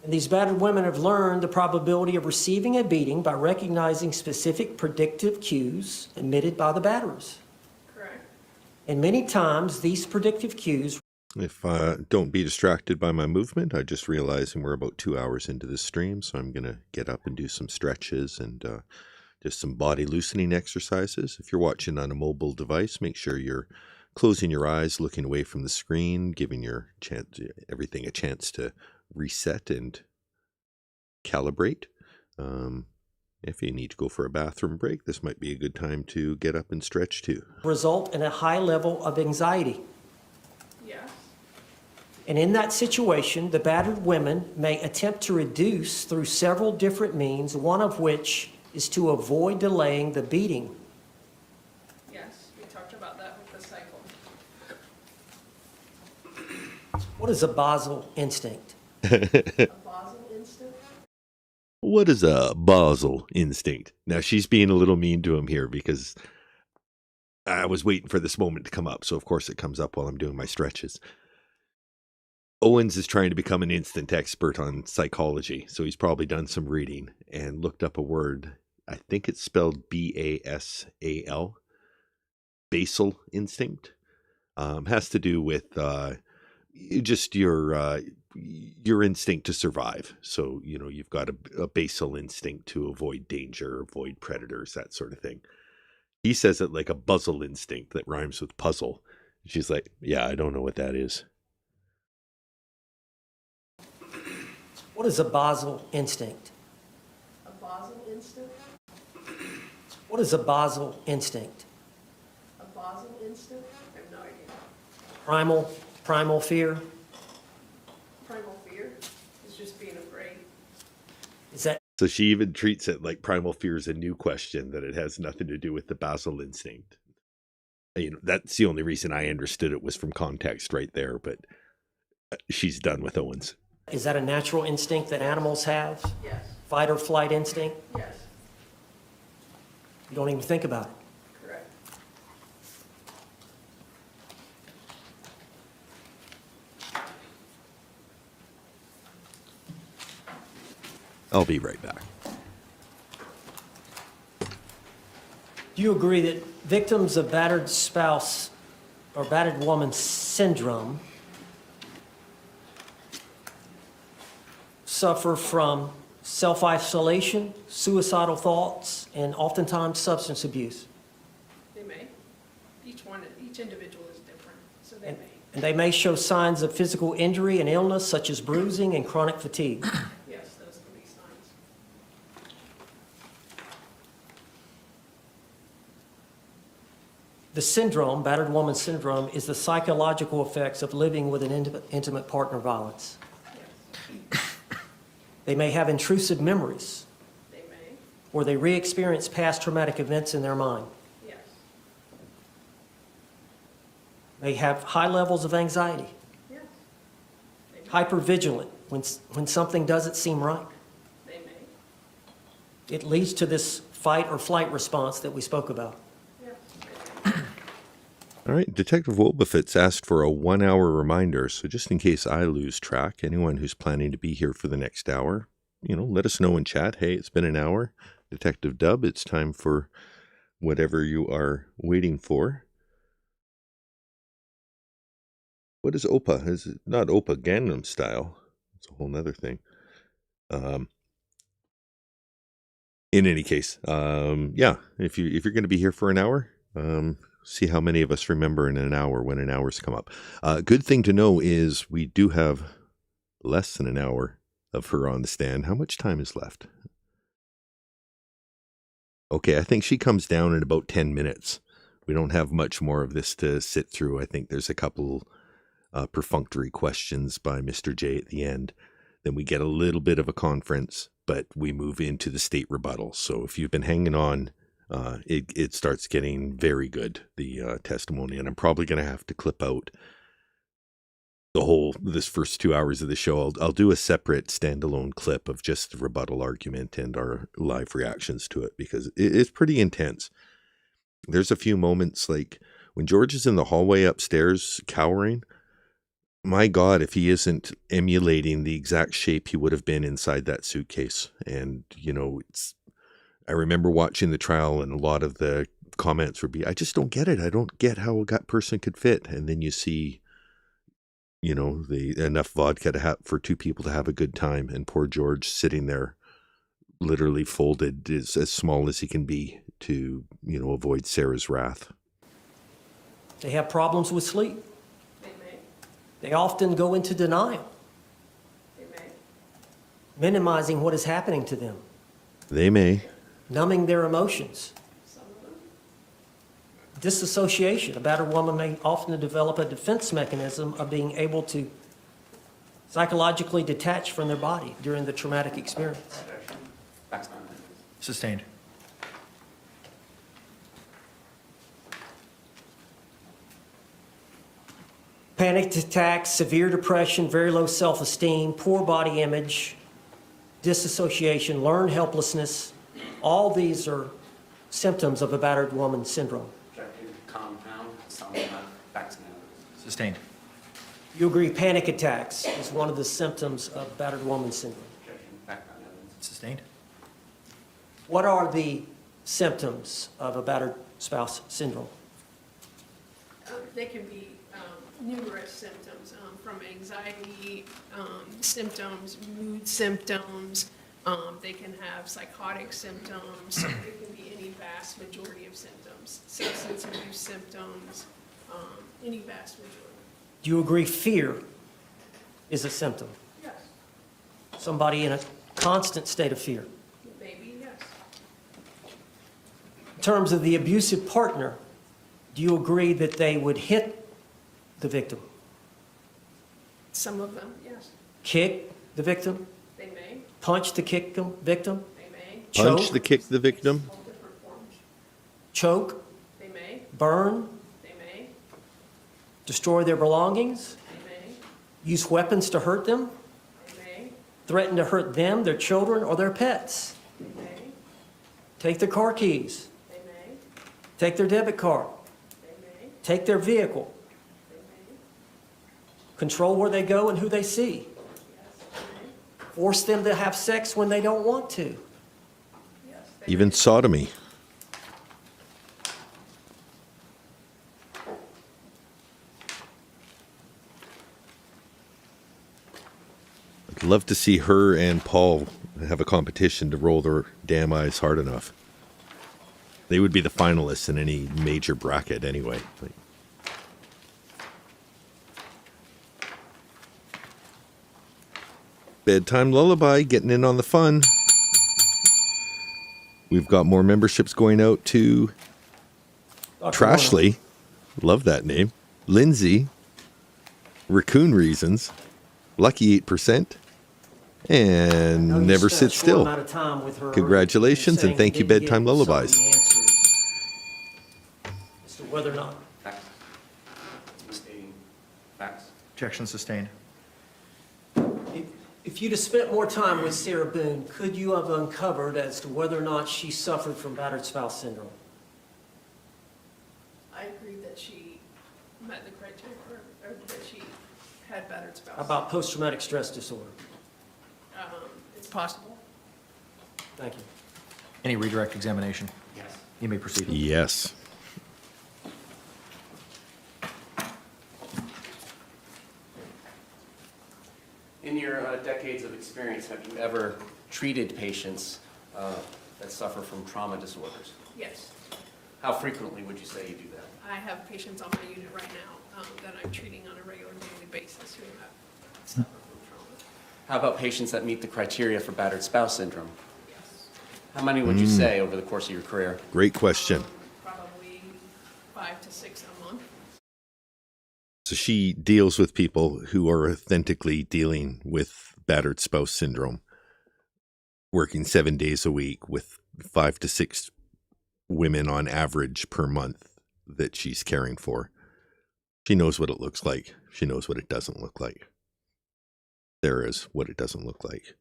And these battered women have learned the probability of receiving a beating by recognizing specific predictive cues emitted by the batterers. correct. And many times, these predictive cues If don't be distracted by my movement, I just realized we're about 2 hours into this stream, so I'm going to get up and do some stretches and just some body loosening exercises. If you're watching on a mobile device, make sure you're closing your eyes, looking away from the screen, giving your everything a chance to reset and calibrate. If you need to go for a bathroom break, this might be a good time to get up and stretch too. result in a high level of anxiety. Yes, And in that situation, the battered women may attempt to reduce through several different means, one of which is to avoid delaying the beating. yes, we talked about that with the cycle. What is a Basal instinct? A Basal instinct? What is a Basal instinct? Now, she's being a little mean to him here because I was waiting for this moment to come up. So, of course, it comes up while I'm doing my stretches. Owens is trying to become an instant expert on psychology. So he's probably done some reading and looked up a word. I think it's spelled B-A-S-A-L. Basal instinct. Has to do with just your instinct to survive. So, you know, you've got a basal instinct to avoid danger, avoid predators, that sort of thing. He says it like a buzzle instinct that rhymes with puzzle. She's like, yeah, I don't know what that is. What is a Basal instinct? A Basal instinct? What is a Basal instinct? A Basal instinct? I have no idea. Primal fear? Primal fear is just being afraid. Is that So she even treats it like primal fear is a new question, that it has nothing to do with the basal instinct. You know, that's the only reason I understood it was from context right there, but she's done with Owens. is that a natural instinct that animals have? Yes, Fight or flight instinct? yes, You don't even think about it. correct. I'll be right back. Do you agree that victims of battered spouse or battered woman syndrome suffer from self-isolation, suicidal thoughts, and oftentimes substance abuse? They may. Each individual is different, so they may. And they may show signs of physical injury and illness such as bruising and chronic fatigue. Yes, those can be signs. The syndrome, battered woman syndrome, is the psychological effects of living with an intimate partner violence. Yes, They may have intrusive memories, they may. or they re-experience past traumatic events in their mind. Yes, They have high levels of anxiety, yes. They may. hypervigilant when something doesn't seem right. They may. It leads to this fight or flight response that we spoke about. Yes, they may. All right, Detective Wolbefitz asked for a 1 hour reminder, so just in case I lose track, anyone who's planning to be here for the next hour, you know, let us know in chat. Hey, it's been an hour. Detective Dub, it's time for whatever you are waiting for. What is OPA? Is it not OPA Gangnam Style? It's a whole nother thing. In any case, yeah, if you're going to be here for an hour, see how many of us remember in an hour when an hour's come up. Good thing to know is we do have less than an hour of her on the stand. How much time is left? Okay, I think she comes down in about 10 minutes. We don't have much more of this to sit through. I think there's a couple perfunctory questions by Mr. J at the end. Then we get a little bit of a conference, but we move into the state rebuttal. So if you've been hanging on, it starts getting very good, the testimony. And I'm probably going to have to clip out this first 2 hours of the show. I'll do a separate standalone clip of just the rebuttal argument and our live reactions to it, because it's pretty intense. There's a few moments like when George is in the hallway upstairs cowering. My God, if he isn't emulating the exact shape he would have been inside that suitcase. And, I remember watching the trial, and a lot of the comments would be, I just don't get it. I don't get how that person could fit. And then you see, enough vodka for two people to have a good time. And poor George sitting there, literally folded as small as he can be to, avoid Sarah's wrath. They have problems with sleep. They may, They often go into denial, they may, minimizing what is happening to them, They may. numbing their emotions. some of them. Disassociation. A battered woman may often develop a defense mechanism of being able to psychologically detach from their body during the traumatic experience. Back's not in. Sustained. Panic attacks, severe depression, very low self-esteem, poor body image, disassociation, learned helplessness. All these are symptoms of a battered woman syndrome. Objective, compound, some not, back's not. Sustained. You agree panic attacks is one of the symptoms of battered woman syndrome. Objection, back not evidence. Sustained. What are the symptoms of a battered spouse syndrome? They can be numerous symptoms, from anxiety symptoms, mood symptoms. They can have psychotic symptoms. It can be any vast majority of symptoms. Substance abuse symptoms, any vast majority. Do you agree fear is a symptom? Yes, Somebody in a constant state of fear. maybe, yes. In terms of the abusive partner, do you agree that they would hit the victim, Some of them, yes. kick the victim, They may, punch the victim, they may. Punch kick the victim. All different forms. choke, They may, burn, they may, destroy their belongings, they may, use weapons to hurt them, they may, threaten to hurt them, their children, or their pets, they may, take their car keys, they may, take their debit card, they may, take their vehicle, they may, control where they go and who they see, yes, they may, force them to have sex when they don't want to, yes, they Even may. sodomy. I'd love to see her and Paul have a competition to roll their damn eyes hard enough. They would be the finalists in any major bracket anyway. Bedtime Lullaby, getting in on the fun. We've got more memberships going out to Dr. Warner. Trashley. Love that name. Lindsay. Raccoon Reasons. Lucky 8%. I know And you Never spent a Sit short Still. amount of time with her Congratulations, saying and thank you, didn't get Bedtime some of the Lullabies. answers as to whether or not Facts. Misstating facts. Objection sustained. If you'd have spent more time with Sarah Boone, could you have uncovered as to whether or not she suffered from battered spouse syndrome? I agree that she met the criteria, or that she had battered spouse. How about post-traumatic stress disorder? It's possible. Thank you. Any redirect examination? Yes. You may proceed. Yes. In your decades of experience, have you ever treated patients that suffer from trauma disorders? Yes. How frequently would you say you do that? I have patients on my unit right now that I'm treating on a regular daily basis who have suffered from trauma. How about patients that meet the criteria for battered spouse syndrome? Yes. How many would you say over the course of your career? Great question. Probably 5 to 6 a month. So she deals with people who are authentically dealing with battered spouse syndrome, working 7 days a week with 5 to 6 women on average per month that she's caring for. She knows what it looks like. She knows what it doesn't look like. There is what it doesn't look like.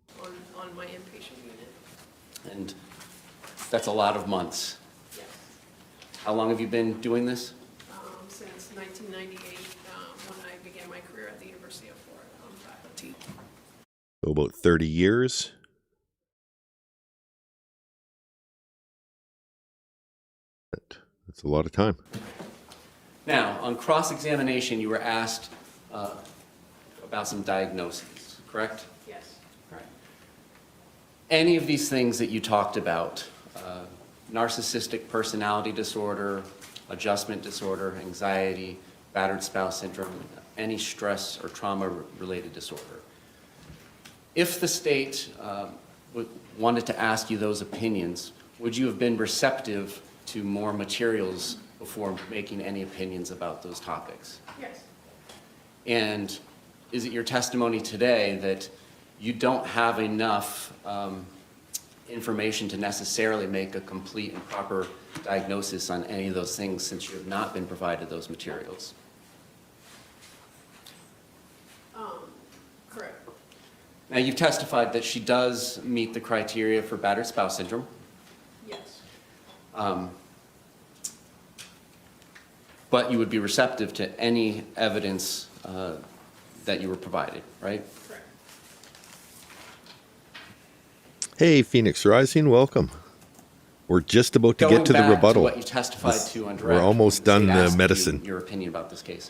On my inpatient unit. And that's a lot of months. Yes. How long have you been doing this? Since 1998, when I began my career at the University of Florida on faculty. So about 30 years. That's a lot of time. Now, on cross-examination, you were asked about some diagnoses, correct? Yes. Right. Any of these things that you talked about, narcissistic personality disorder, adjustment disorder, anxiety, battered spouse syndrome, any stress or trauma-related disorder. If the state wanted to ask you those opinions, would you have been receptive to more materials before making any opinions about those topics? Yes. And is it your testimony today that you don't have enough information to necessarily make a complete and proper diagnosis on any of those things since you have not been provided those materials? Correct. Now, you've testified that she does meet the criteria for battered spouse syndrome. Yes. But you would be receptive to any evidence that you were provided, right? Correct. Hey, Phoenix Rising, welcome. We're just about to Going get to the back rebuttal. what you testified to on direct. We're almost done the the state asked medicine. you your opinion about this case.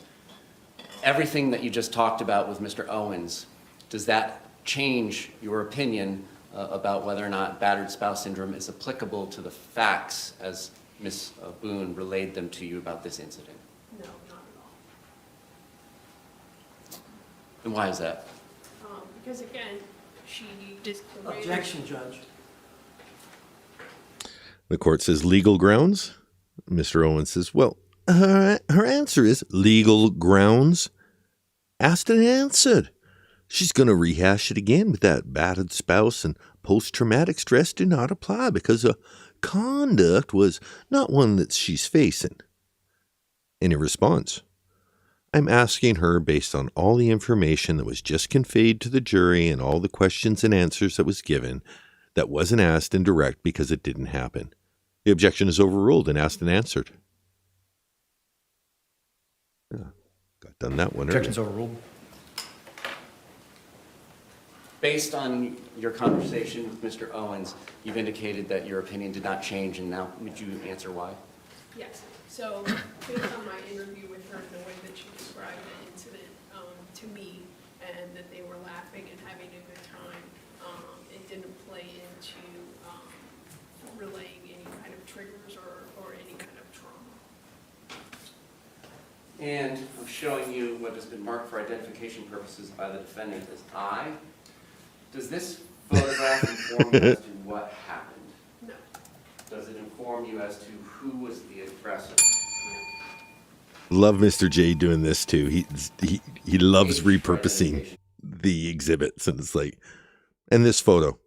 Everything that you just talked about with Mr. Owens, does that change your opinion about whether or not battered spouse syndrome is applicable to the facts as Ms. Boone relayed them to you about this incident? No, not at all. And why is that? Because again, she just. Objection, Judge. The court says legal grounds. Mr. Owens says, well, her answer is legal grounds. Asked and answered. She's going to rehash it again with that battered spouse and post-traumatic stress do not apply because her conduct was not one that she's facing. Any response? I'm asking her based on all the information that was just conveyed to the jury and all the questions and answers that was given that wasn't asked in direct because it didn't happen. The objection is overruled and asked and answered. Yeah, got done that one early. Objections overruled. Based on your conversation with Mr. Owens, you've indicated that your opinion did not change, and now would you answer why? Yes. So based on my interview with her and the way that she described the incident to me, and that they were laughing and having a good time, it didn't play into relaying any kind of triggers or any kind of trauma. And I'm showing you what has been marked for identification purposes by the defendant as I. Does this photograph inform you as to what happened? No. Does it inform you as to who was the aggressor? Love Mr. J doing this too. He loves Page for repurposing identification. the exhibits, and it's like, and this photo,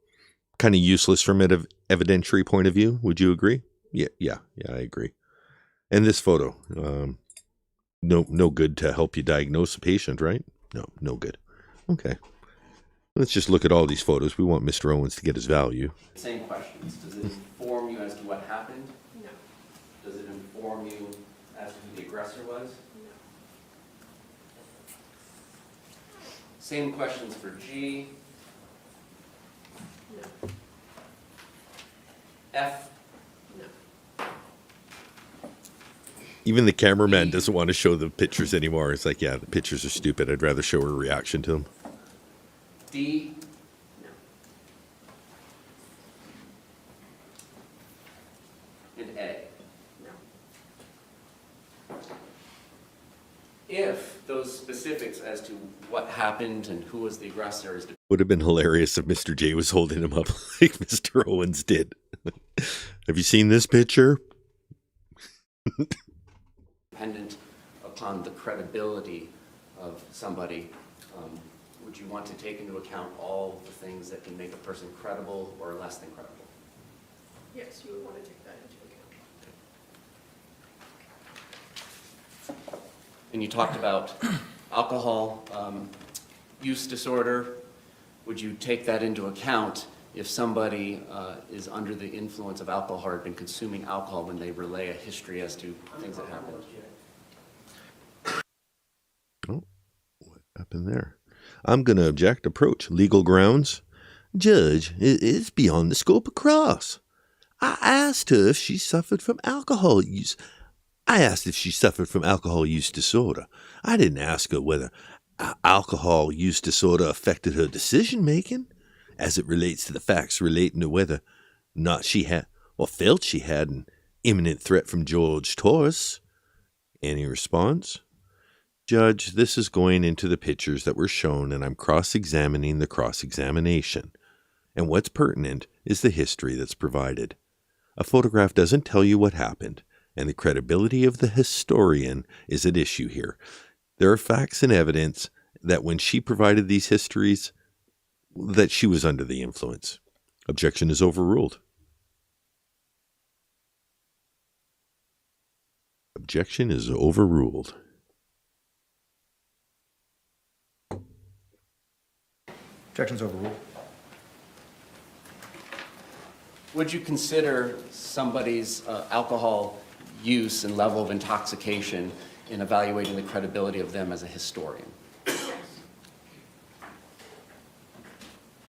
kind of useless from an evidentiary point of view. Would you agree? Yeah, I agree. And this photo, no good to help you diagnose a patient, right? No good. Okay. Let's just look at all these photos. We want Mr. Owens to get his value. Same questions. Does it inform you as to what happened? No. Does it inform you as to who the aggressor was? No. Same questions for G, No. F, No. Even the cameraman doesn't want to show the pictures anymore. It's like, yeah, the pictures are stupid. I'd rather show her reaction to them. D, No. and A. No. If those specifics as to what happened and who was the aggressor is Would have been hilarious if Mr. J was holding him up like Mr. Owens did. Have you seen this picture? dependent upon the credibility of somebody, would you want to take into account all the things that can make a person credible or less than credible? Yes, you would want to take that into account. And you talked about alcohol use disorder. Would you take that into account if somebody is under the influence of alcohol or had been consuming alcohol when they relay a history as to things that happened? Oh, what happened there? I'm going to object. Approach. Legal grounds. Judge, it's beyond the scope of cross. I asked her if she suffered from alcohol use. I asked if she suffered from alcohol use disorder. I didn't ask her whether alcohol use disorder affected her decision-making as it relates to the facts relating to whether or not she had or felt she had an imminent threat from George Torres. Any response? Judge, this is going into the pictures that were shown, and I'm cross-examining the cross-examination. And what's pertinent is the history that's provided. A photograph doesn't tell you what happened, and the credibility of the historian is at issue here. There are facts and evidence that when she provided these histories, that she was under the influence. Objection is overruled. Objection is overruled. Objection's overruled. Would you consider somebody's alcohol use and level of intoxication in evaluating the credibility of them as a historian?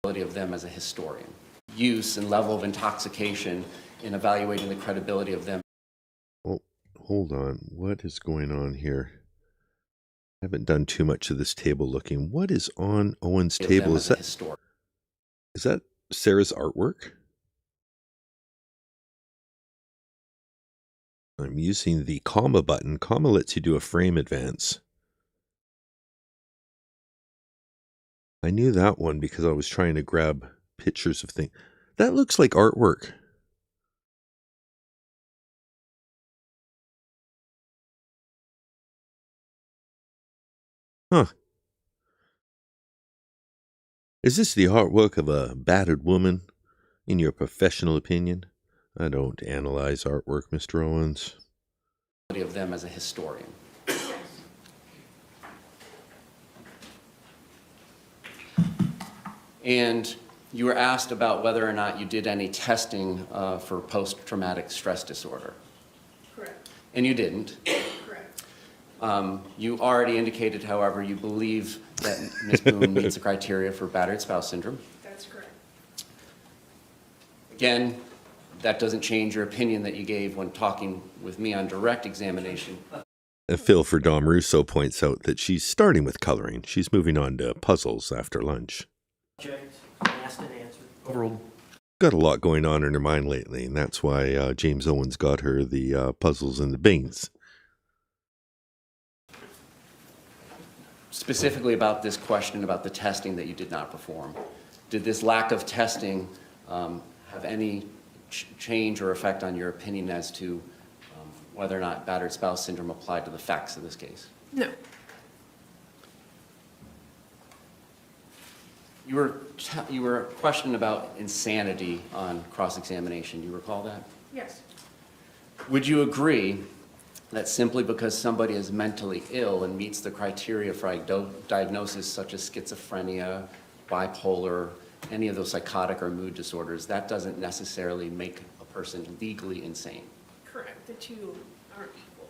Of them as a historian. Use and level of intoxication in evaluating the credibility of them. Oh, hold on. What is going on here? I haven't done too much of this table looking. What is on Owens' table? Is that Sarah's artwork? I'm using the comma button. Comma lets you do a frame advance. I knew that one because I was trying to grab pictures of things. That looks like artwork. Huh. Is this the artwork of a battered woman, in your professional opinion? I don't analyze artwork, Mr. Owens. Of them as a historian. And you were asked about whether or not you did any testing for post-traumatic stress disorder. Correct. And you didn't. Correct. You already indicated, however, you believe that Ms. Boone meets the criteria for battered spouse syndrome. That's correct. Again, that doesn't change your opinion that you gave when talking with me on direct examination. Phil for Dom Russo points out that she's starting with coloring. She's moving on to puzzles after lunch. Asked and answered. Overruled. Got a lot going on in her mind lately, and that's why James Owens got her the puzzles and the bings. Specifically about this question about the testing that you did not perform. Did this lack of testing have any change or effect on your opinion as to whether or not battered spouse syndrome applied to the facts of this case? No. You were questioned about insanity on cross-examination. Do you recall that? Yes. Would you agree that simply because somebody is mentally ill and meets the criteria for diagnosis such as schizophrenia, bipolar, any of those psychotic or mood disorders, that doesn't necessarily make a person legally insane? Correct. The two aren't equal.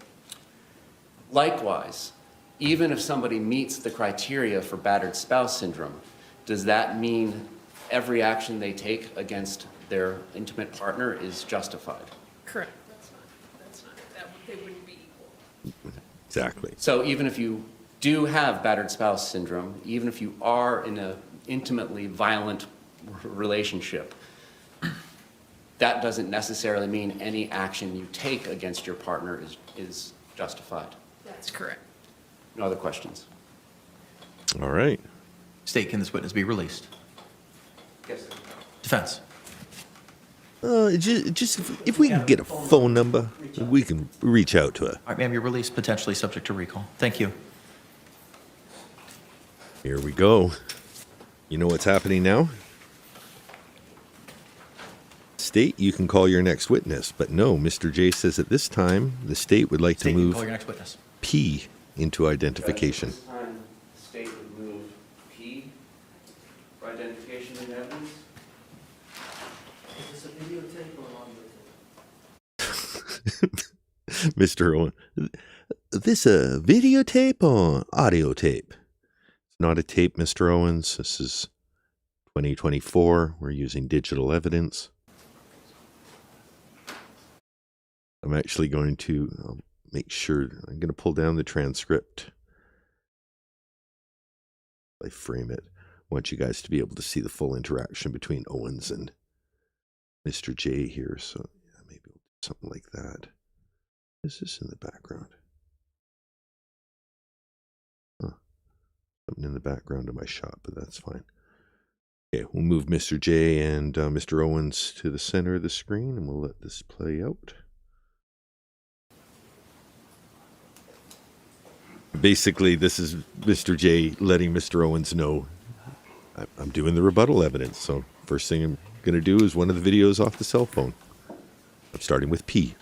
Likewise, even if somebody meets the criteria for battered spouse syndrome, does that mean every action they take against their intimate partner is justified? Correct. That's not, they wouldn't be equal. Exactly. So even if you do have battered spouse syndrome, even if you are in an intimately violent relationship, that doesn't necessarily mean any action you take against your partner is justified. That's correct. No other questions? All right. State, can this witness be released? Yes, sir. Defense. Just if we can get a phone number, we can reach out to her. All right, ma'am, you're released, potentially subject to recall. Thank you. Here we go. You know what's happening now? State, you can call your next witness, but no, Mr. J says at this time the state would like State, to you can move call your next witness. P into identification. This time, the state would move P for identification and evidence. Is this a videotape or an audio tape? Mr. Owen, this a videotape or audio tape? It's not a tape, Mr. Owens. This is 2024. We're using digital evidence. I'm actually going to make sure, I'm going to pull down the transcript. I frame it. I want you guys to be able to see the full interaction between Owens and Mr. J here. So yeah, maybe we'll do something like that. Is this in the background? Huh. Something in the background of my shot, but that's fine. Okay, we'll move Mr. J and Mr. Owens to the center of the screen, and we'll let this play out. Basically, this is Mr. J letting Mr. Owens know I'm doing the rebuttal evidence. So first thing I'm going to do is one of the videos off the cell phone. I'm starting with P.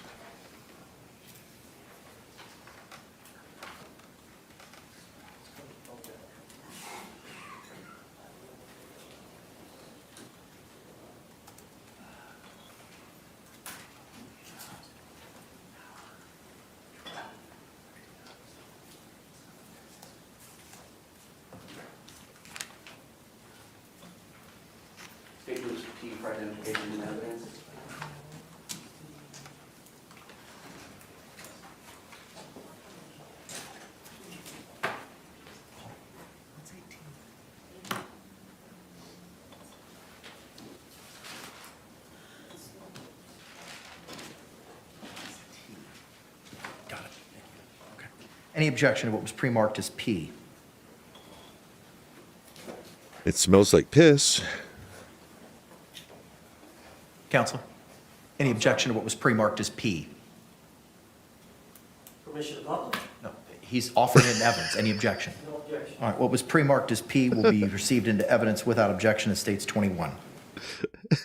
State moves P for identification and evidence. Got it. Okay. Any objection to what was pre-marked as P? It smells like piss. Counsel? Any objection to what was pre-marked as P? Permission to publish? No. He's offering it in evidence. Any objection? No objection. All right. What was pre-marked as P will be received into evidence without objection as states 21.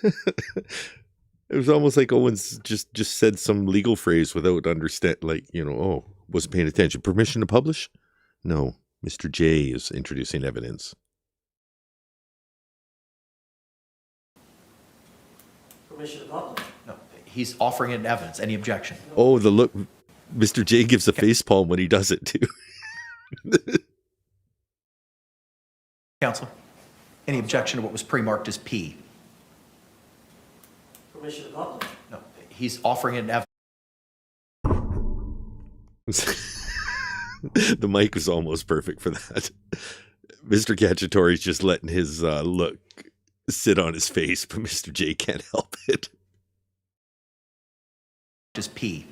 It was almost like Owens just said some legal phrase without understand, like, oh, wasn't paying attention. Permission to publish? No, Mr. J is introducing evidence. Permission to publish? No. He's offering it in evidence. Any objection? Oh, the look. Mr. J gives a face palm when he does it, too. Counsel? Any objection to what was pre-marked as P? Permission to publish? No. He's offering it in evidence. The mic was almost perfect for that. Mr. Cacciatore's just letting his look sit on his face, but Mr. J can't help it. As P.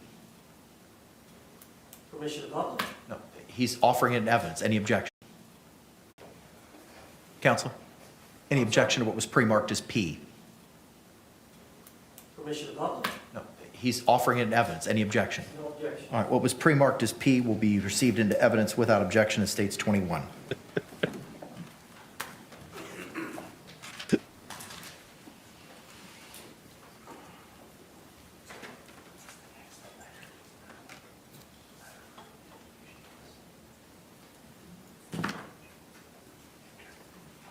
Permission to publish? No. He's offering it in evidence. Any objection? Counsel? Any objection to what was pre-marked as P? Permission to publish? No. He's offering it in evidence. Any objection? No objection. All right. What was pre-marked as P will be received into evidence without objection as states 21.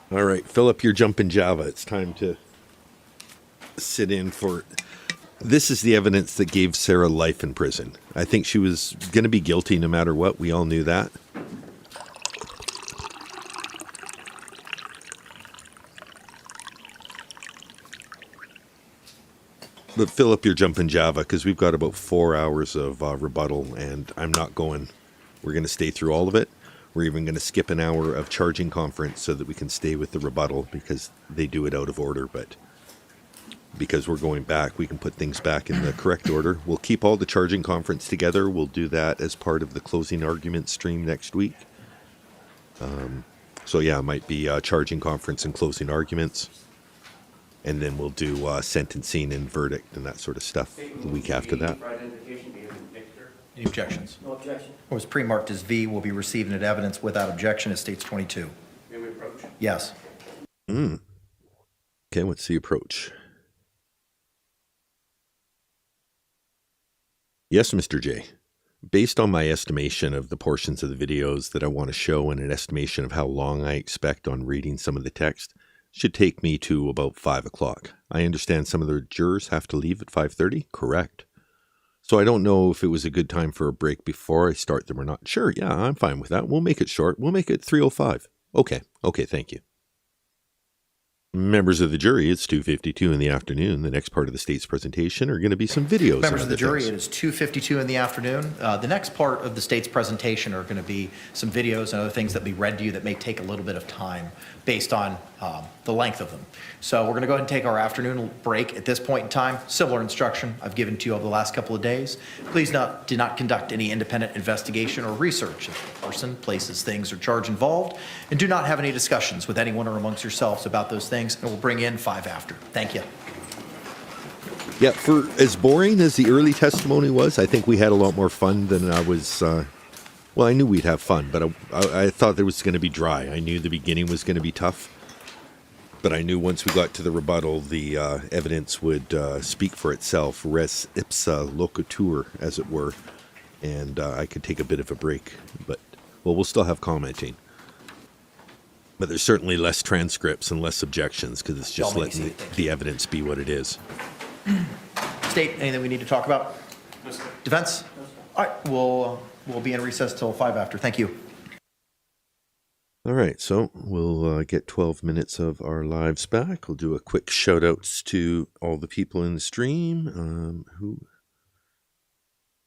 All right, fill up your jumping Java. It's time to sit in for... This is the evidence that gave Sarah life in prison. I think she was going to be guilty no matter what. We all knew that. But fill up your jumping Java, because we've got about 4 hours of rebuttal, and I'm not going... We're going to stay through all of it. We're even going to skip an hour of charging conference so that we can stay with the rebuttal, because they do it out of order. But because we're going back, we can put things back in the correct order. We'll keep all the charging conference together. We'll do that as part of the closing argument stream next week. So yeah, it might be charging conference and closing arguments. And then we'll do sentencing and verdict and that sort of stuff the week after that. For identification, be given Victor. Any objections? No objection. What was pre-marked as V will be received into evidence without objection as states 22. May we approach? Yes. Okay, what's the approach? Yes, Mr. J. Based on my estimation of the portions of the videos that I want to show and an estimation of how long I expect on reading some of the text, should take me to about 5 o'clock. I understand some of the jurors have to leave at 5:30. Correct. So I don't know if it was a good time for a break before I start them or not. Sure, yeah, I'm fine with that. We'll make it short. We'll make it 3:05. Okay, thank you. Members of the jury, it's 2:52 in the afternoon. The next part of the state's presentation are going to be some videos. Members of the jury, text. it is 2:52 in the afternoon. The next part of the state's presentation are going to be some videos and other things that will be read to you that may take a little bit of time based on the length of them. So we're going to go ahead and take our afternoon break at this point in time. Similar instruction I've given to you over the last couple of days. Please do not conduct any independent investigation or research if the person, places, things, or charge involved, and do not have any discussions with anyone or amongst yourselves about those things, and we'll bring in 5 after. Thank you. Yeah, for as boring as the early testimony was, I think we had a lot more fun than I was. Well, I knew we'd have fun, but I thought it was going to be dry. I knew the beginning was going to be tough, but I knew once we got to the rebuttal, the evidence would speak for itself, res ipsa loquitur, as it were, and I could take a bit of a break. But, well, we'll still have commenting. But there's certainly less transcripts and less objections because it's just letting the evidence be what it is. State, anything we need to talk about? No, sir. Defense? All right, we'll be in recess till 5 after. Thank you. All right, so we'll get 12 minutes of our lives back. We'll do a quick shout outs to all the people in the stream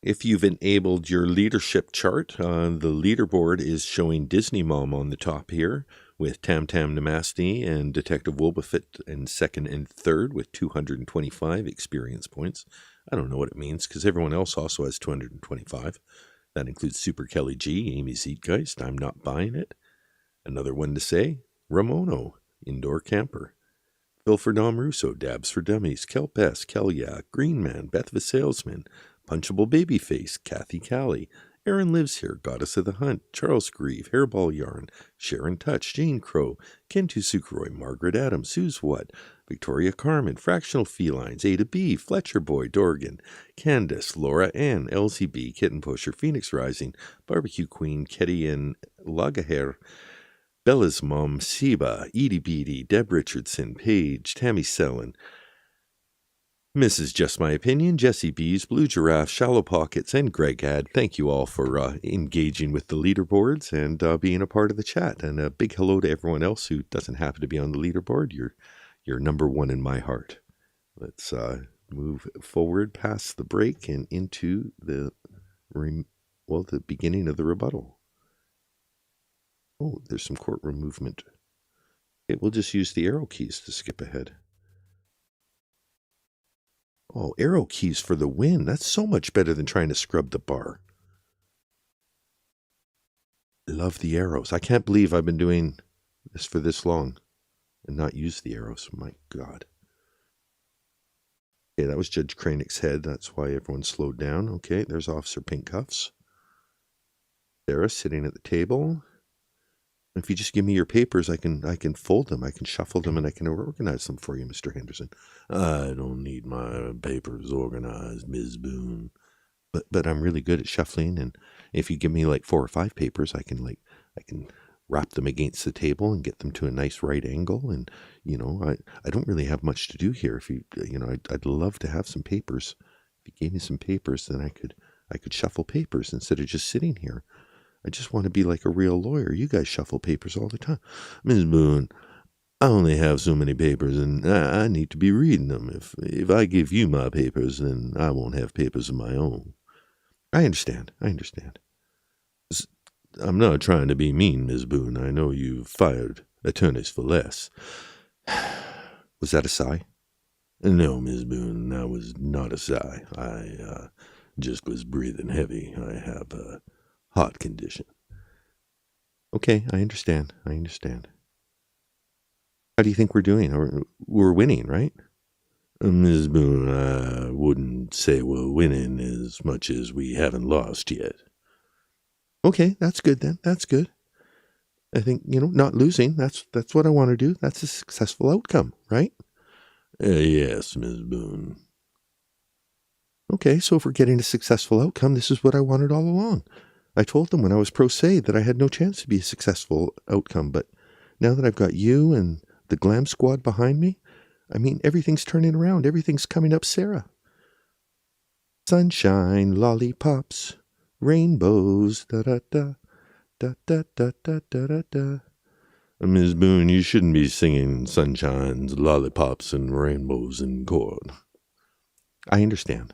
if you've enabled your leadership chart, the leaderboard is showing Disney Mom on the top here with Tam Tam Namaste and Detective Wilbefit in second and third with 225 experience points. I don't know what it means because everyone else also has 225. That includes Super Kelly G, Amy Zeitgeist, I'm not buying it. Another one to say, Ramono, Indoor Camper. Phil for Dom Russo, Dabs for Dummies, Kelp S, Kelya, Green Man, Beth the Salesman, Punchable Babyface, Kathy Callie, Aaron Lives Here, Goddess of the Hunt, Charles Grieve, Hairball Yarn, Sharon Touch, Jane Crow, Kentu Sukroi, Margaret Adams, Suze What, Victoria Carmen, Fractional Felines, A to B, Fletcher Boy, Dorgan, Candace, Laura Ann, LCB, Kitten Pusher, Phoenix Rising, Barbecue Queen, Ketty and Lagaher, Bella's Mom, Seba, Edie Beatty, Deb Richardson, Paige, Tammy Sellen, Mrs. Just My Opinion, Jesse Bees, Blue Giraffe, Shallow Pockets, and Greg Ad. Thank you all for engaging with the leaderboards and being a part of the chat. And a big hello to everyone else who doesn't happen to be on the leaderboard. You're number one in my heart. Let's move forward past the break and into the beginning of the rebuttal. Oh, there's some courtroom movement. Okay, we'll just use the arrow keys to skip ahead. Oh, arrow keys for the win. That's so much better than trying to scrub the bar. Love the arrows. I can't believe I've been doing this for this long and not use the arrows. My God. Okay, that was Judge Krenic's head. That's why everyone slowed down. Okay, there's Officer Pink Cuffs. Sarah sitting at the table. If you just give me your papers, I can fold them, I can shuffle them, and I can organize them for you, Mr. Henderson. I don't need my papers organized, Ms. Boone. But I'm really good at shuffling, and if you give me like 4 or 5 papers, I can wrap them against the table and get them to a nice right angle. And I don't really have much to do here. If I'd love to have some papers. If you gave me some papers, then I could shuffle papers instead of just sitting here. I just want to be like a real lawyer. You guys shuffle papers all the time. Ms. Boone, I only have so many papers, and I need to be reading them. If I give you my papers, then I won't have papers of my own. I understand. I'm not trying to be mean, Ms. Boone. I know you've fired attorneys for less. Was that a sigh? No, Ms. Boone, that was not a sigh. I just was breathing heavy. I have a heart condition. Okay, I understand. How do you think we're doing? We're winning, right? Ms. Boone, I wouldn't say we're winning as much as we haven't lost yet. Okay, that's good then. That's good. I think, not losing, that's what I want to do. That's a successful outcome, right? Yes, Ms. Boone. Okay, so if we're getting a successful outcome, this is what I wanted all along. I told them when I was pro se that I had no chance to be a successful outcome, but now that I've got you and the glam squad behind me, I mean, everything's turning around. Everything's coming up, Sarah. Sunshine, lollipops, rainbows, da-da-da, da-da-da-da-da-da. Ms. Boone, you shouldn't be singing sunshines, lollipops, and rainbows in chord. I understand.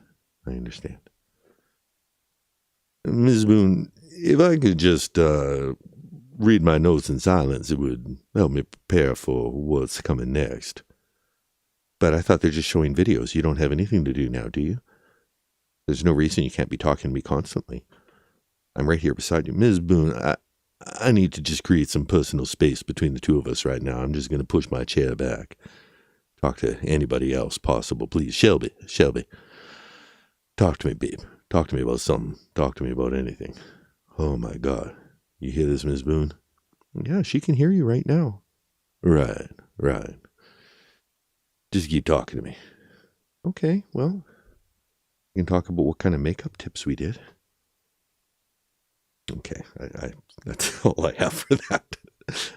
Ms. Boone, if I could just read my notes in silence, it would help me prepare for what's coming next. But I thought they're just showing videos. You don't have anything to do now, do you? There's no reason you can't be talking to me constantly. I'm right here beside you. Ms. Boone, I need to just create some personal space between the two of us right now. I'm just going to push my chair back. Talk to anybody else possible, please. Shelby. Talk to me, babe. Talk to me about something. Talk to me about anything. Oh, my God. You hear this, Ms. Boone? Yeah, she can hear you right now. Right. Just keep talking to me. Okay, well, we can talk about what kind of makeup tips we did. Okay, I that's all I have for that.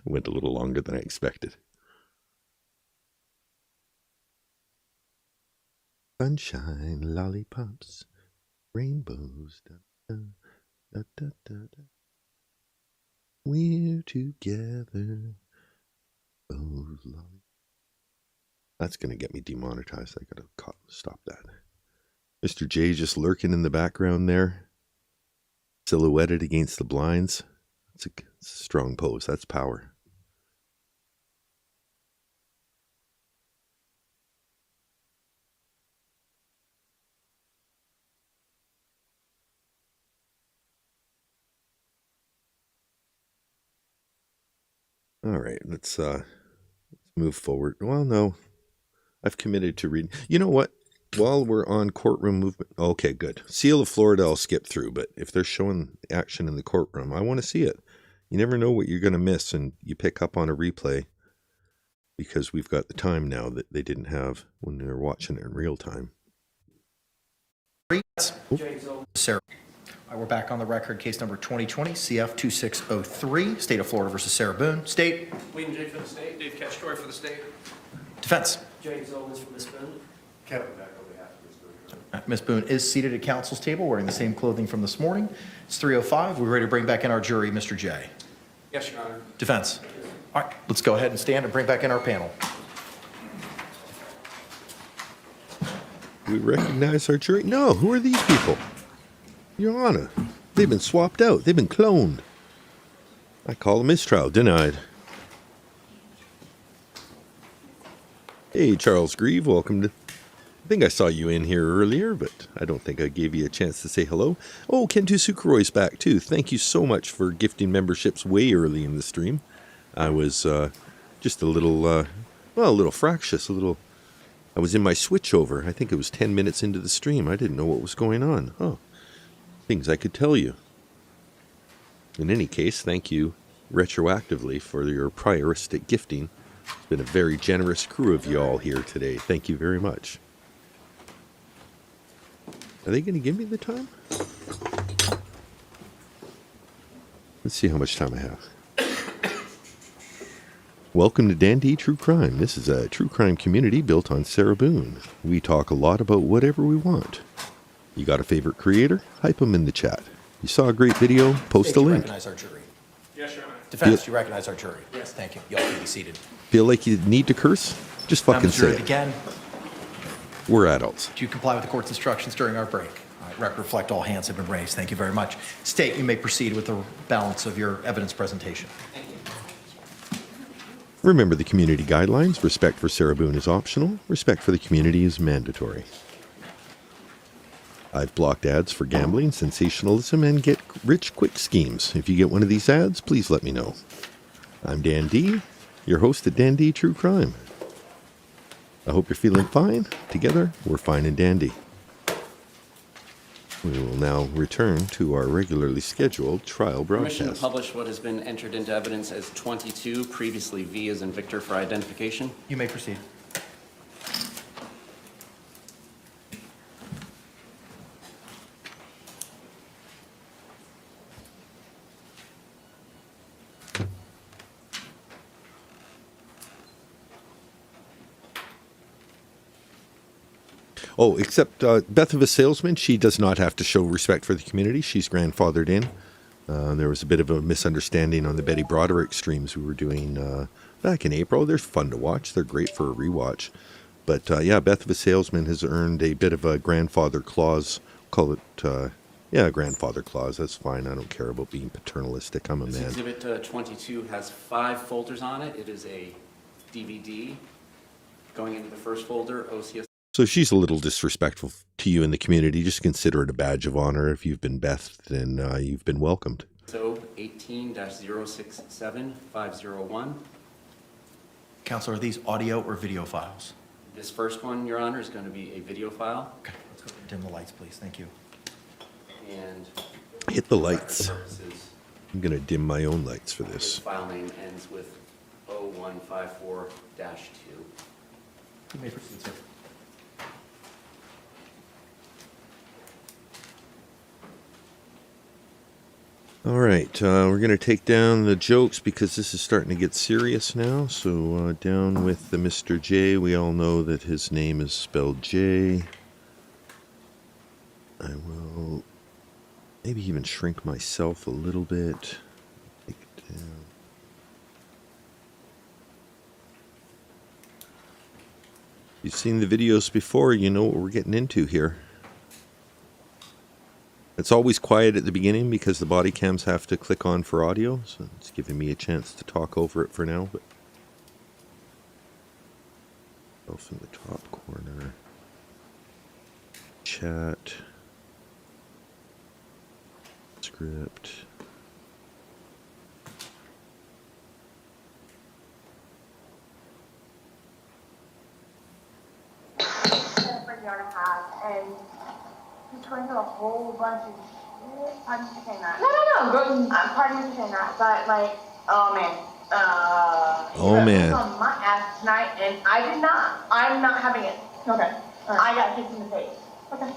Went a little longer than I expected. Sunshine, lollipops, rainbows, da, da, da, da, da. We're together. Oh, lollipops. That's going to get me demonetized. I got to stop that. Mr. J just lurking in the background there. Silhouetted against the blinds. It's a strong pose. That's power. All right, let's move forward. Well, no, I've committed to reading. You know what? While we're on courtroom movement, okay, good. Seal of Florida, I'll skip through, but if they're showing action in the courtroom, I want to see it. You never know what you're going to miss, and you pick up on a replay because we've got the time now that they didn't have when they were watching it in real time. Sarah. All right, we're back on the record. Case number 2020, CF 2603, State of Florida versus Sarah Boone. State. William J. for the state, Dave Castro for the state. Defense. James Owens for Ms. Boone. Kevin back on behalf of Ms. Boone. Ms. Boone is seated at counsel's table wearing the same clothing from this morning. It's 3:05. We're ready to bring back in our jury, Mr. J. Yes, Your Honor. Defense. All right, let's go ahead and stand and bring back in our panel. We recognize our jury? No, who are these people? Your Honor, they've been swapped out. They've been cloned. I call a mistrial. Denied. Hey, Charles Grieve, welcome to... I think I saw you in here earlier, but I don't think I gave you a chance to say hello. Oh, Kentu Sukuroi's back too. Thank you so much for gifting memberships way early in the stream. I was just a little fractious, I was in my switchover. I think it was 10 minutes into the stream. I didn't know what was going on. Oh, things I could tell you. In any case, thank you retroactively for your prioristic gifting. It's been a very generous crew of you all here today. Thank you very much. Are they going to give me the time? Let's see how much time I have. Welcome to Dandy True Crime. This is a true crime community built on Sarah Boone. We talk a lot about whatever we want. You got a favorite creator? Hype them in the chat. You saw a great video? Post a You link. recognize our jury. Yes, Your Honor. Defense, you recognize our jury. Yes. Thank you. Y'all can be seated. Feel like you need to curse? Just fucking Members of the say jury, it. begin. We're adults. Do you comply with the court's instructions during our break? All right, record reflect all hands have been raised. Thank you very much. State, you may proceed with the balance of your evidence presentation. Remember the community guidelines. Respect for Sarah Boone is optional. Respect for the community is mandatory. I've blocked ads for gambling, sensationalism, and get-rich-quick schemes. If you get one of these ads, please let me know. I'm Dan D, your host at Dan D True Crime. I hope you're feeling fine. Together, we're fine and dandy. We will now return to our regularly scheduled trial Permission to broadcast. publish what has been entered into evidence as 22, previously V as in Victor for identification. You may proceed. Oh, except Beth of a Salesman, she does not have to show respect for the community. She's grandfathered in. There was a bit of a misunderstanding on the Betty Broderick streams we were doing back in April. They're fun to watch. They're great for a rewatch. But yeah, Beth of a Salesman has earned a bit of a grandfather clause. Call it, grandfather clause. That's fine. I don't care about being paternalistic. I'm a This man. Exhibit 22 has 5 folders on it. It is a DVD. Going into the first folder, OCS. So if she's a little disrespectful to you in the community, just consider it a badge of honor. If you've been Beth, then you've been welcomed. So 18-067501. Counselor, are these audio or video files? This first one, Your Honor, is going to be a video file. Okay, let's go dim the lights, please. Thank you. And Hit the for lights. purposes, I'm going to dim my own lights for this this. file name ends with 0154-2. You may proceed, sir. All right, we're going to take down the jokes because this is starting to get serious now. So down with the Mr. J. We all know that his name is spelled J. I will maybe even shrink myself a little bit. Take it down. You've seen the videos before, you know what we're getting into here. It's always quiet at the beginning because the body cams have to click on for audio, so it's giving me a chance to talk over it for now. But off in the top corner, chat, script. For a year and a half, and he's going through a whole bunch of shit. Pardon me for saying that. No. Pardon me for saying that, but like, oh man. Oh, man. On my ass tonight, and I'm not having it. Okay. I got kicked in the face. Okay.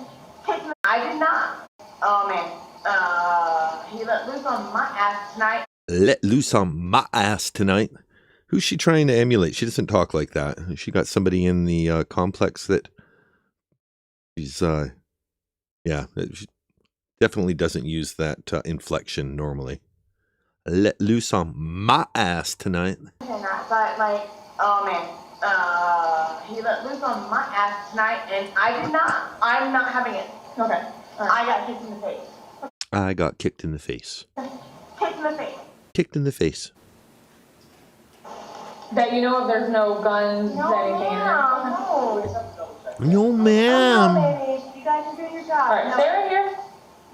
I did not. Oh man. He let loose on my ass tonight. Let loose on my ass tonight. Who's she trying to emulate? She doesn't talk like that. She got somebody in the complex that she's, she definitely doesn't use that inflection normally. Let loose on my ass tonight. But like, oh man. He let loose on my ass tonight, and I'm not having it. Okay. I got kicked in the face. I got kicked in the face. Kicked in the face. Kicked in the face. That you know if there's no guns, anything in there? No. No, ma'am. Baby, you guys are doing your job. Alright, stay right here.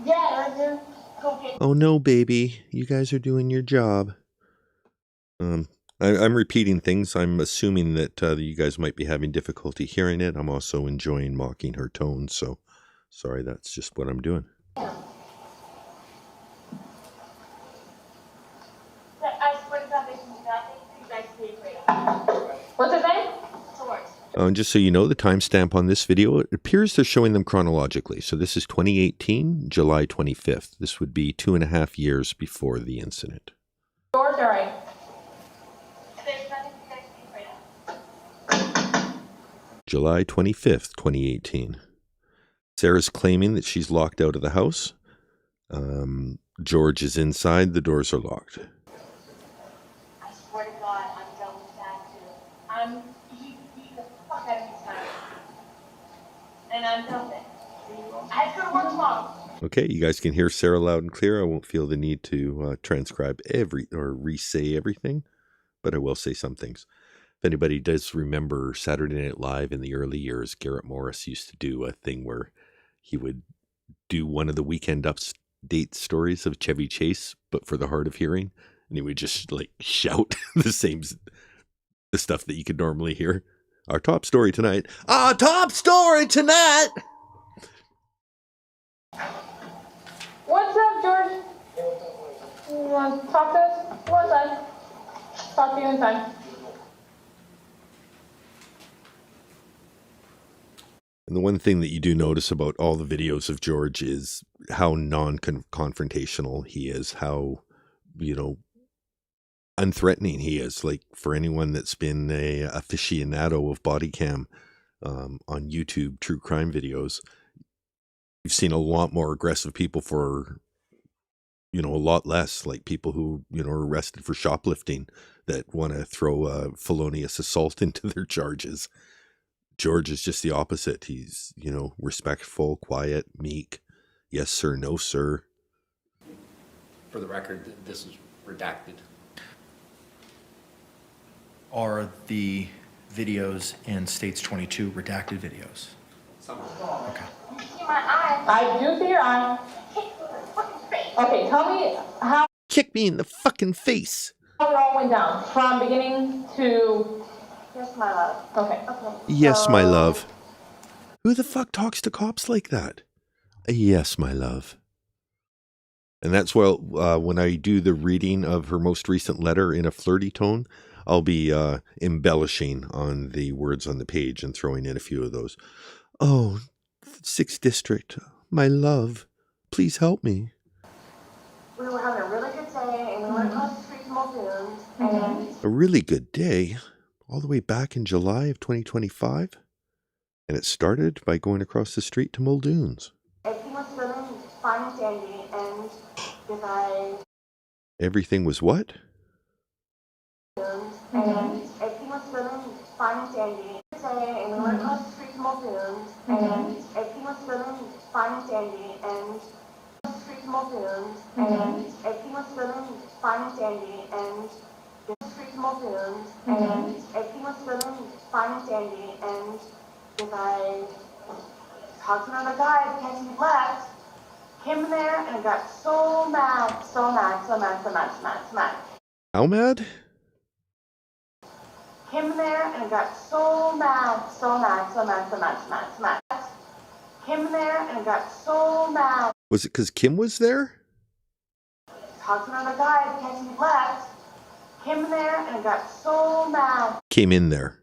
Yeah, right here. Go get Oh no, baby. You guys are doing your job. I'm repeating things. I'm assuming that you guys might be having difficulty hearing it. I'm also enjoying mocking her tone, so sorry, that's just what I'm doing. I swear to God, they can do nothing. You guys stay great. What's his name? Torres. And just so you know, the timestamp on this video, it appears they're showing them chronologically. So this is 2018, July 25th. This would be 2.5 years before the incident. George, alright. There's nothing you guys can do right now. July 25th, 2018. Sarah's claiming that she's locked out of the house. George is inside. The doors are locked. I swear to God, I'm done with that too. He beat the fuck out of me tonight. And I'm done with it. I have to go to work tomorrow. Okay, you guys can hear Sarah loud and clear. I won't feel the need to transcribe re-say everything, but I will say some things. If anybody does remember Saturday Night Live in the early years, Garrett Morris used to do a thing where he would do one of the Weekend Update stories of Chevy Chase, but for the hard of hearing, and he would just like shout the stuff that you could normally hear. Our top story tonight. Our top story tonight. What's up, George? You want to talk to us? Go inside. Talk to you inside. And the one thing that you do notice about all the videos of George is how non-confrontational he is, how, unthreatening he is. Like, for anyone that's been a aficionado of body cam, on YouTube, true crime videos, you've seen a lot more aggressive people for, a lot less, like people who, are arrested for shoplifting that want to throw felonious assault into their charges. George is just the opposite. He's, respectful, quiet, meek. Yes, sir. No, sir. For the record, this is redacted. Are the videos in States 22 redacted videos? Some. Okay. You see my eyes? I do see your eye. Kick you in the fucking face. Okay, tell me how Kick me in the fucking face. it all went down from beginning to. Yes, my love. Okay. Okay. Yes, my so- love. Who the fuck talks to cops like that? Yes, my love. And that's why when I do the reading of her most recent letter in a flirty tone, I'll be embellishing on the words on the page and throwing in a few of those. Oh, 6th District, my love, please help me. We were having a really good day, and we went across the street to Muldoon's, and A really good day, all the way back in July of 2025. And it started by going across the street to Muldoon's. everything was feeling fine and dandy, and if I Everything was what? and everything was feeling fine and dandy. And we went across the street to Muldoon's, and everything was feeling fine and dandy, and the street to Muldoon's, and everything was feeling fine and dandy, and the street to Muldoon's, and everything was feeling fine and dandy, and if I talked to another guy because he left, came in there and I got so mad, so mad, so mad, so mad, so mad, so mad. How mad? Came in there and I got so mad, so mad, so mad, so mad, so mad, so mad. Came in there and I got so mad. Was it because Kim was there? Talked to another guy because he left. Came in there and I got so mad. Came in there.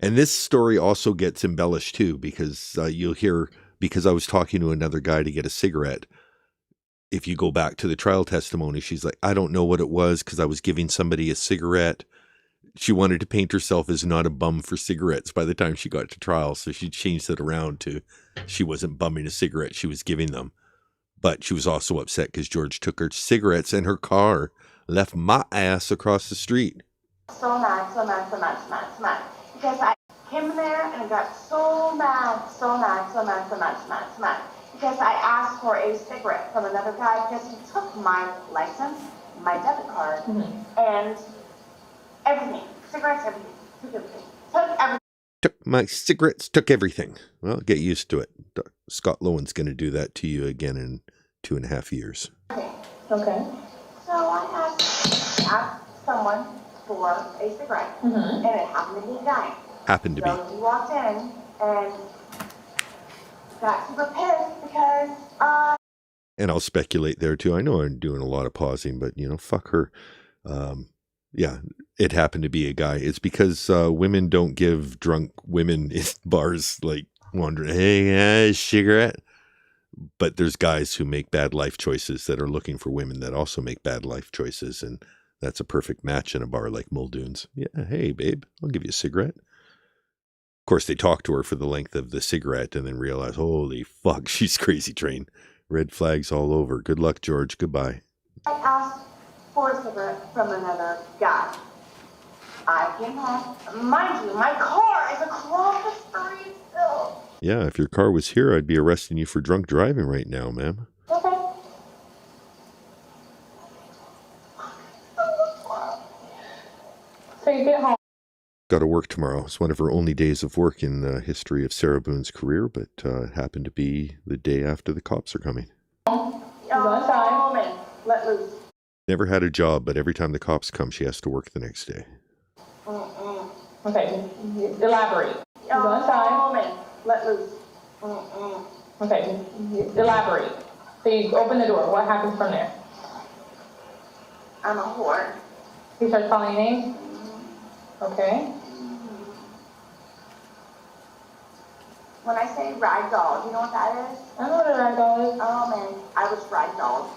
And this story also gets embellished too, because you'll hear, because I was talking to another guy to get a cigarette. If you go back to the trial testimony, she's like, I don't know what it was because I was giving somebody a cigarette. She wanted to paint herself as not a bum for cigarettes by the time she got to trial. So she changed it around to she wasn't bumming a cigarette, she was giving them. But she was also upset because George took her cigarettes and her car, left my ass across the street. So mad, so mad, so mad, so mad, so mad. Because I came in there and I got so mad, so mad, so mad, so mad, so mad, so mad. Because I asked for a cigarette from another guy because he took my license, my debit card, and everything. Cigarettes, everything. Took everything. Took everything. Took my cigarettes, took everything. Well, get used to it. Scott Lowen's going to do that to you again in 2.5 years. Okay. So I asked someone for a cigarette, and it happened to be a guy. Happened to be. So he walked in and got super pissed because, And I'll speculate there too. I know I'm doing a lot of pausing, but fuck her. Yeah, it happened to be a guy. It's because women don't give drunk women in bars like wondering, hey, cigarette. But there's guys who make bad life choices that are looking for women that also make bad life choices. And that's a perfect match in a bar like Muldoon's. Yeah, hey, babe, I'll give you a cigarette. Of course, they talk to her for the length of the cigarette and then realize, holy fuck, she's crazy train. Red flags all over. Good luck, George. Goodbye. I asked for a cigarette from another guy. I came home. Mind you, my car is across the street still. Yeah, if your car was here, I'd be arresting you for drunk driving right now, ma'am. Okay. So you get home. Got to work tomorrow. It's one of her only days of work in the history of Sarah Boone's career, but it happened to be the day after the cops are coming. Go inside. Man, let loose. Never had a job, but every time the cops come, she has to work the next day. Okay. Elaborate. Go inside. Man, let loose. Okay. Elaborate. So you open the door. What happens from there? I'm a whore. He starts calling your name? Okay. When I say ragdoll, you know what that is? I know what a ragdoll is. Oh man, I was ragdolled.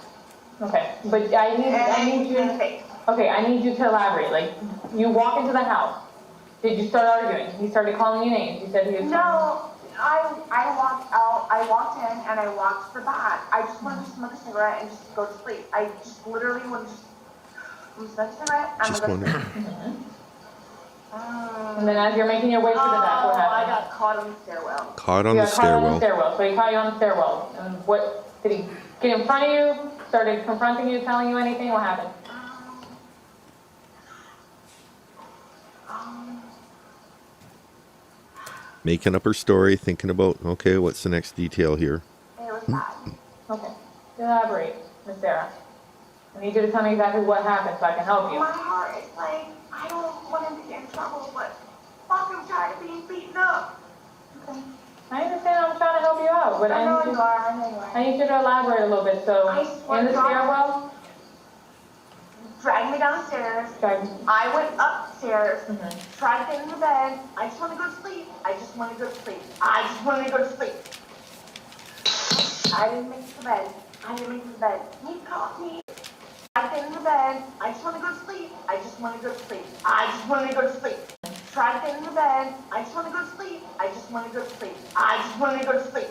Okay. But I need In the you. face. Okay, I need you to elaborate. Like, you walk into the house. Did you start arguing? He started calling you names. You said he was. No, I walked out, I walked in and I walked to the back. I just wanted to smoke a cigarette and just go to sleep. I just literally wanted to smoke a cigarette and Just go to wondering. sleep. And then as you're making your way to the back, what I happened? got caught on the stairwell. Caught on You the got caught on the stairwell. stairwell. So he caught you on the stairwell. And what, did he get in front of you? Started confronting you, telling you anything? What happened? Making up her story, thinking about, okay, what's the next detail here? It was bad. Okay. Elaborate, Miss Sarah. I need you to tell me exactly what happened so I can help you. My heart is like, I don't want him to get in trouble, but fuck, I'm tired of being beaten up. Okay. I understand I'm trying to help you out, but I know I you need, are, I know you are. I need you to elaborate a little bit. So, I swear in the to God. stairwell, Dragged me downstairs. Dragged- I went upstairs, Mhm. tried to get into bed. I just want to go to sleep. I just want to go to sleep. I just wanted to go to sleep. I didn't make it to bed. I didn't make it to bed. He caught me. I get into bed. I just want to go to sleep. I just want to go to sleep. I just wanted to go to sleep. Try to get into bed. I just want to go to sleep. I just want to go to sleep. I just wanted to go to sleep.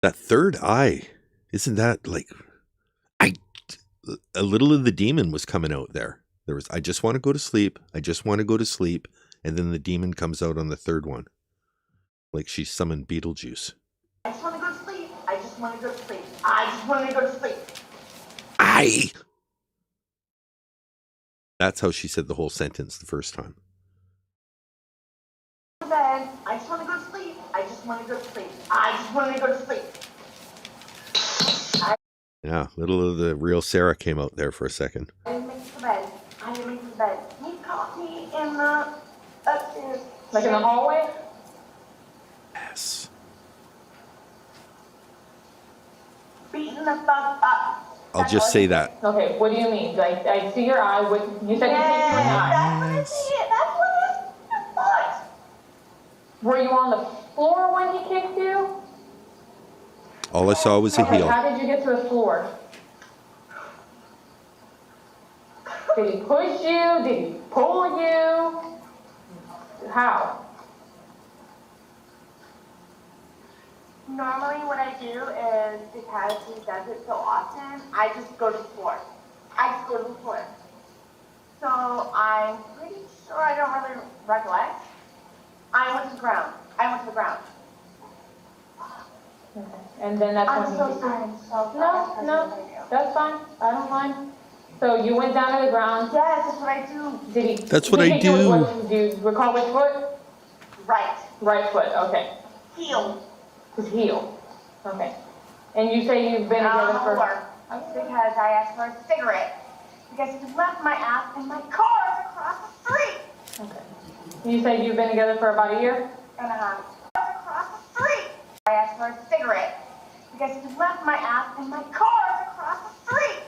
That third eye, isn't that like, a little of the demon was coming out there. There was, I just want to go to sleep. I just want to go to sleep. And then the demon comes out on the third one. Like she summoned Beetlejuice. I just want to go to sleep. I just want to go to sleep. I just wanted to go to sleep. I. That's how she said the whole sentence the first time. Bed. I just want to go to sleep. I just want to go to sleep. I just wanted to go to sleep. Yeah, little of the real Sarah came out there for a second. I didn't make it to bed. I didn't make it to bed. He caught me in the upstairs. like in the hallway? Yes. Beating the fuck up. I'll just say that. Okay, what do you mean? Like, I see your eye. What, you said you kicked you in the eye. That's what I see. That's what I thought. Were you on the floor when he kicked you? All I saw was a Okay, heel. how did you get to the floor? Did he push you? Did he pull you? How? Normally what I do is, because he does it so often, I just go to the floor. I just go to the floor. So I'm pretty sure I don't really recollect. I went to the ground. I went to the ground. Okay. And then that's I'm when so he... sorry. I'm so sorry. No, that's fine. I don't mind. So you went down to the ground. Yes, that's what I do. Did he? That's what did I he do. do. What, do you recall which foot? Right. Right foot. Okay. Heel. His heel. Okay. And you say you've been On together the for... floor. Because I asked for a cigarette. Because he left my ass in my car across the street. Okay. You say you've been together for about a year? And across the street. I asked for a cigarette. Because he left my ass in my car across the street.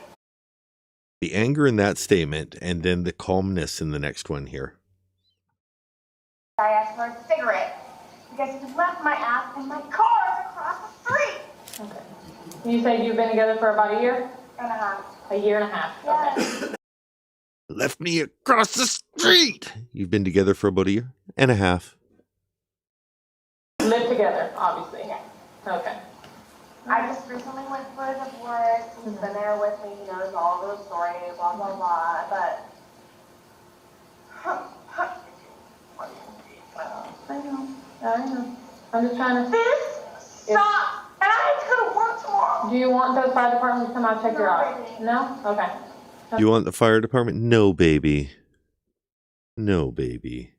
The anger in that statement and then the calmness in the next one here. I asked for a cigarette. Because he left my ass in my car across the street. Okay. You say you've been together for about a year? And A year and a half. yes. Okay. Left me across the street. You've been together for about a year and a half. Live together, obviously. Yeah. Okay. I just recently went for a divorce. He's been there with me. He knows all of the story, blah, blah, blah. But... I know. I'm just trying to... This sucks. And I have to go to work tomorrow. Do you want those fire departments to come out and check your No, eye? baby. No? Okay. You want the fire department? No, baby. No, baby.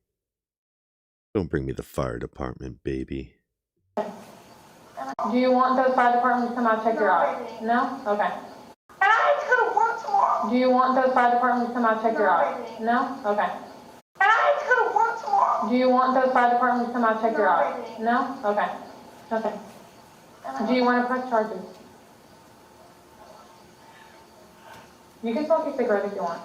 Don't bring me the fire department, baby. Do you want those fire departments to come out and check your eye? baby. No? Okay. And I have to go to work tomorrow. Do you want those fire departments to come out and check your eye? baby. No? Okay. And I have to go to work tomorrow. Do you want those fire departments to come out and check your eye? baby. No? Okay. Okay. Do you want to press charges? You can smoke your cigarette if you want.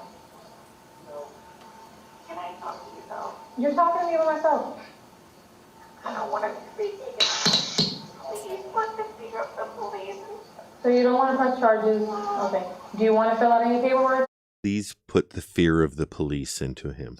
Can I talk to you though? You're talking to me by myself. I don't want to be taken. Please put the fear of the police. So you don't want to press charges? Okay. Do you want to fill out any paperwork? Please put the fear of the police into him.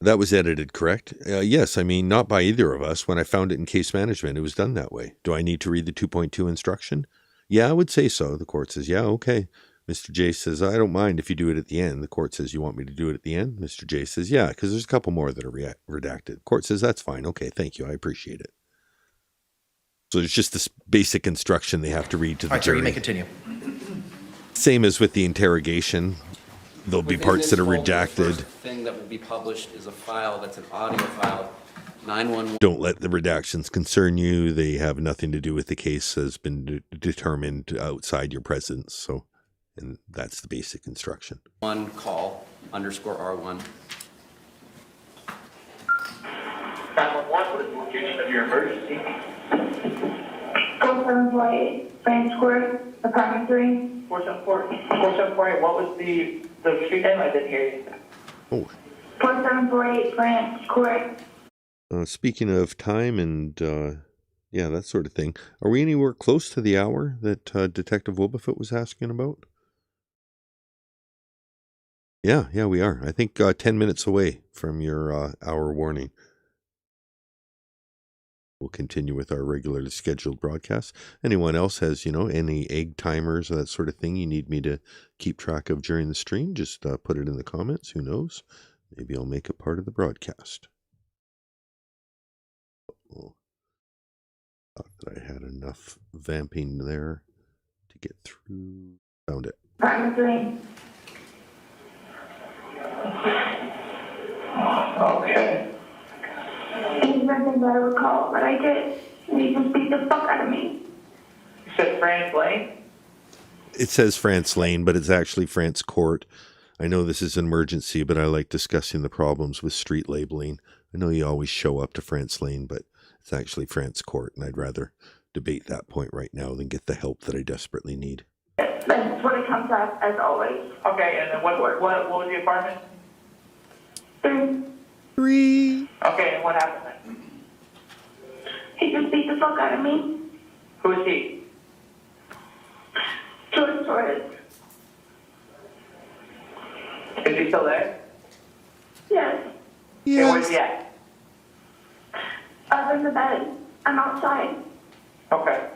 That was edited, correct? Yes, I mean, not by either of us. When I found it in case management, it was done that way. Do I need to read the 2.2 instruction? Yeah, I would say so. The court says, yeah, okay. Mr. J says, I don't mind if you do it at the end. The court says, you want me to do it at the end? Mr. J says, yeah, because there's a couple more that are redacted. Court says, that's fine. Okay, thank you. I appreciate it. So there's just this basic instruction they have to read to the All right, sir, jury. you may continue. Same as with the interrogation. There'll be Within parts that are this folder, the redacted. first thing that will be published is a file that's an audio file, 911. Don't let the redactions concern you. They have nothing to do with the case has been determined outside your presence. So, and that's the basic instruction. Call _R1. 911, what is the location of your emergency? 4748 France Court, apartment 3. 4748, what was the street name? I didn't hear you. Oh, 4748 France Court. speaking of time and, yeah, that sort of thing. Are we anywhere close to the hour that Detective Wilberfoot was asking about? Yeah, we are. I think 10 minutes away from your hour warning. We'll continue with our regularly scheduled broadcast. Anyone else has, any egg timers or that sort of thing you need me to keep track of during the stream, just put it in the comments. Who knows? Maybe I'll make it part of the broadcast. Oh, thought that I had enough vamping there to get through. Found it. Apartment 3. Okay. He's nothing but a recall, but I did. And he just beat the fuck out of me. You said France Lane? It says France Lane, but it's actually France Court. I know this is an emergency, but I like discussing the problems with street labeling. I know you always show up to France Lane, but it's actually France Court, and I'd rather debate that point right now than get the help that I desperately need. That's what it comes up, as always. Okay, and then what was the apartment? 3. Okay, and what happened then? He just beat the fuck out of me. Who is he? Torres. Is he still there? Yes. Okay, where's he at? Up in the bed. I'm outside. Okay.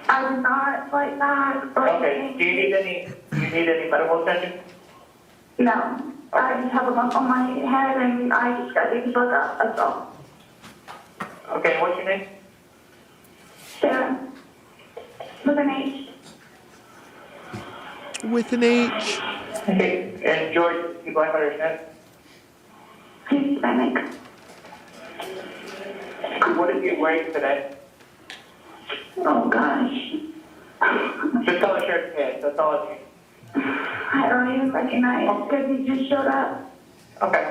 I did not fight back or Okay, anything. do you need any medical attention? No. I just have a bump on my head and I just got beat the fuck up. That's all. Okay, what's your name? Sarah. With an H. With an H. Okay, and George, you black understand? He's Hispanic. What is he wearing today? Oh gosh. Just color shirt pants, that's all I need. I don't even recognize because he just showed up. Okay.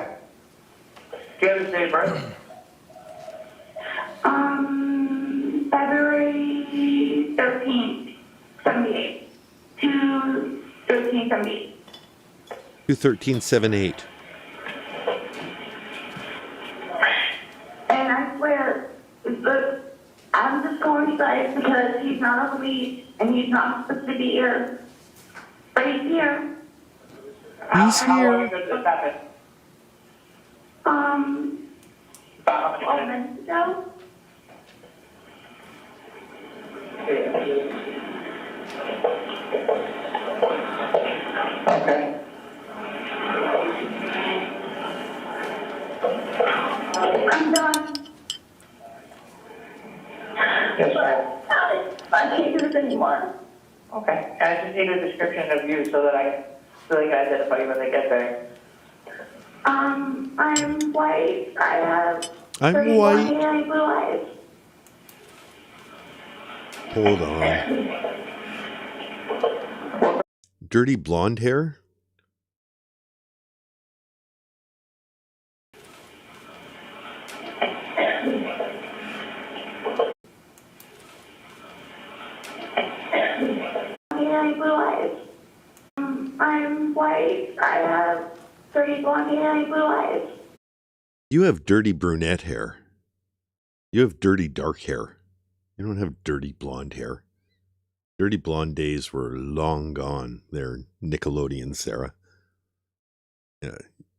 Do you have his date of birth? February 13th, 78. 2/13/78. 21378. And I swear, look, I'm just going inside because he's not on leave and he's not supposed to be here. But he's here. How long ago did this happen? About how 12 many minutes? minutes ago. Okay. I'm done. Yes, ma'am. I can't do this anymore. Okay, I just need a description of you so that I can identify you when they get there. I'm white. I have I'm 31 white. hair and blue eyes. Hold on. Dirty blonde hair? Hair and blue eyes. I'm white. I have dirty blonde hair and blue eyes. You have dirty brunette hair. You have dirty dark hair. You don't have dirty blonde hair. Dirty blonde days were long gone. They're Nickelodeon, Sarah.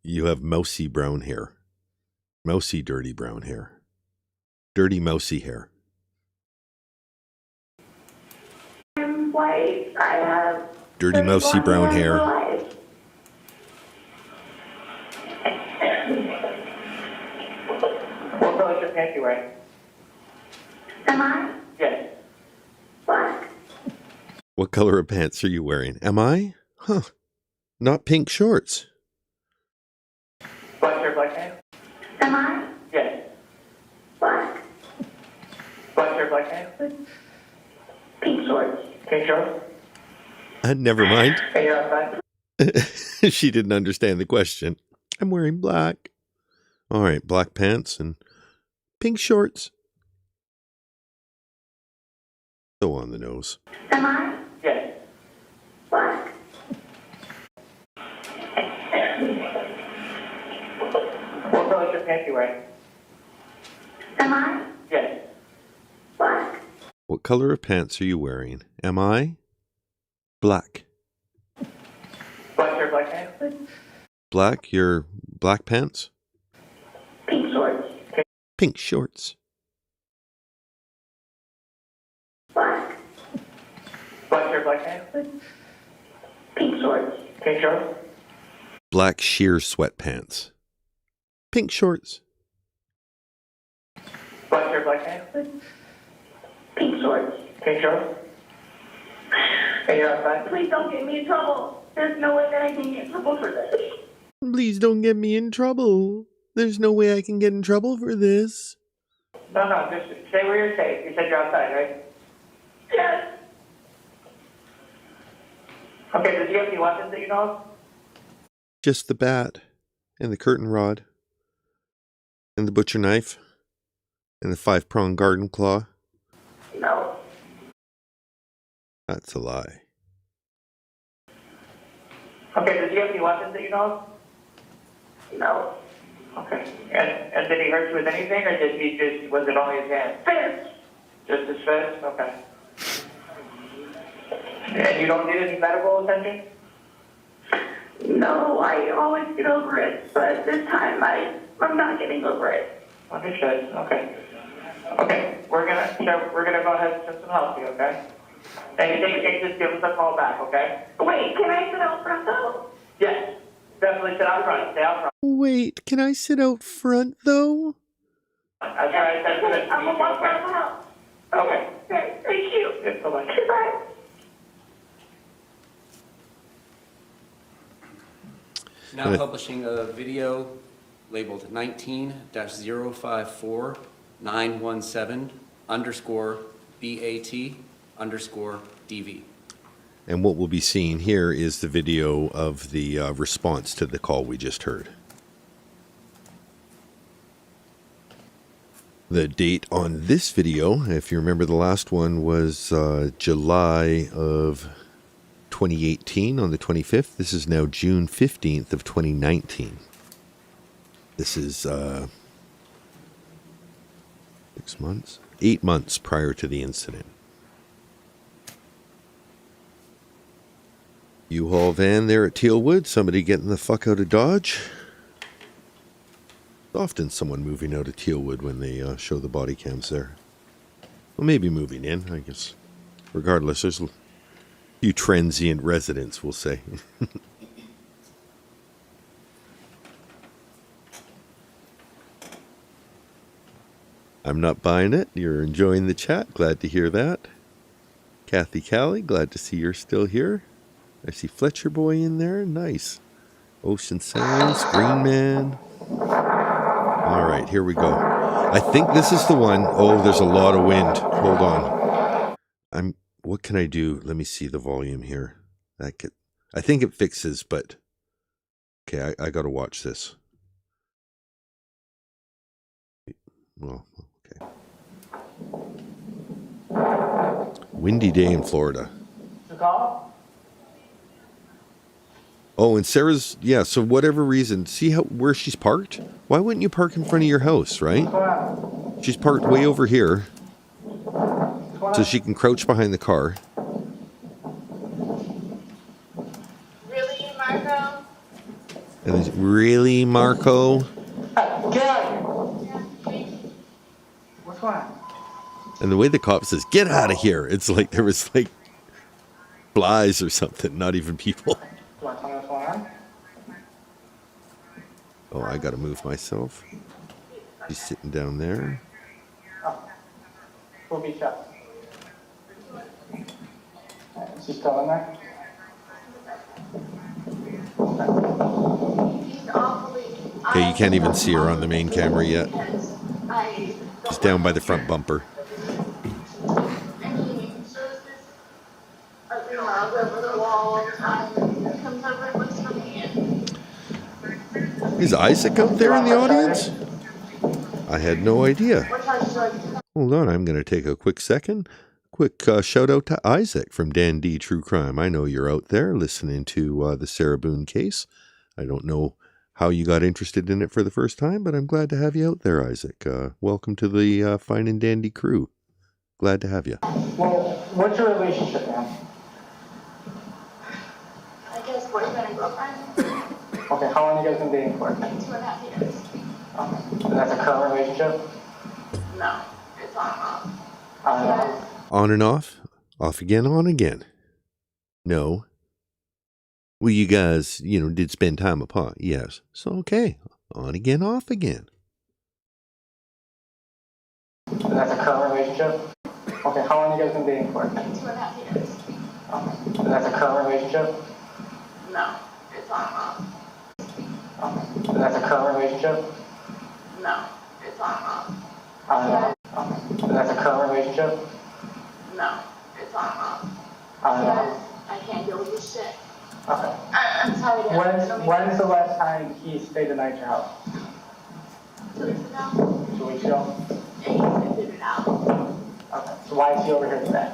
You have mousy brown hair. Mousy, dirty brown hair. Dirty, mousy hair. I'm white. I have Dirty, mousy brown hair. What color shirt pants you wearing? Am I? Yes. Black. What color of pants are you wearing? Am I? Huh. Not pink shorts. Black shirt, black pants? Am I? Yes. Black. Black shirt, black pants? Pink shorts. Pink shorts? Never mind. And you're outside? She didn't understand the question. I'm wearing black. All right, black pants and pink shorts. So on the nose. Am I? Yes. Black. What color shirt pants you wearing? Am I? Yes. Black. What color of pants are you wearing? Am I? Black. Black shirt, black pants? Black? Your black pants? Pink shorts. Pink shorts. Black. Black shirt, black pants? Pink shorts. Pink shorts? Black sheer sweatpants. Pink shorts. Black shirt, black pants? Pink shorts. Pink shorts? And you're outside? Please don't get me in trouble. There's no way that I can get in trouble for this. Please don't get me in trouble. There's no way I can get in trouble for this. No, just stay where you're safe. You said you're outside, right? Yes. Okay, does he have any weapons that you know of? Just the bat, and the curtain rod, and the butcher knife, and the 5-pronged garden claw. No. That's a lie. Okay, does he have any weapons that you know No. of? Okay. And did he hurt you with anything, or did he just, was it only his hand? Fist. Just his fist? Okay. And you don't need any medical attention? No, I always get over it, but this time I'm not getting over it. Understood. Okay. Okay, we're gonna go ahead and send some help to you, okay? Anything, just give us a call back, okay? Wait, can I sit out front though? Yes. Definitely sit out front. Stay out front. Wait, can I sit out front, though? That's right. That's good. I'm gonna walk around the house. Okay. Okay, thank you. Yes, bye-bye. Goodbye. Now publishing a video labeled 19-054917_BAT_DV. And what we'll be seeing here is the video of the response to the call we just heard. The date on this video, if you remember the last one, was July of 2018 on the 25th. This is now June 15th of 2019. This is 8 months prior to the incident. U-Haul van there at Tealwood. Somebody getting the fuck out of Dodge. Often someone moving out of Tealwood when they show the body cams there. Well, maybe moving in, I guess. Regardless, there's a few transient residents, we'll say. I'm not buying it. You're enjoying the chat. Glad to hear that. Kathy Callie, glad to see you're still here. I see Fletcher Boy in there. Nice. Ocean Sands, Green Man. All right, here we go. I think this is the one. Oh, there's a lot of wind. Hold on. What can I do? Let me see the volume here. I think it fixes, but okay, I got to watch this. Well, okay. Windy day in Florida. The call? Oh, and Sarah's, yeah, so whatever reason, see where she's parked? Why wouldn't you park in front of your house, right? She's parked way over here, so she can crouch behind the car. And there's, really, Marco? Get out of here. What's going on? And the way the cop says, get out of here. It's like there was like flies or something, not even people. Do you want to tell me what's going on? Oh, I got to move myself. She's sitting down there. Oh. We'll be shut. Is she still in there? Okay, you can't even see her on the main camera yet. She's down by the front bumper. Is Isaac out there in the audience? I had no idea. Hold on, I'm going to take a quick second. Quick shout out to Isaac from Dan D True Crime. I know you're out there listening to the Sarah Boone case. I don't know how you got interested in it for the first time, but I'm glad to have you out there, Isaac. Welcome to the Fine and Dandy crew. Glad to have you. Well, what's your relationship, man? I guess boyfriend and girlfriend. Okay, how long have you guys been dating for? 2.5 years. Okay. And that's a current relationship? No, it's on and off. Yes. On and off again, on again. No. Well, you guys, did spend time apart. Yes. So, okay. On again, off again. And that's a current relationship? Okay, how long have you guys been dating for? 2.5 years. Okay. And that's a current relationship? No, it's on and off. Okay. And that's a current relationship? No, it's on and off. Yes. Okay. And that's a current relationship? No, it's on and off. Yes. I can't deal with this shit. Okay. I'm sorry to When's the last time he stayed the night at your house? 2 weeks ago, 2 weeks ago? and he couldn't figure it out. Okay. So why is he over here today?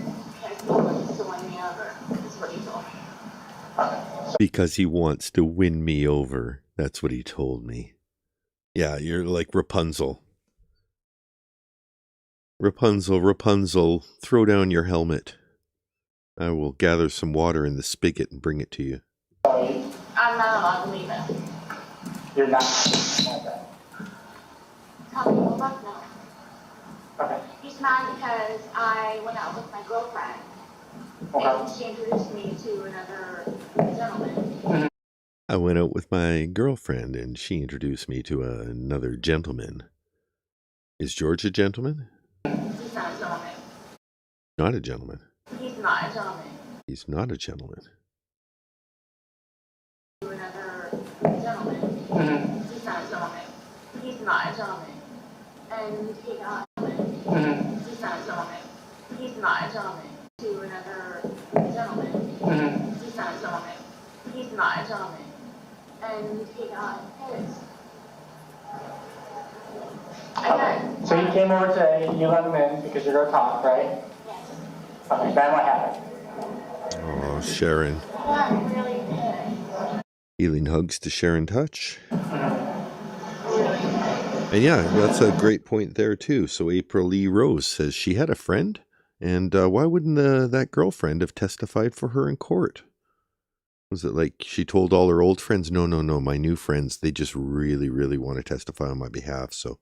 Because he wants to win me over, is what he told me. Okay. Because he wants to win me over. That's what he told me. Yeah, you're like Rapunzel. Rapunzel, Rapunzel, throw down your helmet. I will gather some water in the spigot and bring it to you. I'm not allowed to leave it. You're not. Okay. Tell me, well, fuck no. Okay. He's mad because I went out with my girlfriend, Okay. and she introduced me to another gentleman. I went out with my girlfriend and she introduced me to another gentleman. Is George a gentleman? He's not a gentleman. Not a gentleman. He's not a gentleman. He's not a gentleman. To another gentleman. He's not a gentleman. He's not a gentleman. And he got He's not a gentleman. He's not a gentleman. To another gentleman. He's not a gentleman. He's not a gentleman. And he got his. Okay. So you came over today, you let him in because you're going to talk, right? Yes. Okay, then what happened? Oh, Sharon. I'm really pissed. Healing hugs to Sharon Touch. And yeah, that's a great point there too. So April Lee Rose says she had a friend, and why wouldn't that girlfriend have testified for her in court? Was it like she told all her old friends, no, my new friends, they just really, really want to testify on my behalf. So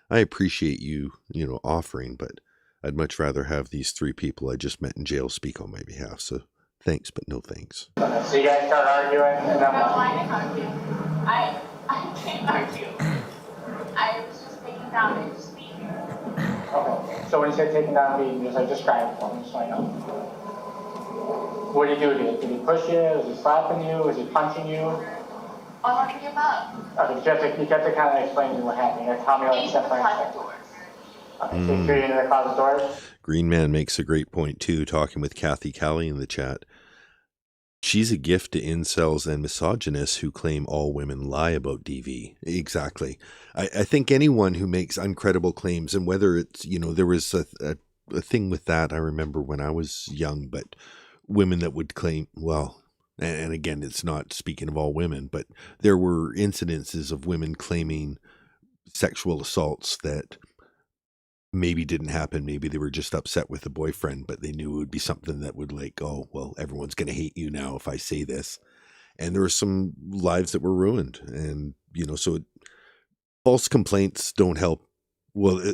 I appreciate you, offering, but I'd much rather have these 3 people I just met in jail speak on my behalf. So thanks, but no thanks. So you guys start arguing, and then No, what? I didn't argue. I can't argue. I was just taking down and just beating. Okay. So when you say taking down beating, just like describe it for me so I know. What did he do to you? Did he push you? Was he slapping you? Was he punching you? All of the above. Okay, you have to kind of explain to me what happened. You have to tell me all the Into the step by closet step. doors. Okay, so you threw you into the closet doors? Green Man makes a great point too, talking with Kathy Callie in the chat. She's a gift to incels and misogynists who claim all women lie about DV. Exactly. I think anyone who makes uncredible claims, and whether it's, there was a thing with that, I remember when I was young, but women that would claim, well, and again, it's not speaking of all women, but there were incidences of women claiming sexual assaults that maybe didn't happen. Maybe they were just upset with the boyfriend, but they knew it would be something that would like, oh, well, everyone's going to hate you now if I say this. And there were some lives that were ruined. And, so false complaints don't help. Well,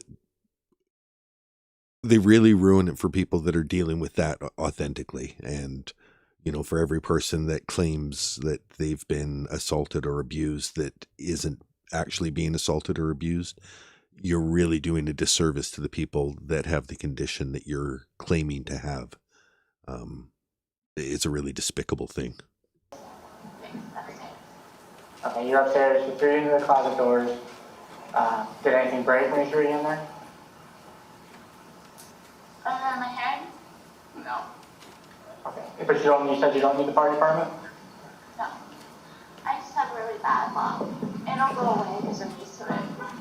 they really ruin it for people that are dealing with that authentically. And, for every person that claims that they've been assaulted or abused that isn't actually being assaulted or abused, you're really doing a disservice to the people that have the condition that you're claiming to have. It's a really despicable thing. Okay, you're upstairs, you threw you into the closet doors. Did anything break when you threw you in there? My head? No. Okay, but you said you don't need the fire department? No. I just have really bad luck. It'll go away because I'm used to it.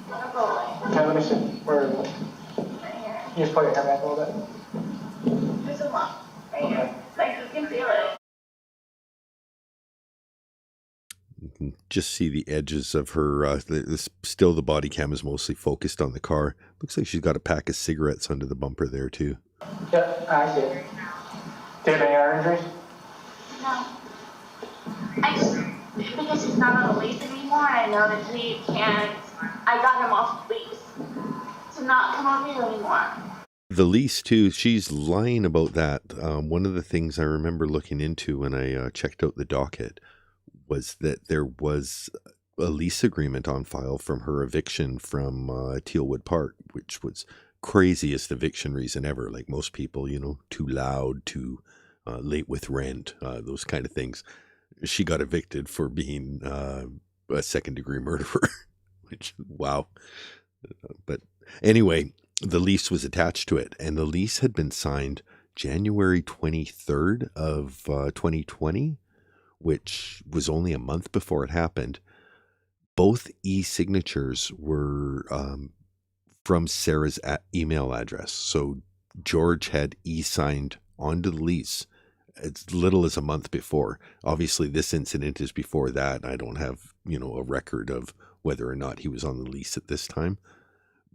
It'll go away. Okay, let me see. Where is it? Right here. You just put your hair back a little bit. There's a lump. Right here. Like you can feel it. You can just see the edges of her. Still, the body cam is mostly focused on the car. Looks like she's got a pack of cigarettes under the bumper there, too. Yeah, I see it. Do you have any other injuries? No. Because he's not on the lease anymore, I know that he can't. I got him off the lease to not come over here anymore. The lease, too, she's lying about that. One of the things I remember looking into when I checked out the docket was that there was a lease agreement on file from her eviction from Tealwood Park, which was craziest eviction reason ever. Like most people, too loud, too late with rent, those kind of things. She got evicted for being a second-degree murderer, which, wow. But anyway, the lease was attached to it, and the lease had been signed January 23rd of 2020, which was only a month before it happened. Both e-signatures were from Sarah's email address. So George had e-signed onto the lease as little as a month before. Obviously, this incident is before that. I don't have, a record of whether or not he was on the lease at this time.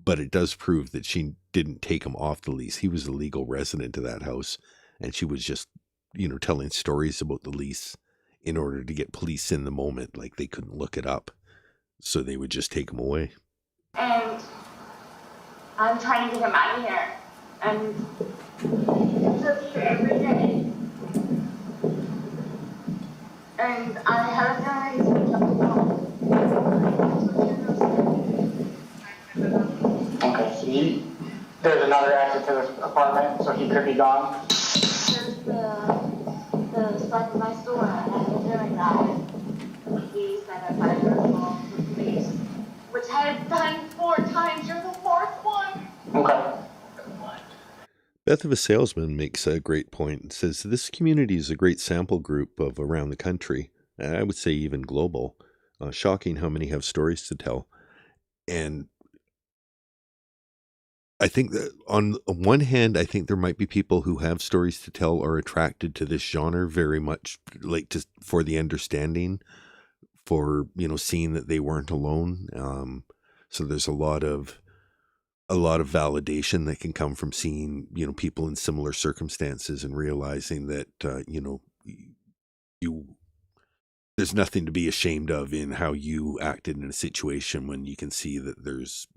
But it does prove that she didn't take him off the lease. He was a legal resident of that house. And she was just, telling stories about the lease in order to get police in the moment. Like they couldn't look it up. So they would just take him away. And I'm trying to get him out of here. And he comes up here every day. And I have a feeling he's going to jump the wall. Okay, so there's another exit to this apartment, so he could be gone? There's the stuff in my store, and I've been doing that. He said if I were to the police, which I had done 4 times. You're the 4th one. Okay. Beth of a Salesman makes a great point and says, this community is a great sample group of around the country, and I would say even global. Shocking how many have stories to tell. And I think that on one hand, I think there might be people who have stories to tell are attracted to this genre very much, like just for the understanding, for, seeing that they weren't alone. So there's a lot of validation that can come from seeing, people in similar circumstances and realizing that, there's nothing to be ashamed of in how you acted in a situation when you can see that there's,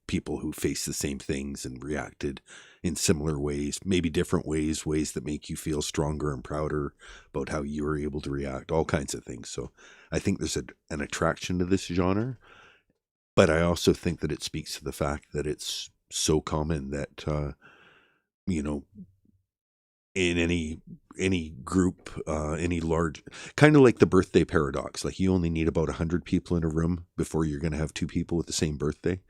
people who face the same things and reacted in similar ways, maybe different ways that make you feel stronger and prouder about how you were able to react, all kinds of things. So I think there's an attraction to this genre. But I also think that it speaks to the fact that it's so common that, in any group, any large, kind of like the birthday paradox, like you only need about 100 people in a room before you're going to have 2 people with the same birthday.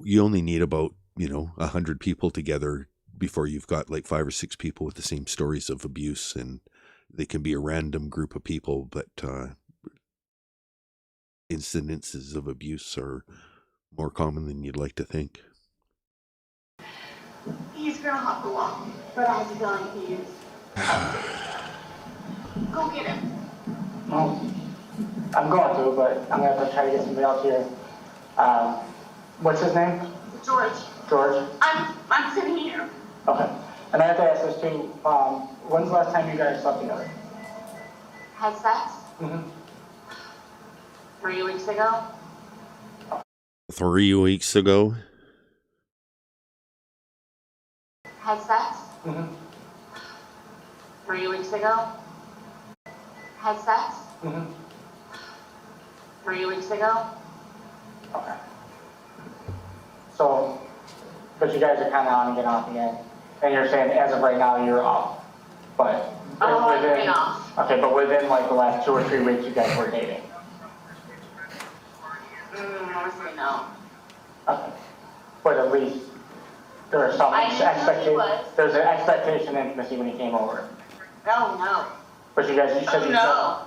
You only need about, 100 people together before you've got like 5 or 6 people with the same stories of abuse, and they can be a random group of people, but, incidences of abuse are more common than you'd like to think. He's gonna hop the wall, but I have a feeling he is. Go get him. Well, I'm going to, but I'm going to try to get somebody else here. What's his name? George. George? I'm sitting here. Okay. And I have to ask this too. When's the last time you guys slept together? Had sex? 3 weeks ago? 3 weeks ago. Had sex? 3 weeks ago? Had sex? 3 weeks ago? Okay. So, but you guys are kind of on and get off again. And you're saying as of right now, you're off. But I've been off. Okay, but within like the last 2 or 3 weeks, you guys were dating. Honestly, no. Okay. But at least there are some I didn't know he expectation. was. There's an expectation of intimacy when he came over. Oh, no. But you guys, you said Oh, you no.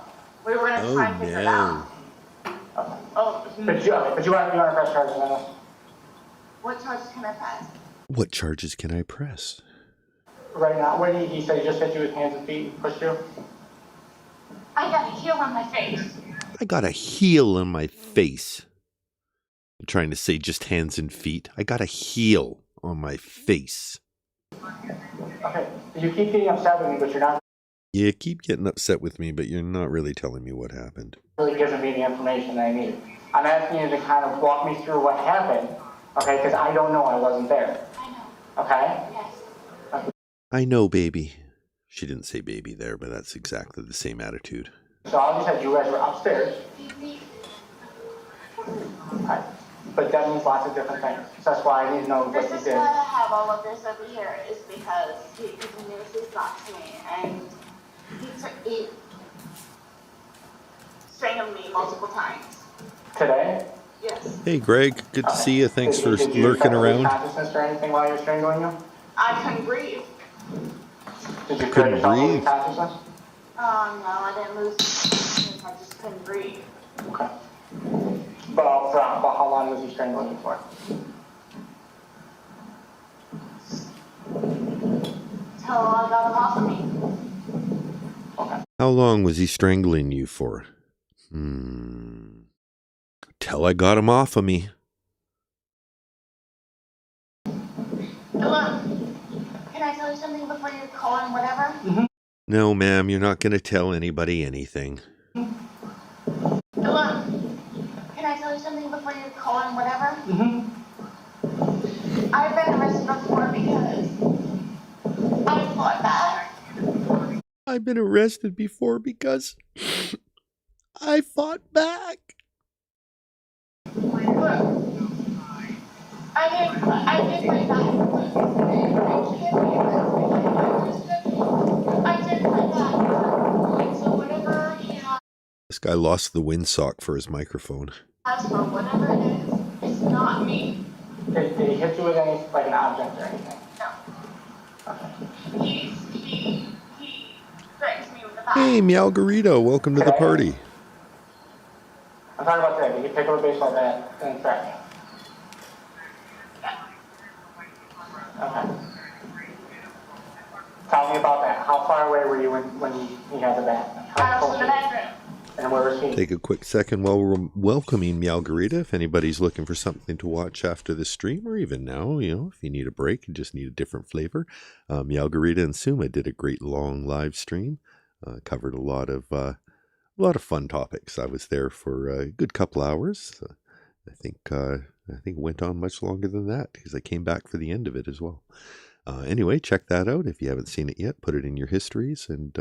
We were gonna try and figure it out. Okay. Oh, But you want to press charges on us? what charges can I press? What charges can I press? Right now, what he said he just hit you with hands and feet and pushed you? I got a heel on my face. I got a heel on my face. I'm trying to say just hands and feet. I got a heel on my face. Okay. You keep getting upset with me, but you're not You keep getting upset with me, but you're not really telling me what happened. really giving me the information I need. I'm asking you to kind of walk me through what happened, okay? Because I don't know. I wasn't there. I know. Okay? Yes. I know, baby. She didn't say baby there, but that's exactly the same attitude. So all you said, you guys were upstairs. Right. But that means lots of different things. So that's why I need to know what This you is did. why I have all of this over here, is because he continuously stalks me, and he strangled me multiple times. Today? Yes. Hey, Greg. Good to see you. Thanks for Did you lurking lose around. consciousness or anything while you were strangling you? I couldn't breathe. Did you Couldn't yourself lose breathe? consciousness? No, I didn't lose consciousness, I just couldn't breathe. Okay. But how long was he strangling you for? Till I got him off of me. Okay. How long was he strangling you for? Till I got him off of me. Look, can I tell you something before you call him whatever? No, ma'am, you're not going to tell anybody anything. Look, can I tell you something before you call him whatever? I've been arrested before because I fought back. I've been arrested before because I fought back. Look, I didn't fight back. I didn't fight back. So whatever he This guy lost the windsock for his microphone. has for whatever it is, it's not me. Did he hit you with any, like an object or anything? No. He threatens me with a bat. Hey, Meowgarito, welcome to the party. I'm talking about today. Did he pick up a baseball bat and threaten you? Okay. Tell me about that. How far away were you when he had the bat? I How was close in the were you? bedroom. And where was he? Take a quick second while we're welcoming Meowgarita. If anybody's looking for something to watch after the stream, or even now, if you need a break and just need a different flavor, Meowgarita and Suma did a great long live stream. Covered a lot of fun topics. I was there for a good couple hours. I think it went on much longer than that because I came back for the end of it as well. Anyway, check that out. If you haven't seen it yet, put it in your histories, and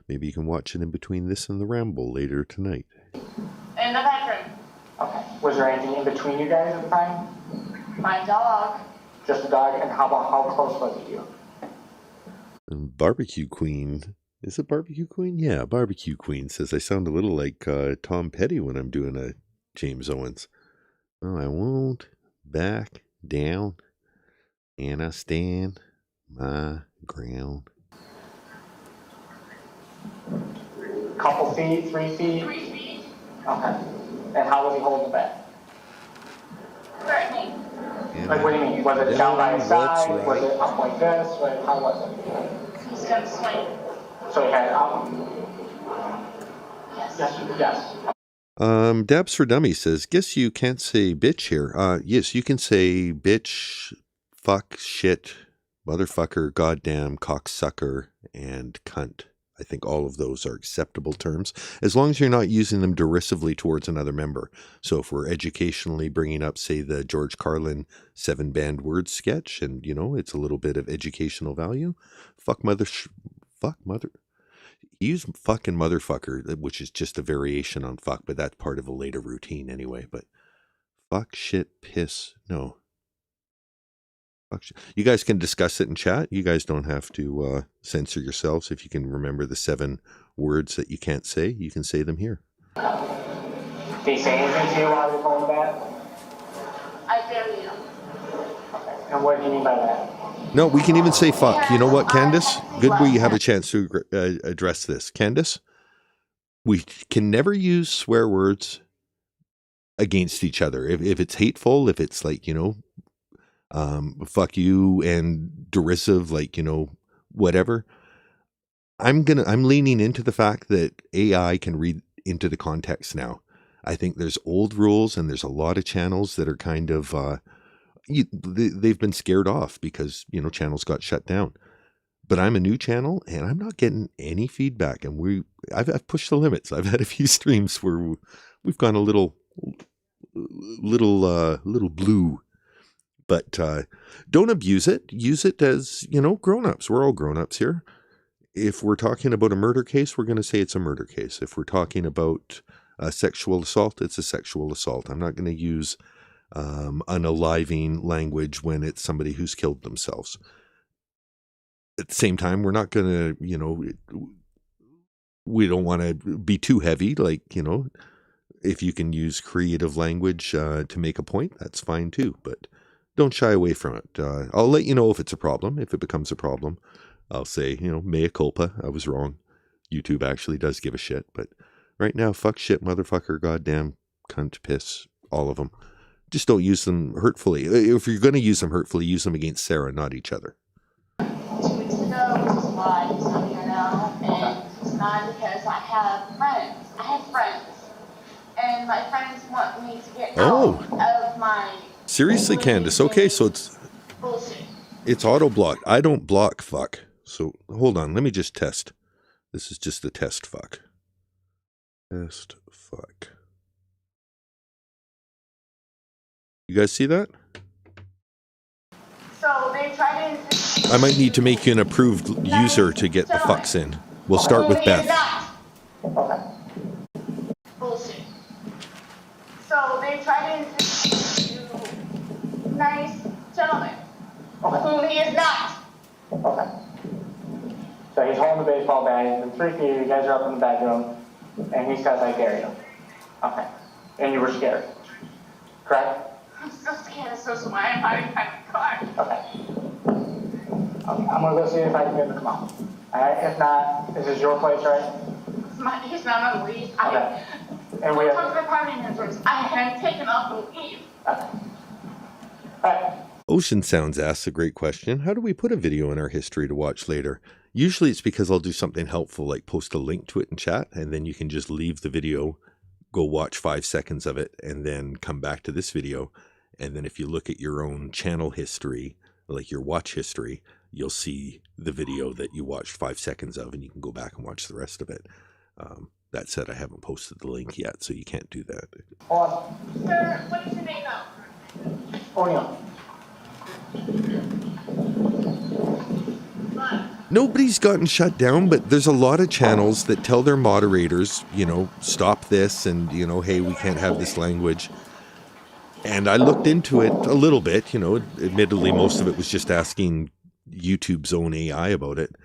maybe you can watch it in between this and the Ramble later tonight. In the bedroom. Okay. Was there anything in between you guys at the time? My dog. Just a dog? And how close was it to you? And Barbecue Queen. Is it Barbecue Queen? Yeah, Barbecue Queen says I sound a little like Tom Petty when I'm doing a James Owens. Oh, I won't back down, and I stand my ground. Couple feet, 3 feet? 3 feet. Okay. And how was he holding the bat? Threatening. Like, what do you mean? Was it down by his side? Was it up like this? How was it? He's gonna swing. So he had it up? Yes. Yes. Dabs for Dummies says, guess you can't say bitch here. Yes, you can say bitch, fuck, shit, motherfucker, goddamn, cocksucker, and cunt. I think all of those are acceptable terms, as long as you're not using them derisively towards another member. So if we're educationally bringing up, say, the George Carlin 7-band word sketch, and, you know, it's a little bit of educational value, fuck mother, use fucking motherfucker, which is just a variation on fuck, but that's part of a later routine anyway. But fuck, shit, piss, no. Fuck shit. You guys can discuss it in chat. You guys don't have to censor yourselves. If you can remember the 7 words that you can't say, you can say them here. Did he say anything to you while you were holding that? I dare you. Okay. And what do you mean by that? No, we can even say fuck. You know what, Candace? Good we have a chance to address this. Candace, we can never use swear words against each other. If it's hateful, if it's like, you know, fuck you and derisive, like, you know, whatever. I'm leaning into the fact that AI can read into the context now. I think there's old rules and there's a lot of channels that are kind of, they've been scared off because, you know, channels got shut down. But I'm a new channel and I'm not getting any feedback. And I've pushed the limits. I've had a few streams where we've gone a little blue. But don't abuse it. Use it as, you know, grown-ups. We're all grown-ups here. If we're talking about a murder case, we're going to say it's a murder case. If we're talking about a sexual assault, it's a sexual assault. I'm not going to use unaliving language when it's somebody who's killed themselves. At the same time, we're not going to, you know, we don't want to be too heavy. Like, you know, if you can use creative language to make a point, that's fine too. But don't shy away from it. I'll let you know if it's a problem. If it becomes a problem, I'll say, you know, mea culpa. I was wrong. YouTube actually does give a shit. But right now, fuck, shit, motherfucker, goddamn, cunt, piss, all of them. Just don't use them hurtfully. If you're going to use them hurtfully, use them against Sarah, not each other. 2 weeks ago, which is why he's not here now, and it's not because I have friends. I have friends, and my friends want me to get out of my... Seriously, Candace. Okay, so it's bullshit. It's auto block. I don't block fuck. So hold on, let me just test. This is just a test fuck. Test fuck. You guys see that? So they try to... I might need to make you an approved user to get the fucks in. We'll start with Beth. Bullshit. So they try to nice gentleman, whom he is not. Okay. So he's holding the baseball bat, and 3 feet, you guys are up in the bedroom, and he says, I dare you. Okay. And you were scared. Correct? I'm so scared, so why I'm hiding behind the car. Okay. I'm gonna go see if I can get him to come out. Alright, if not, this is your place, right? He's not on the leave. Okay. And we have... Talk to the party managers. I had taken off the leave. Okay. Alright. Ocean Sounds asks a great question. How do we put a video in our history to watch later? Usually it's because I'll do something helpful, like post a link to it in chat, and then you can just leave the video, go watch 5 seconds of it, and then come back to this video. And then if you look at your own channel history, like your watch history, you'll see the video that you watched 5 seconds of, and you can go back and watch the rest of it. That said, I haven't posted the link yet, so you can't do that. Hold on. Sir, what is your name now? O'Neill. Nobody's gotten shut down, but there's a lot of channels that tell their moderators, you know, stop this and, you know, hey, we can't have this language. And I looked into it a little bit, you know, admittedly, most of it was just asking YouTube's own AI about it.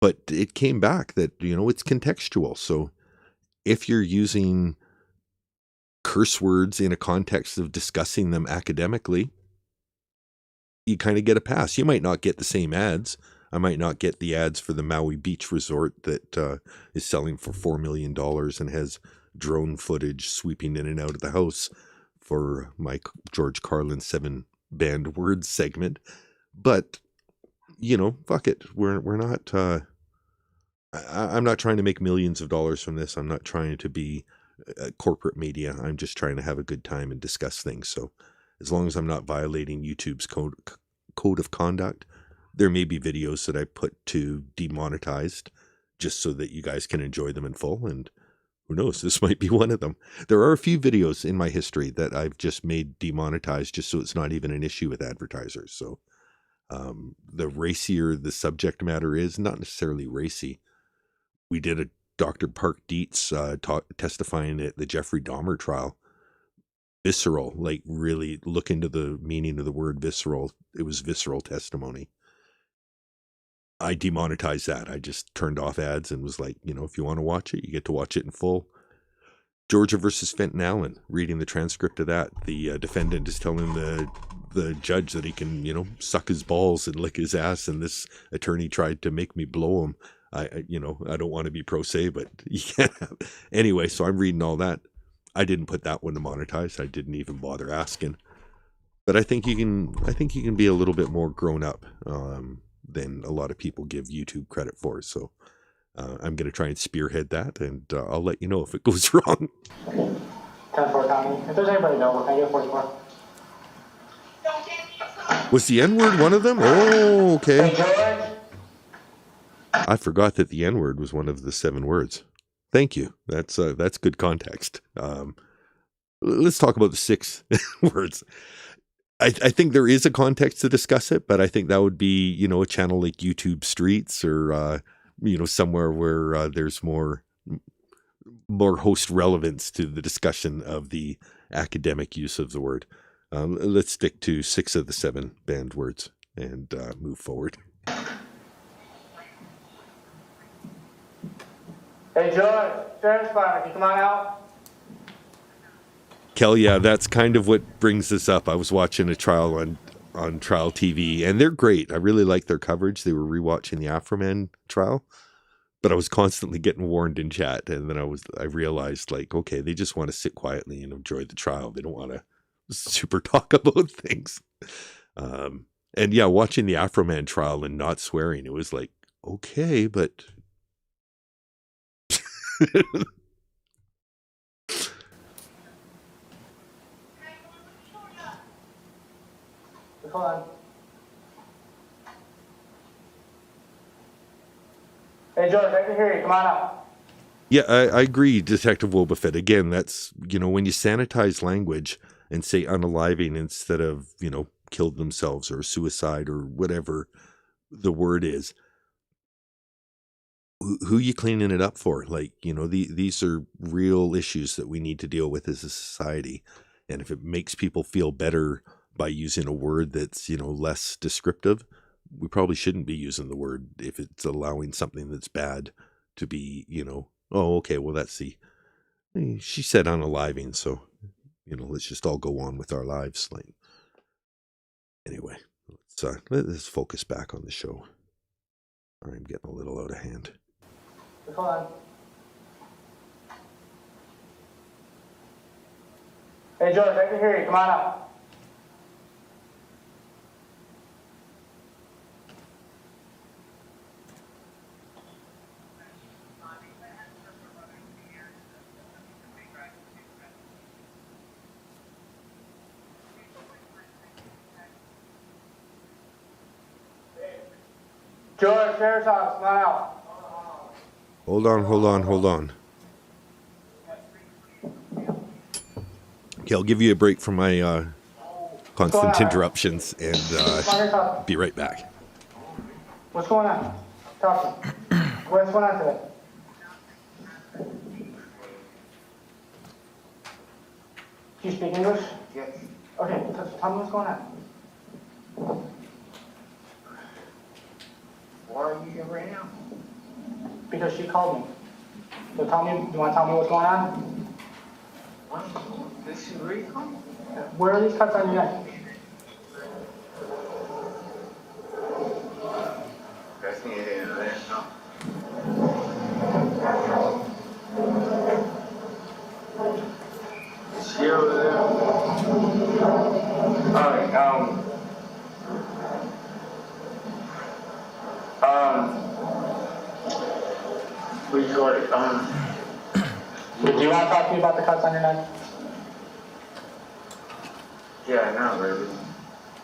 But it came back that, you know, it's contextual. So if you're using curse words in a context of discussing them academically, you kind of get a pass. You might not get the same ads. I might not get the ads for the Maui Beach Resort that is selling for $4 million and has drone footage sweeping in and out of the house for my George Carlin 7-band words segment. But, you know, fuck it. We're not, I'm not trying to make millions of dollars from this. I'm not trying to be corporate media. I'm just trying to have a good time and discuss things. So as long as I'm not violating YouTube's code of conduct, there may be videos that I put to demonetized just so that you guys can enjoy them in full. And who knows, this might be one of them. There are a few videos in my history that I've just made demonetized just so it's not even an issue with advertisers. So the racier the subject matter is, not necessarily racy. We did a Dr. Park Dietz testifying at the Jeffrey Dahmer trial. Visceral, like really look into the meaning of the word visceral. It was visceral testimony. I demonetized that. I just turned off ads and was like, if you want to watch it, you get to watch it in full. Georgia versus Fenton Allen, reading the transcript of that. The defendant is telling the judge that he can, suck his balls and lick his ass. And this attorney tried to make me blow him. I don't want to be pro se, but you can't have. Anyway, so I'm reading all that. I didn't put that one to monetize. I didn't even bother asking. But I think you can be a little bit more grown up than a lot of people give YouTube credit for. So I'm going to try and spearhead that, and I'll let you know if it goes wrong. 10-4, Tommy. If there's anybody available, can I get 44? Was the N-word one of them? Oh, okay. Hey, George. I forgot that the N-word was one of the 7 words. Thank you. That's good context. Let's talk about the 6 words. I think there is a context to discuss it, but I think that would be, a channel like YouTube Streets or, somewhere where there's more host relevance to the discussion of the academic use of the word. Let's stick to 6 of the 7 banned words and move forward. Hey, George. Sheriff's Fire, can you come on out? Kel, yeah, that's kind of what brings this up. I was watching a trial on Trial TV, and they're great. I really like their coverage. They were rewatching the Afroman trial, but I was constantly getting warned in chat, and then I realized, like, okay, they just want to sit quietly and enjoy the trial. They don't want to super talk about things. And yeah, watching the Afroman trial and not swearing, it was like, okay, but Hold on. Hey, George, I can hear you. Come on out. yeah, I agree, Detective Wobbuffet. Again, that's, when you sanitize language and say unaliving instead of, killed themselves or suicide or whatever the word is, who you cleaning it up for? Like, these are real issues that we need to deal with as a society. And if it makes people feel better by using a word that's, less descriptive, we probably shouldn't be using the word if it's allowing something that's bad to be, oh, okay, well, she said unaliving, so, let's just all go on with our lives. Like, anyway, let's focus back on the show. I'm getting a little out of hand. Hold on. Hey, George, I can hear you. Come on out. George, Sheriff's Office, come on out. Hold on. Okay, I'll give you a break from my constant interruptions and be right back. What's going on? Talk to me. What's going on today? Do you speak English? Yes. Okay, tell me what's going on. Why are you here right now? Because she called me. So tell me, you want to tell me what's going on? What? This is Rico? Where are these cuts on your neck? That's near the end of that, no? Is she over there? Alright, we got it, Do you want to talk to me about the cuts on your neck? yeah, now, baby.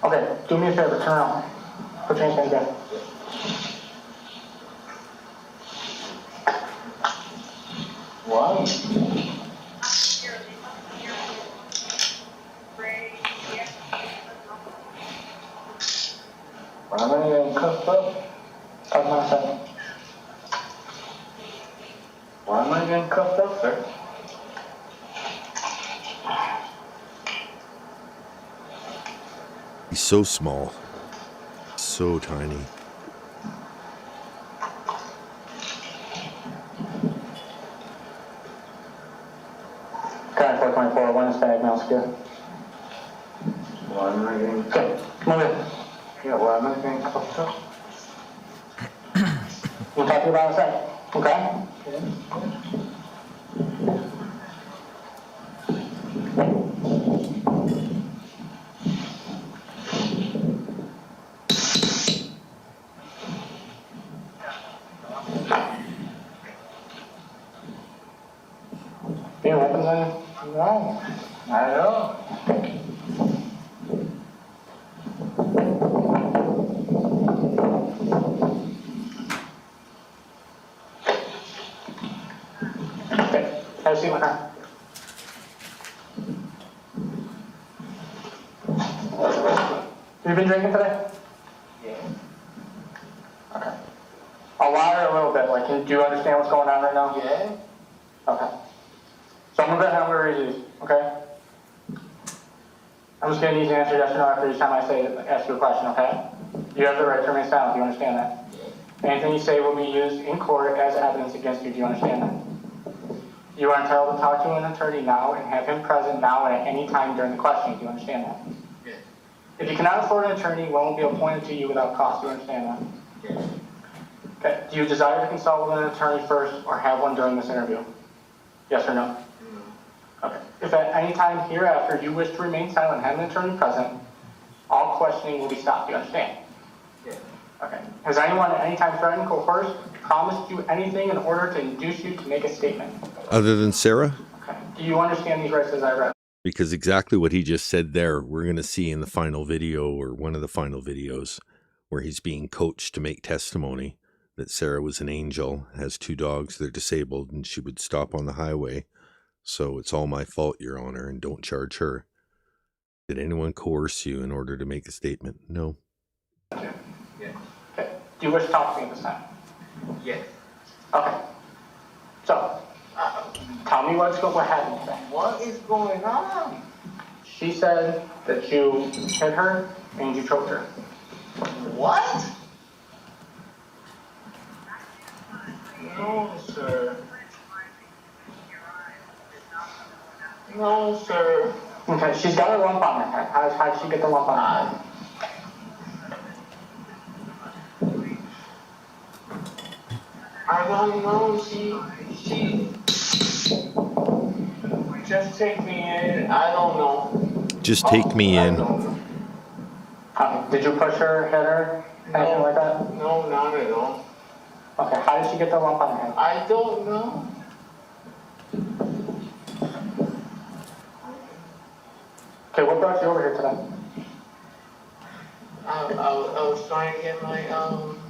Okay, do me a favor, turn around. Put your hands down. What? Why am I getting cuffed up? Talk my side. Why am I getting cuffed up, sir? He's so small. So tiny. Kind of 424, when is diagnostic? Why am I getting cuffed? Come over here. Yeah, why am I getting cuffed up? We'll talk to you about it in a sec, okay? Do you have weapons on you? No, not at all. Okay, have a seat, my friend. You been drinking today? Yeah. Okay. A lot or a little bit? Like, do you understand what's going on right now? Yeah. Okay. So I'm gonna read these, okay? I'm just gonna need you to answer yes or no after each time I ask you a question, okay? You have the right to remain silent, do you understand that? Anything you say will be used in court as evidence against you, do you understand that? You are entitled to talk to an attorney now and have him present now and at any time during the questioning, do you understand that? Yeah. If you cannot afford an attorney, one will be appointed to you without cost, do you understand that? Yeah. Okay, do you desire to consult with an attorney first or have one during this interview? Yes or no? Okay. If at any time hereafter you wish to remain silent and have an attorney present, all questioning will be stopped. Do you understand? Yeah. Okay. Has anyone at any time threatened, coerced, promised you anything in order to induce you to make a statement? Other than Sarah? Okay. Do you understand these rights as I read? Because exactly what he just said there, we're going to see in the final video or one of the final videos where he's being coached to make testimony that Sarah was an angel, has 2 dogs, they're disabled, and she would stop on the highway. So it's all my fault, Your Honor, and don't charge her. Did anyone coerce you in order to make a statement? No. Yeah. Okay. Do you wish to talk to me this time? Yes. Okay. So, tell me what happened today. What is going on? She said that you hit her and you choked her. What? No, sir. No, sir. Okay, she's got a lump on her head. How did she get the lump on her head? I don't know. She just take me in. I don't know. Just take me in. Did you push her, hit her, anything like that? No, not at all. Okay, how did she get the lump on her head? I don't know. Okay, what brought you over here today? I was trying to get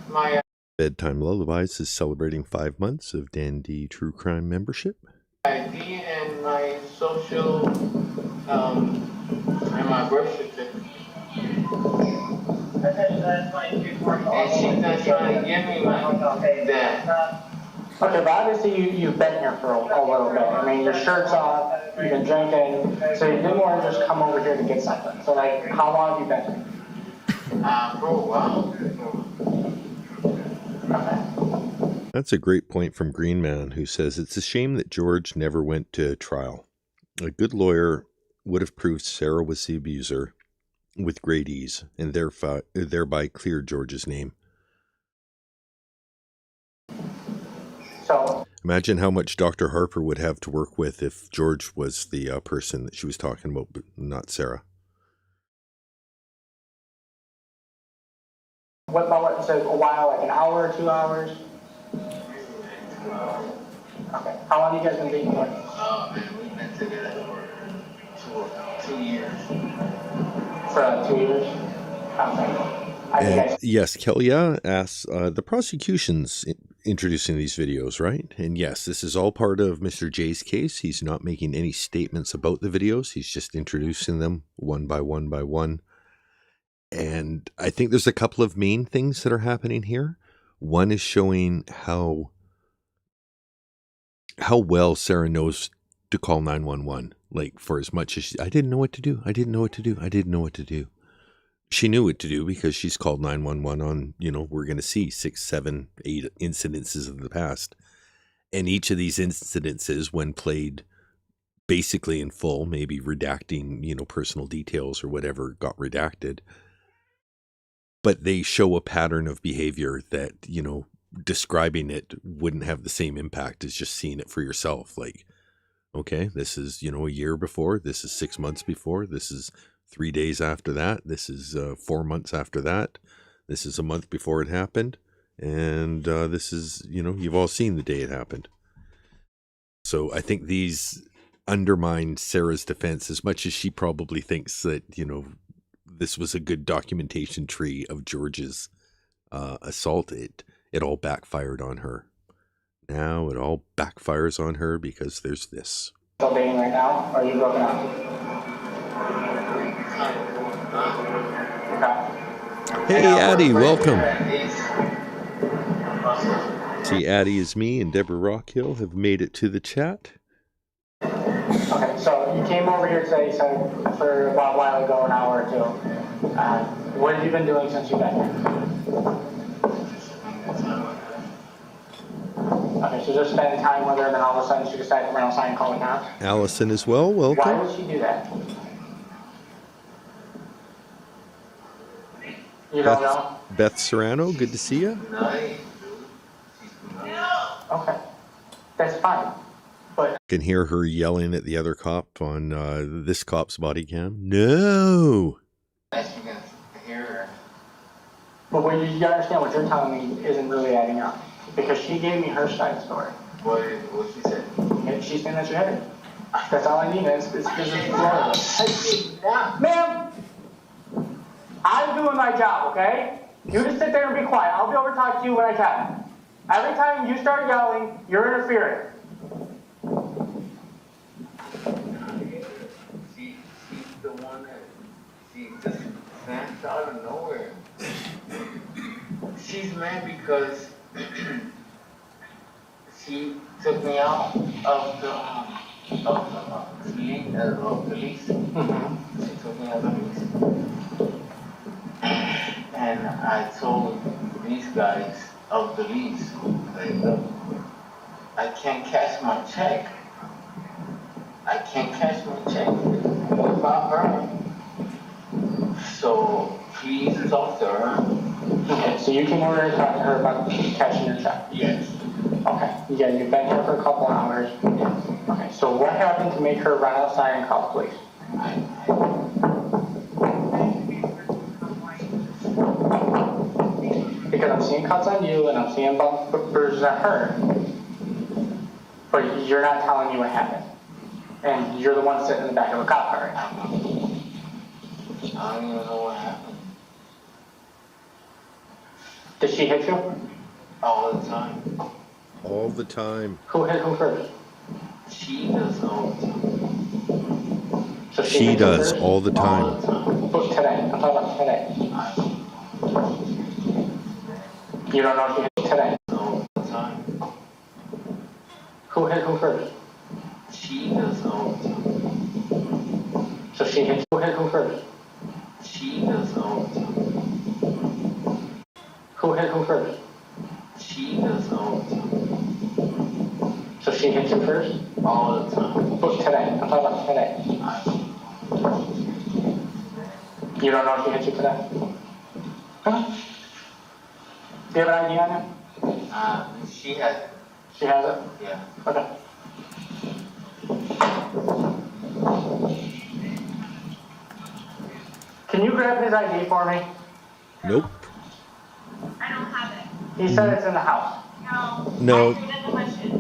my Bedtime Lullabies is celebrating 5 months of Dandy True Crime membership. ID and my social, and my birth certificate. And she's not trying to give me that. Okay, but obviously you've been here for a little bit. I mean, your shirt's off, you've been drinking, so you didn't want to just come over here to get something. So, like, how long have you been here? For a while. Okay. That's a great point from Green Man, who says it's a shame that George never went to trial. A good lawyer would have proved Sarah was the abuser with great ease and thereby cleared George's name. So, imagine how much Dr. Harper would have to work with if George was the person that she was talking about, but not Sarah. what about what, so a while, like an hour or 2 hours? Okay. How long have you guys been dating for? We've been together for 2 years. For 2 years? Okay. And yes, Kelia asks, the prosecution's introducing these videos, right? And yes, this is all part of Mr. J's case. He's not making any statements about the videos. He's just introducing them one by one by one. And I think there's a couple of main things that are happening here. One is showing how well Sarah knows to call 911. Like, for as much as I didn't know what to do. I didn't know what to do. I didn't know what to do. She knew what to do because she's called 911 on, we're going to see 6, 7, 8 incidences of the past. And each of these incidences, when played basically in full, maybe redacting, personal details or whatever got redacted, but they show a pattern of behavior that, describing it wouldn't have the same impact as just seeing it for yourself. Like, okay, this is, a year before, this is 6 months before, this is 3 days after that, this is 4 months after that, this is a month before it happened, and this is, you've all seen the day it happened. So I think these undermine Sarah's defense as much as she probably thinks that, this was a good documentation tree of George's assault. It all backfired on her. Now it all backfires on her because there's this. Still dating right now, or are you broken up? Okay. Hey, Addie, welcome. See, Addie is me and Deborah Rockhill have made it to the chat. Okay, so you came over here today, you said, for about a while ago, an hour or two. What have you been doing since you've been here? Okay, so just spending time with her, and then all of a sudden she decided to run outside and call it now? Allison as well, welcome. Why would she do that? You don't know? Beth Serrano, good to see you. Okay, that's fine. But Can hear her yelling at the other cop on this cop's body cam. No. But what you gotta understand, what you're telling me isn't really adding up. Because she gave me her side story. What she said? And she's saying that you're headed. That's all I need, man. It's Florida. Ma'am, I'm doing my job, okay? You just sit there and be quiet. I'll be over to talk to you when I can. Every time you start yelling, you're interfering. She's the one that she just snapped out of nowhere. She's mad because she took me out of the lease. Mm-hmm. She took me out of the lease. And I told these guys of the lease, like, look, I can't cash my check. I can't cash my check without her. So please talk to her. Okay, so you came over and talked to her about cashing your check? Yes. Okay, yeah, you've been here for a couple hours. Okay, so what happened to make her run outside and call the police? Because I'm seeing cuts on you and I'm seeing bruises on her. But you're not telling me what happened. And you're the one sitting in the back of a cop car right now. I don't even know what happened. Did she hit you? All the time. All the time. Who hit who first? She does all the time. So She hit you does first? all the All time. the time. But today, I'm talking about today. You don't know if she hit you today? All the time. Who hit who first? She does all the time. So she hit who hit who first? She does all the time. Who hit who first? She does all the time. So she hit you first? All the time. But today, I'm talking about today. You don't know if she hit you today? Huh? Do you have an ID on you? She has it. She has it? Yeah. Okay. Can you grab his ID for me? Nope. I don't have it. He said it's in the house. No. I threw it in the bushes.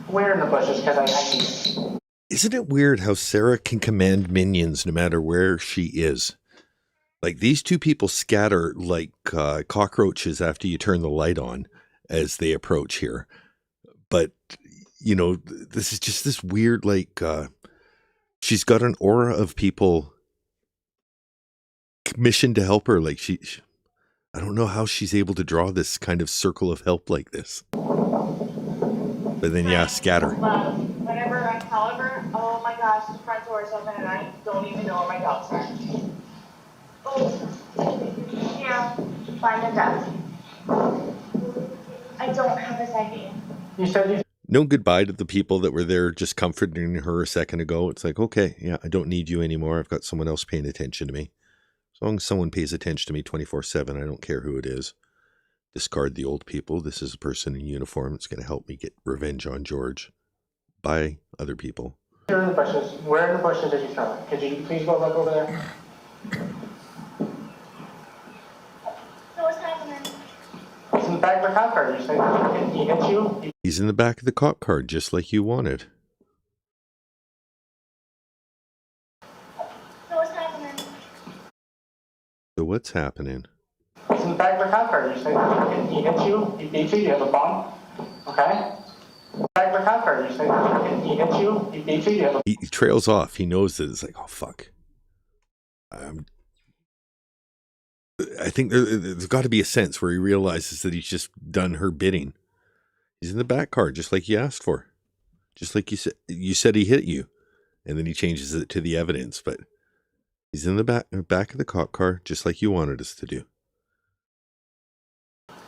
Where in the bushes? Because I need it. Isn't it weird how Sarah can command minions no matter where she is? Like, these two people scatter like cockroaches after you turn the light on, as they approach here. But, you know, this is just this weird, like, she's got an aura of people commissioned to help her. Like, she I don't know how she's able to draw this kind of circle of help like this. But then, yeah, scatter. Whenever I call her, oh my gosh, the front door is open and I don't even know where my dogs are. Oh, yeah, find the desk. I don't have his ID. You said you No goodbye to the people that were there just comforting her a second ago. It's like, okay, yeah, I don't need you anymore. I've got someone else paying attention to me. As long as someone pays attention to me 24/7, I don't care who it is. Discard the old people. This is a person in uniform that's going to help me get revenge on George. By other people. You're in the bushes. Where in the bushes did you throw it? Could you please go look over there? So what's happening? It's in the back of the cop car. You said he hit you? He's in the back of the cop car, just like you wanted. So what's happening? So what's happening? It's in the back of the cop car. You said he hit you? He beat you? You have a bump? Okay? Back of the cop car. You said he hit you? He beat you? You have a He trails off. He knows that it's like, oh, fuck. I think there's got to be a sense where he realizes that he's just done her bidding. He's in the back car, just like you asked for. Just like you said. You said he hit you. And then he changes it to the evidence. But he's in the back of the cop car, just like you wanted us to do.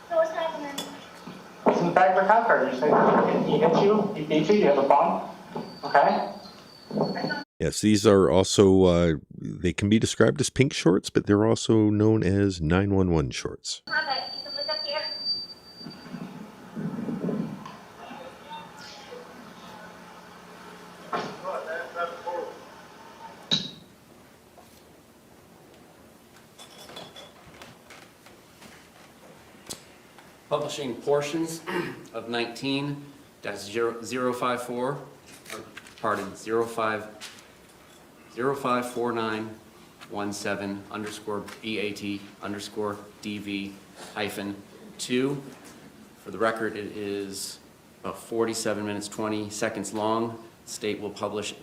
So what's happening? It's in the back of the cop car. You said he hit you? He beat you? You have a bump? Okay? Yes, these are also, they can be described as pink shorts, but they're also known as 911 shorts. Have it. You can look up here. Publishing portions of 19-054, or, pardon, 054917_BAT_DV-2. For the record, it is about 47 minutes, 20 seconds long. The state will publish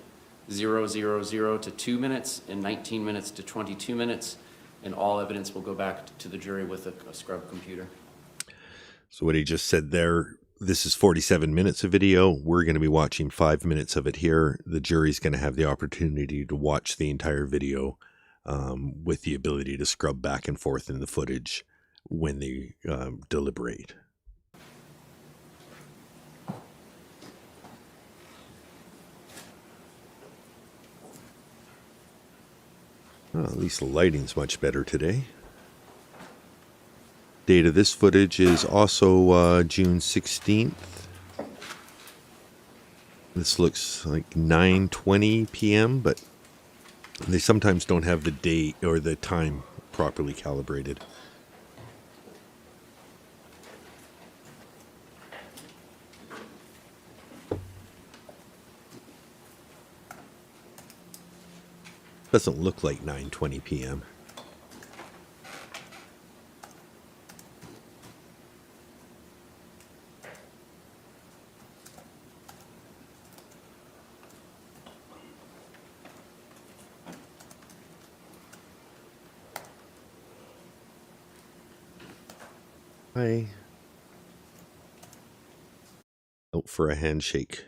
000 to 2 minutes and 19 minutes to 22 minutes, and all evidence will go back to the jury with a scrub computer. So what he just said there, this is 47 minutes of video. We're going to be watching 5 minutes of it here. The jury's going to have the opportunity to watch the entire video with the ability to scrub back and forth in the footage when they deliberate. Well, at least the lighting's much better today. Date of this footage is also June 16th. This looks like 9:20 p.m., but they sometimes don't have the date or the time properly calibrated. Doesn't look like 9:20 p.m. Hi. Out for a handshake.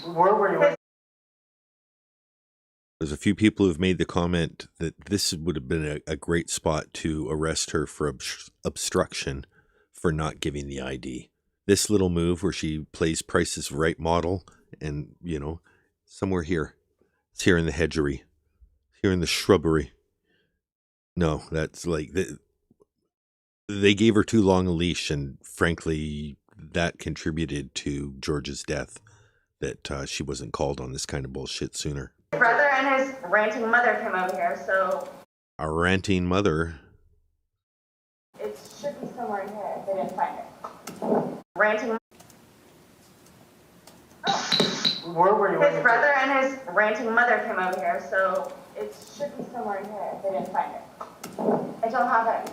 Where were you? There's a few people who've made the comment that this would have been a great spot to arrest her for obstruction for not giving the ID. This little move where she plays Price is Right model and, you know, somewhere here. It's here in the hedgery. Here in the shrubbery. No, that's like... They gave her too long a leash, and frankly, that contributed to George's death, that she wasn't called on this kind of bullshit sooner. His brother and his ranting mother came over here, so Our ranting mother. it should be somewhere in here if they didn't find it. Ranting. Where were you? His brother and his ranting mother came over here, so it should be somewhere in here if they didn't find it. I don't have it.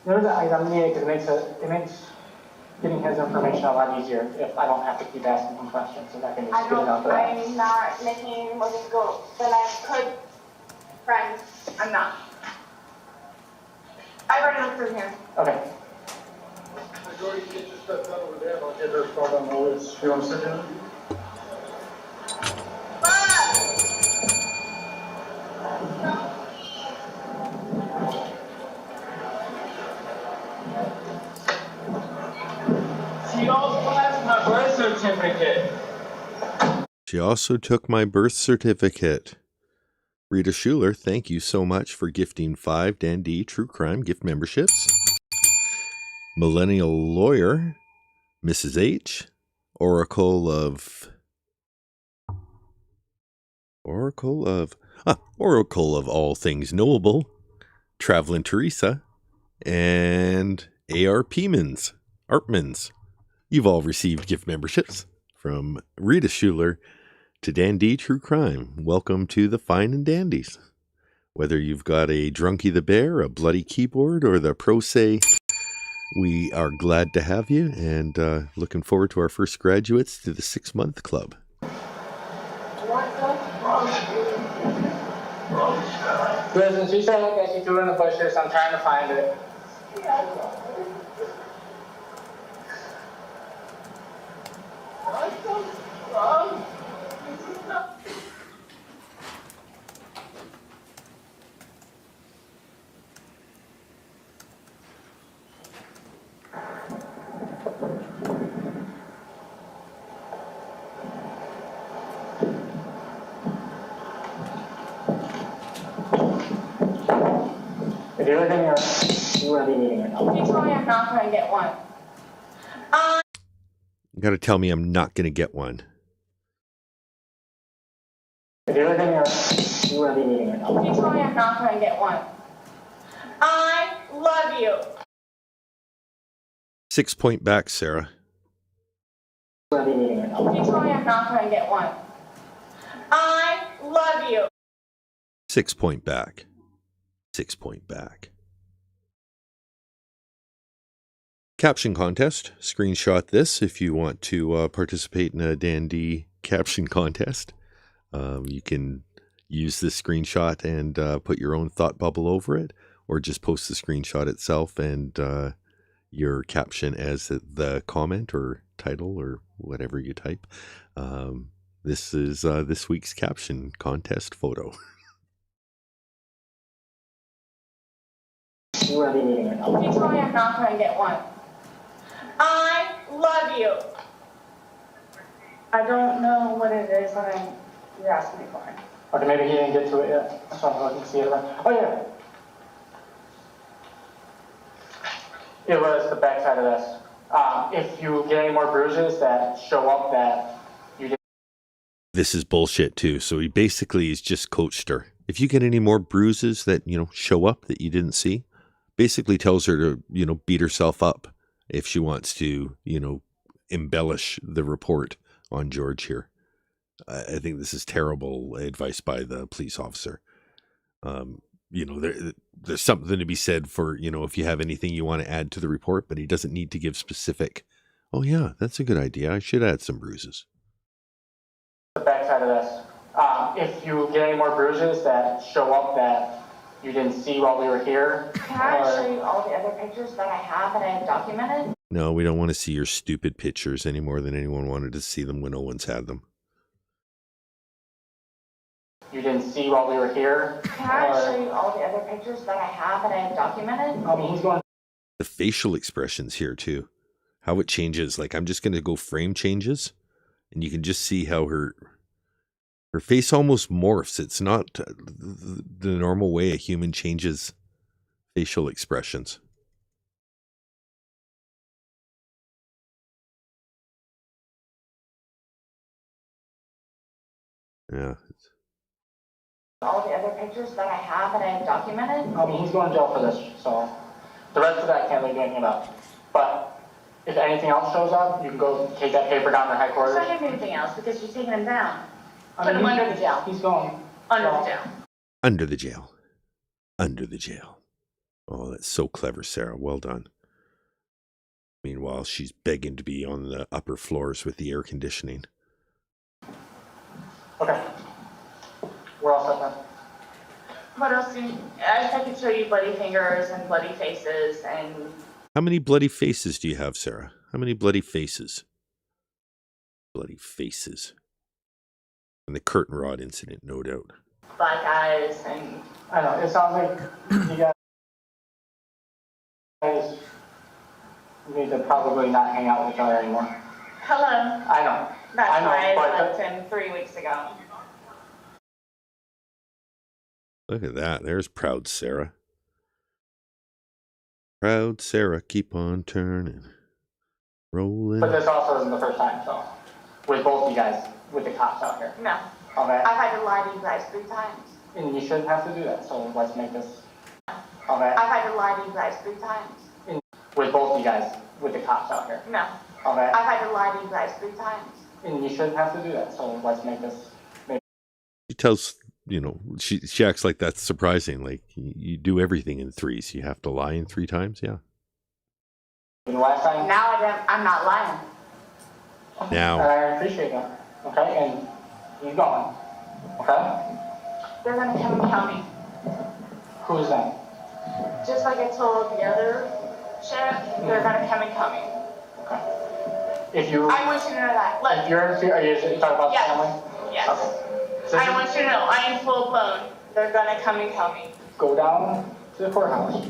There's an item needed because it makes getting his information a lot easier if I don't have to keep asking him questions and I can just get it out there. I'm not making it more difficult than I could, friends. I'm not. I've already looked through here. Okay. Jordy, get your stuff done over there, and I'll get her start on the list. You want to sit down? She also has my birth certificate. She also took my birth certificate. Rita Schuler, thank you so much for gifting 5 Dan D True Crime gift memberships. Millennial Lawyer, Mrs. H, Oracle of All Things Knowable, Traveling Teresa, and Artmans. You've all received gift memberships from Rita Schuler to Dan D True Crime. Welcome to the Fine and Dandies. Whether you've got a Drunky the Bear, a bloody keyboard, or the Pro Se, we are glad to have you and looking forward to our first graduates to the 6-month club. Listen, she said that she threw in the bushes. I'm trying to find it. If you're looking here, you want to be needing it. You tell me I'm not going to get one. You got to tell me I'm not going to get one. If you're looking here, you want to be needing it. You tell me I'm not going to get one. I love you. 6 point back, Sarah. You tell me I'm not going to get one. I love you. 6 point back. 6 point back. Caption contest. Screenshot this if you want to participate in a Dan D caption contest. You can use this screenshot and put your own thought bubble over it, or just post the screenshot itself and your caption as the comment or title or whatever you type. This is this week's caption contest photo. You want to be needing it. You tell me I'm not going to get one. I love you. I don't know what it is that you're asking me for. Okay, maybe he didn't get to it yet. So I'm looking to see it. Oh, yeah. It was the backside of this. If you get any more bruises that show up that you did. This is bullshit too. So he basically has just coached her. If you get any more bruises that, show up that you didn't see, basically tells her to, beat herself up if she wants to, embellish the report on George here. I think this is terrible advice by the police officer. There's something to be said for, if you have anything you want to add to the report, but he doesn't need to give specific, oh yeah, that's a good idea. I should add some bruises. The backside of this. If you get any more bruises that show up that you didn't see while we were here. Can I show you all the other pictures that I have and I have documented? No, we don't want to see your stupid pictures any more than anyone wanted to see them when Owens had them. You didn't see while we were here. Can I show you all the other pictures that I have and I have documented? I mean, he's going. The facial expressions here too. How it changes. Like, I'm just going to go frame changes, and you can just see how her face almost morphs. It's not the normal way a human changes facial expressions. Yeah. All the other pictures that I have and I have documented? I mean, he's going to jail for this, so the rest of that I can't really do anything about. But if anything else shows up, you can go take that paper down to headquarters. It's not anything else because you're taking him down. I Put mean, him under the jail. He's going. Under the jail. Under the jail. Under the jail. Oh, that's so clever, Sarah. Well done. Meanwhile, she's begging to be on the upper floors with the air conditioning. Okay. We're all set then. What else do you, I could show you bloody fingers and bloody faces and How many bloody faces do you have, Sarah? How many bloody faces? Bloody faces. And the curtain rod incident, no doubt. black eyes and... I know, it sounds like you guys need to probably not hang out with each other anymore. Hello. I know. That's why I but left him 3 weeks ago. Look at that. There's proud Sarah. Proud Sarah, keep on turning. Rolling. But this also isn't the first time, so. With both you guys, with the cops out here. No. Okay? I've had to lie to you guys 3 times. And you shouldn't have to do that, so let's make this. Okay? I've had to lie to you guys 3 times. With both you guys, with the cops out here. No. Okay? I've had to lie to you guys 3 times. And you shouldn't have to do that, so let's make this. She tells, you know, she acts like that's surprising. Like, you do everything in threes. You have to lie in 3 times? Yeah. And the last time. Now I'm not lying. Now. And I appreciate that. Okay? And he's gone. Okay? They're gonna come and kill me. Who's that? Just like I told the other sheriff, they're gonna come and kill me. Okay. If you. I want you to know that. Look. If you're in fear, are you talking about Yes. family? Yes. Okay. So I want you to know, I am full blown. They're gonna come and kill me. go down to the courthouse,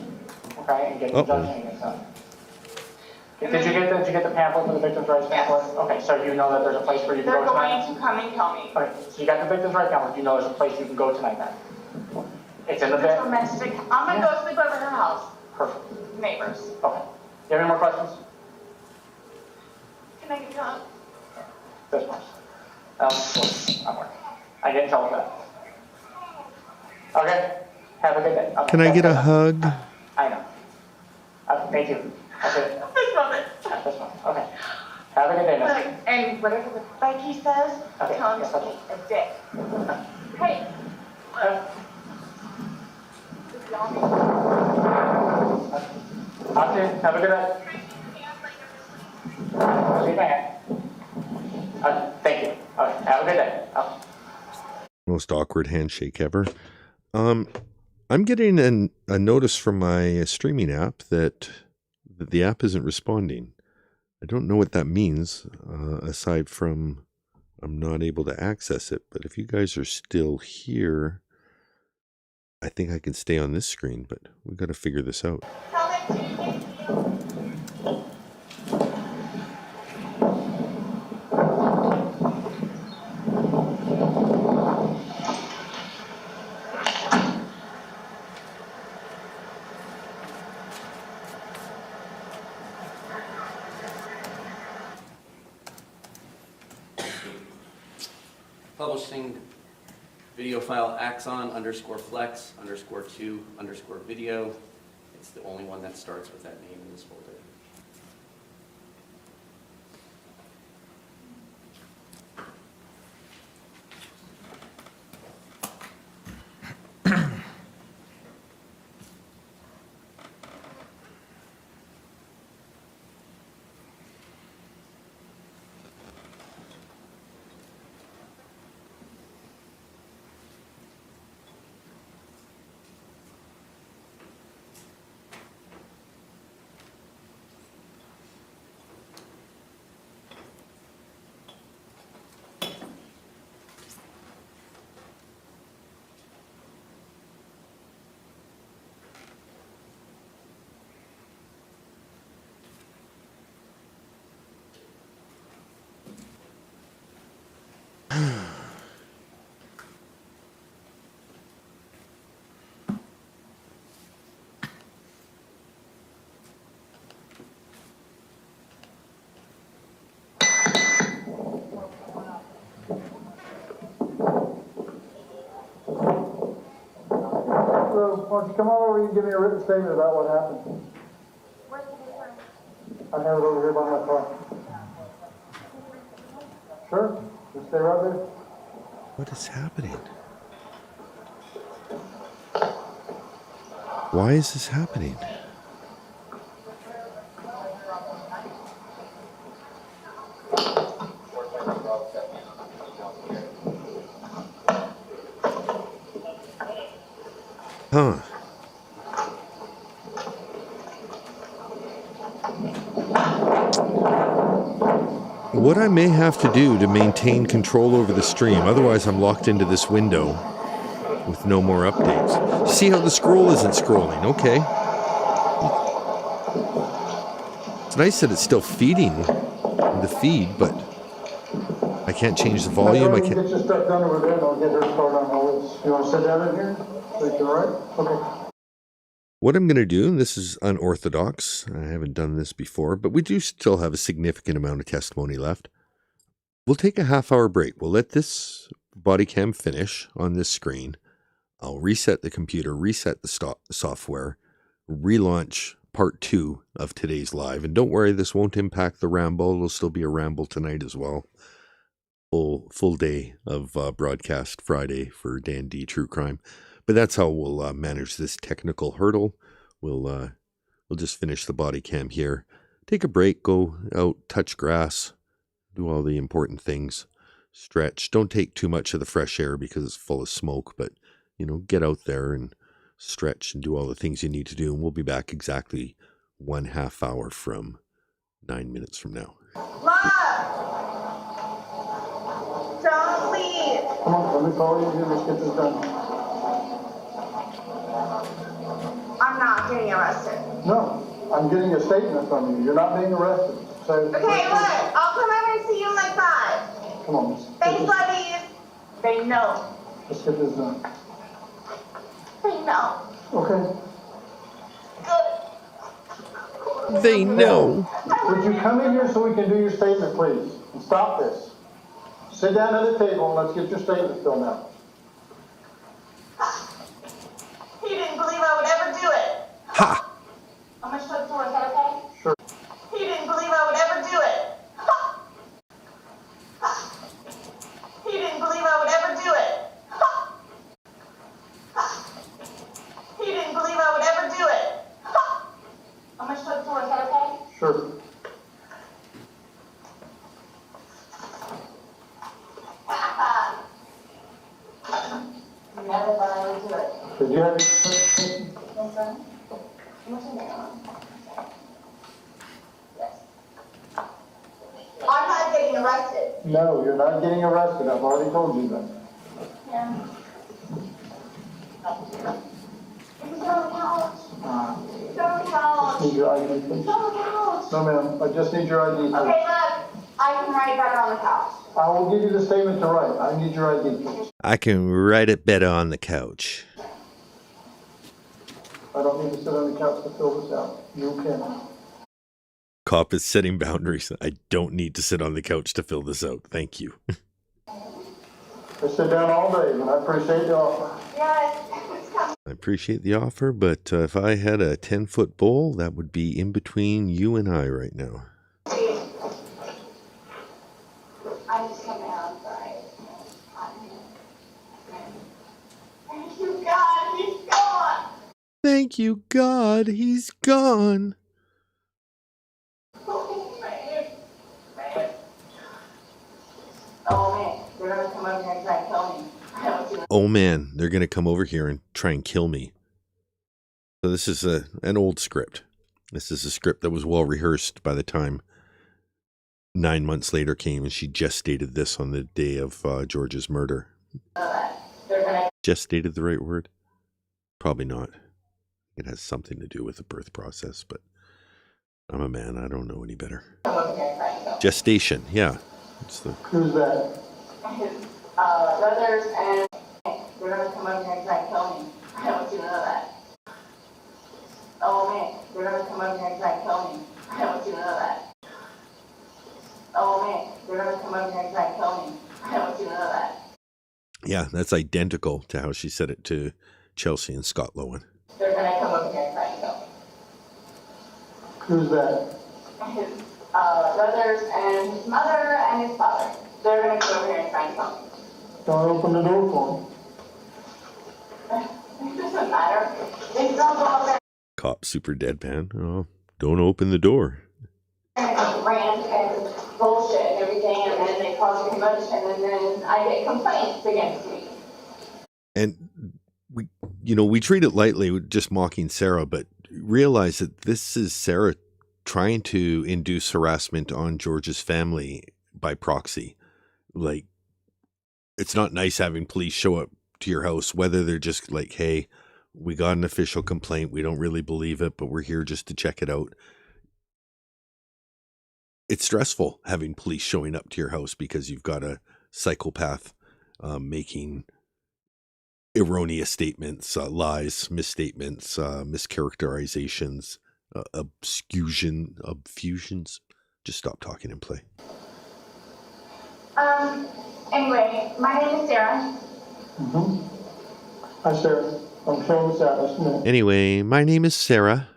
okay, and get the judging and stuff. Did you get the pamphlet for the victim's rights pamphlet? Yes. Okay, so you know that there's a place where you can They're go tonight? going to come and kill me. Okay, so you got the victim's rights pamphlet, you know there's a place you can go tonight then? It's in the bed? Domestic, I'm gonna go sleep over her house. Perfect, Neighbors. okay. You have any more questions? Can I get going? This one. I'm working. I get in trouble for that. Okay, have a good day. Okay, Can I get a hug? I know. Thank you. Okay. This moment. This one. Okay. Have a good day, miss. Look, and whatever the Becky says, Okay, tell him yes, to okay. eat a dick. Hey. Okay, have a good day. See you, man. Thank you. Okay, have a good day. Okay. Most awkward handshake ever. I'm getting a notice from my streaming app that the app isn't responding. I don't know what that means, aside from I'm not able to access it. But if you guys are still here, I think I can stay on this screen, but we've got to figure this out. Tell them to eat. Publishing video file axon_flex_2_video. It's the only one that starts with that name in this folder. Why don't you come on over and give me a written statement about what happened? Where's the difference? I have it over here by my car. Sure, just stay right there. What is happening? Why is this happening? Huh. What I may have to do to maintain control over the stream, otherwise I'm locked into this window with no more updates. See how the scroll isn't scrolling? Okay. It's nice that it's still feeding the feed, but I can't change the volume. I can't. Get your stuff done over there, and I'll get her started on Owens. You want to sit down in here? Think you're all right? Okay. What I'm going to do, and this is unorthodox, I haven't done this before, but we do still have a significant amount of testimony left. We'll take a half-hour break. We'll let this body cam finish on this screen. I'll reset the computer, reset the software, relaunch part 2 of today's live. And don't worry, this won't impact the ramble. It'll still be a ramble tonight as well. Full day of broadcast Friday for Dan D True Crime. But that's how we'll manage this technical hurdle. We'll just finish the body cam here. Take a break, go out, touch grass, do all the important things. Stretch. Don't take too much of the fresh air because it's full of smoke, but, you know, get out there and stretch and do all the things you need to do. And we'll be back exactly 1/2 hour from 9 minutes from now. Don't leave. Come on, let me call you here. Let's get this done. I'm not getting arrested. No, I'm getting a statement from you. You're not being arrested. So, Okay, look, I'll come over and see you in like 5. come on. Thanks, ladies. They know. Let's get this done. They know. Okay. Good. They know. Would you come in here so we can do your statement, please? And stop this. Sit down at the table and let's get your statement filled out. He didn't believe I would ever do it. Ha! I'm gonna shut the door, is that okay? Sure. He didn't believe I would ever do it. He didn't believe I would ever do it. He didn't believe I would ever do it. I'm gonna shut the door, is that okay? Sure. You never thought I would do it. Did you have any? Yes, sir. What's your name? Yes. I'm not getting arrested. No, you're not getting arrested. I've already told you that. Yeah. You can sit on the couch. Sit on the couch. Need your ID, please. Sit on the couch. No, ma'am. I just need your ID, please. Okay, look, I can write better on the couch. I will give you the statement to write. I need your ID, please. I can write it better on the couch. I don't need to sit on the couch to fill this out. You can. Cop is setting boundaries. I don't need to sit on the couch to fill this out. Thank you. I sit down all day, and I appreciate the offer. Yes. I appreciate the offer, but if I had a 10-foot bowl, that would be in between you and I right now. I just come out, sorry. Thank you, God, he's gone. Thank you, God, he's gone. Oh, man. Oh, man, they're gonna come over here and try and kill me. I don't do it. Oh man, they're going to come over here and try and kill me. So this is an old script. This is a script that was well rehearsed by the time 9 months later came, and she gestated this on the day of George's murder. Gestated the right word? Probably not. It has something to do with the birth process, but I'm a man. I don't know any better. Gestation, yeah. It's the Who's that? His brothers, and they're gonna come over here and try and kill me. I don't want you to know that. Oh, man, they're gonna come over here and try and kill me. I don't want you to know that. Oh, man, they're gonna come over here and try and kill me. I don't want you to know that. yeah, that's identical to how she said it to Chelsea and Scott Lowen. They're gonna come over here and try and kill me. Who's that? His brothers and his mother and his father. They're gonna come over here and try and kill me. Don't open the door for him. doesn't matter. They don't go up there Cop super deadpan. Oh, don't open the door. and rant and bullshit and everything, and then they cause a commotion, and then I get complaints against me. And we treat it lightly, we're just mocking Sarah, but realize that this is Sarah trying to induce harassment on George's family by proxy. Like, it's not nice having police show up to your house, whether they're just like, hey, we got an official complaint. We don't really believe it, but we're here just to check it out. It's stressful having police showing up to your house because you've got a psychopath making erroneous statements, lies, misstatements, mischaracterizations, obfusions. Just stop talking and play. Anyway, my name is Sarah. Hi, Sarah. I'm showing this out. Just a minute. Anyway, my name is Sarah.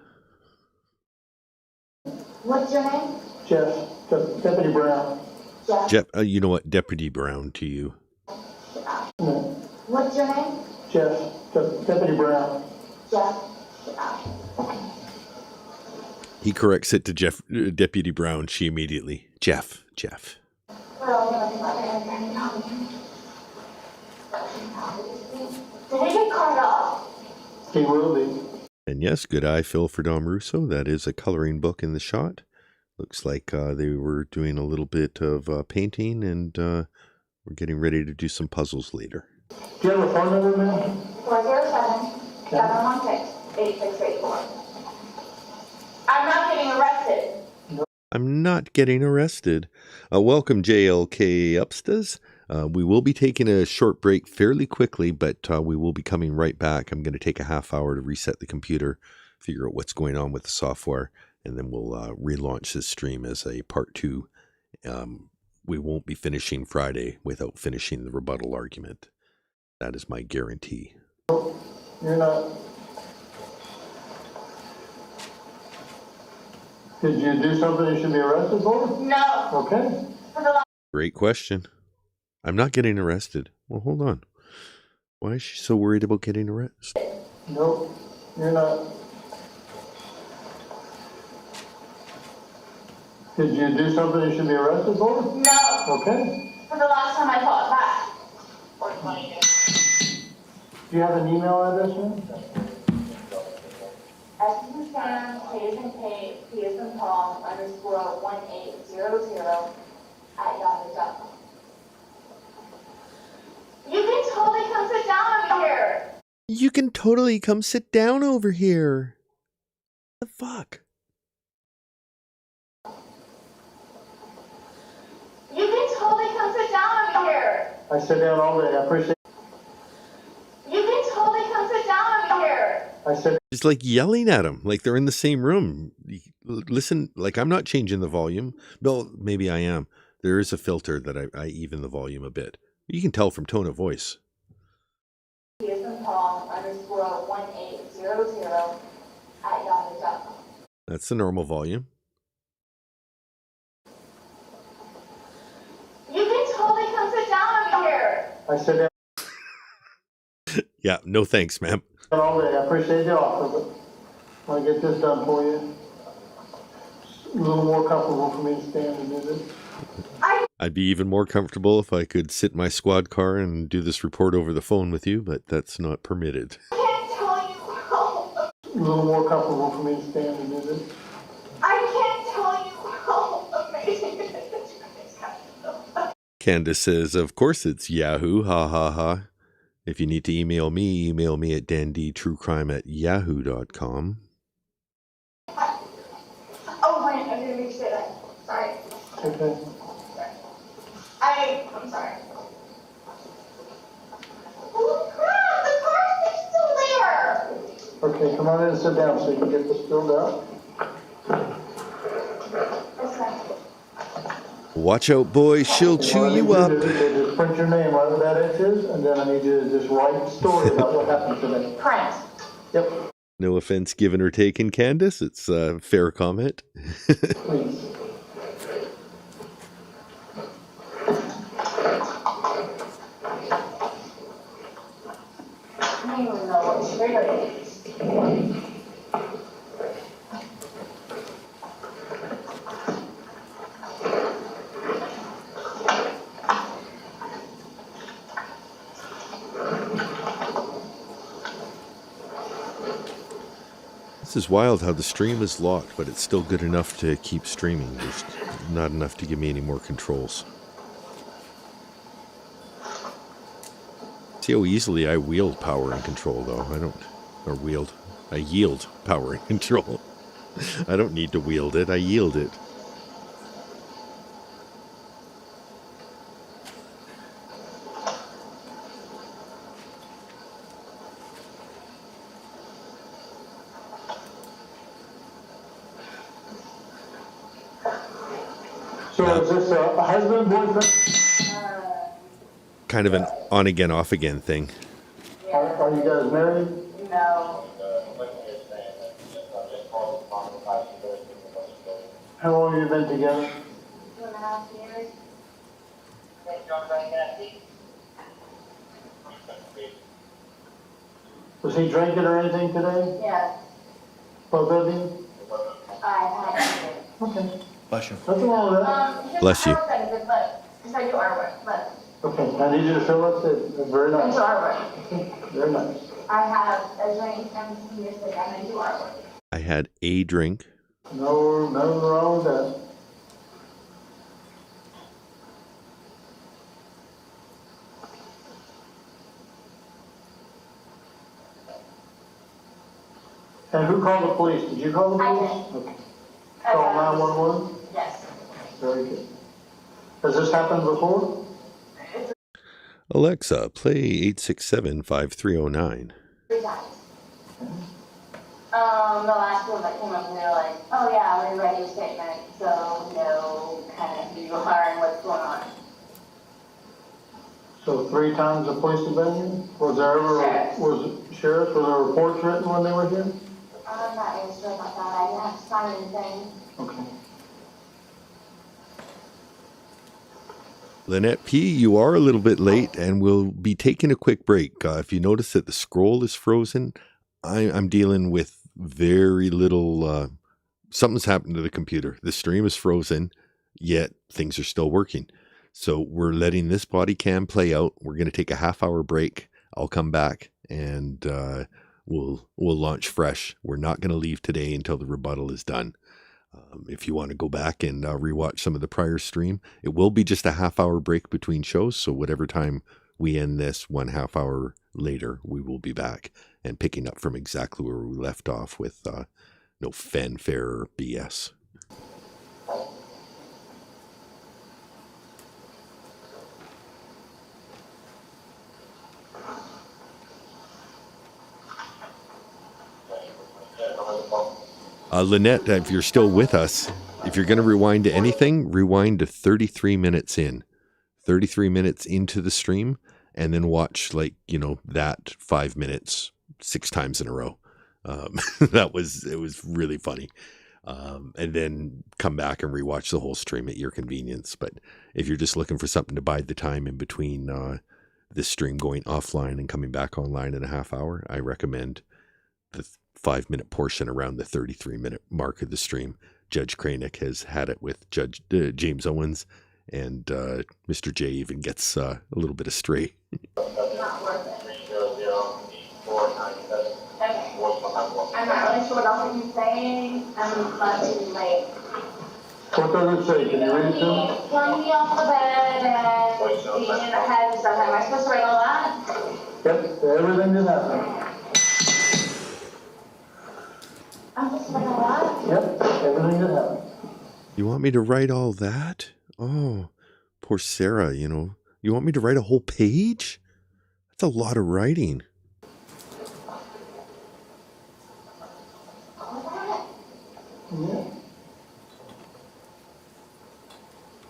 What's your name? Jeff, Deputy Brown. Jeff, you know what? Deputy Brown to you. No. What's your name? Jeff, Deputy Brown. Jeff. He corrects it to Deputy Brown. She immediately, Jeff. Did he get caught up? He will be. And yes, good eye, Phil, for Dom Russo. That is a coloring book in the shot. Looks like they were doing a little bit of painting, and we're getting ready to do some puzzles later. Do you have a phone number, ma'am? 407-716-8684. I'm not getting arrested. I'm not getting arrested. Welcome, JLK Upstas. We will be taking a short break fairly quickly, but we will be coming right back. I'm going to take a half hour to reset the computer, figure out what's going on with the software, and then we'll relaunch this stream as a part 2. We won't be finishing Friday without finishing the rebuttal argument. That is my guarantee. You're not. Did you do something you should be arrested for? No. Okay. Great question. I'm not getting arrested. Well, hold on. Why is she so worried about getting arrested? Nope, you're not. Did you do something you should be arrested for? No. Okay. For the last time I fought back. Or 20 days. Do you have an email address, ma'am? S is in Sam, K is in Kate, P is in Paul, _1800 @yahoo.com. You can totally come sit down over here. You can totally come sit down over here. The fuck? You can totally come sit down over here. I sit down all day, I appreciate it. You can totally come sit down over here. I said. It's like yelling at them, like they're in the same room. Listen, like I'm not changing the volume. Well, maybe I am. There is a filter that I even the volume a bit. You can tell from tone of voice. P is in Paul, _1800 @yahoo.com. That's the normal volume. You can totally come sit down over here. I sit down Yeah, no thanks, ma'am. all day, I appreciate the offer, but when I get this done for you, it's a little more comfortable for me to stand and do this. I'd be even more comfortable if I could sit in my squad car and do this report over the phone with you, but that's not permitted. I can't tell you how. A little more comfortable for me to stand and do this. I can't tell you how amazing it is that you guys have. Candace says, of course it's Yahoo, ha ha ha. If you need to email me at dandtruecrime@yahoo.com. Oh, wait, I didn't mean to say that. Sorry. Okay. I'm sorry. Oh, crap, the car's still there. Okay, come on in and sit down so you can get this filled out. Okay. Watch out, boy, she'll chew you up. Just print your name right where that X is, and then I need you to just write a story about what happened today. Print. Yep, No offense given or taken, Candace. It's a fair comment. please. I don't even know what very good. This is wild how the stream is locked, but it's still good enough to keep streaming. There's not enough to give me any more controls. See how easily I wield power and control, though. I yield power and control. I don't need to wield it, I yield it. So is this a husband, boyfriend? Kind of an on-again, off-again thing. Are you guys married? No. How long have you been together? 2.5 years. Was he drinking or anything today? Yes. Both of you? I had. Okay. Bless you. Nothing wrong with that. Here's Bless you. my artwork, look, because I do artwork, look. Okay, I need you to fill us in. That's very I nice. do artwork. Very nice. I have a drink 17 years ago, and I do artwork. I had a drink. No, nothing wrong with that. And who called the police? Did you call the I police? did. Okay. Call 911? Yes. Very good. Has this happened before? Alexa, play 867-5309. 3 times. The last one that came up, and they were like, oh yeah, we read your statement, so we know kind of who you are and what's going on. So 3 times the police have been here? Was there ever, sheriffs, were there reports written when they were here? I'm not really sure about that. I didn't have to sign anything. Okay. Lynette P., you are a little bit late, and we'll be taking a quick break. If you notice that the scroll is frozen, I'm dealing with very little... something's happened to the computer. The stream is frozen, yet things are still working. So we're letting this body cam play out. We're going to take a half-hour break. I'll come back, and we'll launch fresh. We're not going to leave today until the rebuttal is done. If you want to go back and rewatch some of the prior stream, it will be just a half-hour break between shows. So whatever time we end this, 1.5 hour later, we will be back and picking up from exactly where we left off with no fanfare or BS. Lynette, if you're still with us, if you're going to rewind to anything, rewind to 33 minutes in. 33 minutes into the stream, and then watch, that 5 minutes 6 times in a row. It was really funny. And then come back and rewatch the whole stream at your convenience. But if you're just looking for something to bide the time in between this stream going offline and coming back online in a half hour, I recommend the 5-minute portion around the 33-minute mark of the stream. Judge Krenic has had it with Judge James Owens, and Mr. J even gets a little bit astray. Not worth it. I'm not really sure what else he's saying. I'm not too late. What does it say? Can you read it to me? Pulling me off the bed and being in the head and stuff. Am I supposed to write all that? Yep, everything that happened. I'm supposed to write all that? Yep, everything that happened. You want me to write all that? Oh, poor Sarah, You want me to write a whole page? That's a lot of writing. Yeah.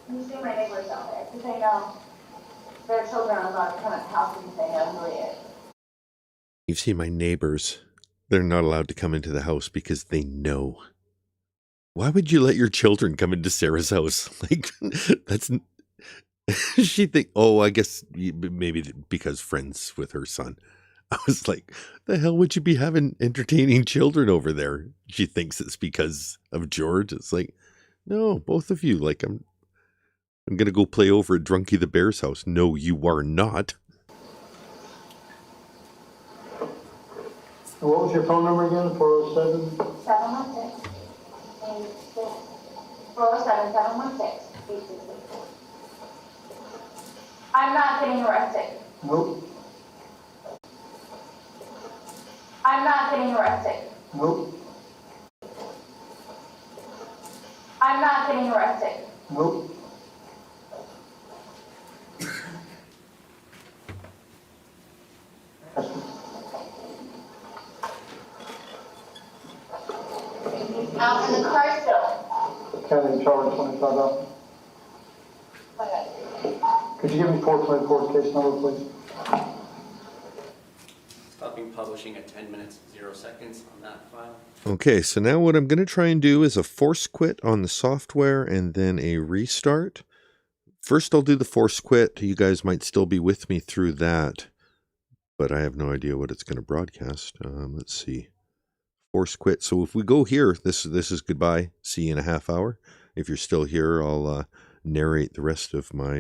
You see my neighbors out there, because they know their children are going to come at the house and they know who he is. You've seen my neighbors. They're not allowed to come into the house because they know. Why would you let your children come into Sarah's house? That's... She think, I guess maybe because friends with her son. I was like, the hell would you be having entertaining children over there? She thinks it's because of George. It's like, no, both of you. Like, I'm going to go play over at Drunky the Bear's house. No, you are not. And what was your phone number again? 407? 716. 407 716. I'm not getting arrested. Nope. I'm not getting arrested. Nope. I'm not getting arrested. Nope. Out in the car still. County charge $25. Could you give me 424 case number, please? Stopping publishing at 10 minutes, 0 seconds on that file. Okay, so now what I'm going to try and do is a force quit on the software and then a restart. First, I'll do the force quit. You guys might still be with me through that, but I have no idea what it's going to broadcast. Let's see. Force quit. So if we go here, this is goodbye. See you in a half hour. If you're still here, I'll narrate the rest of my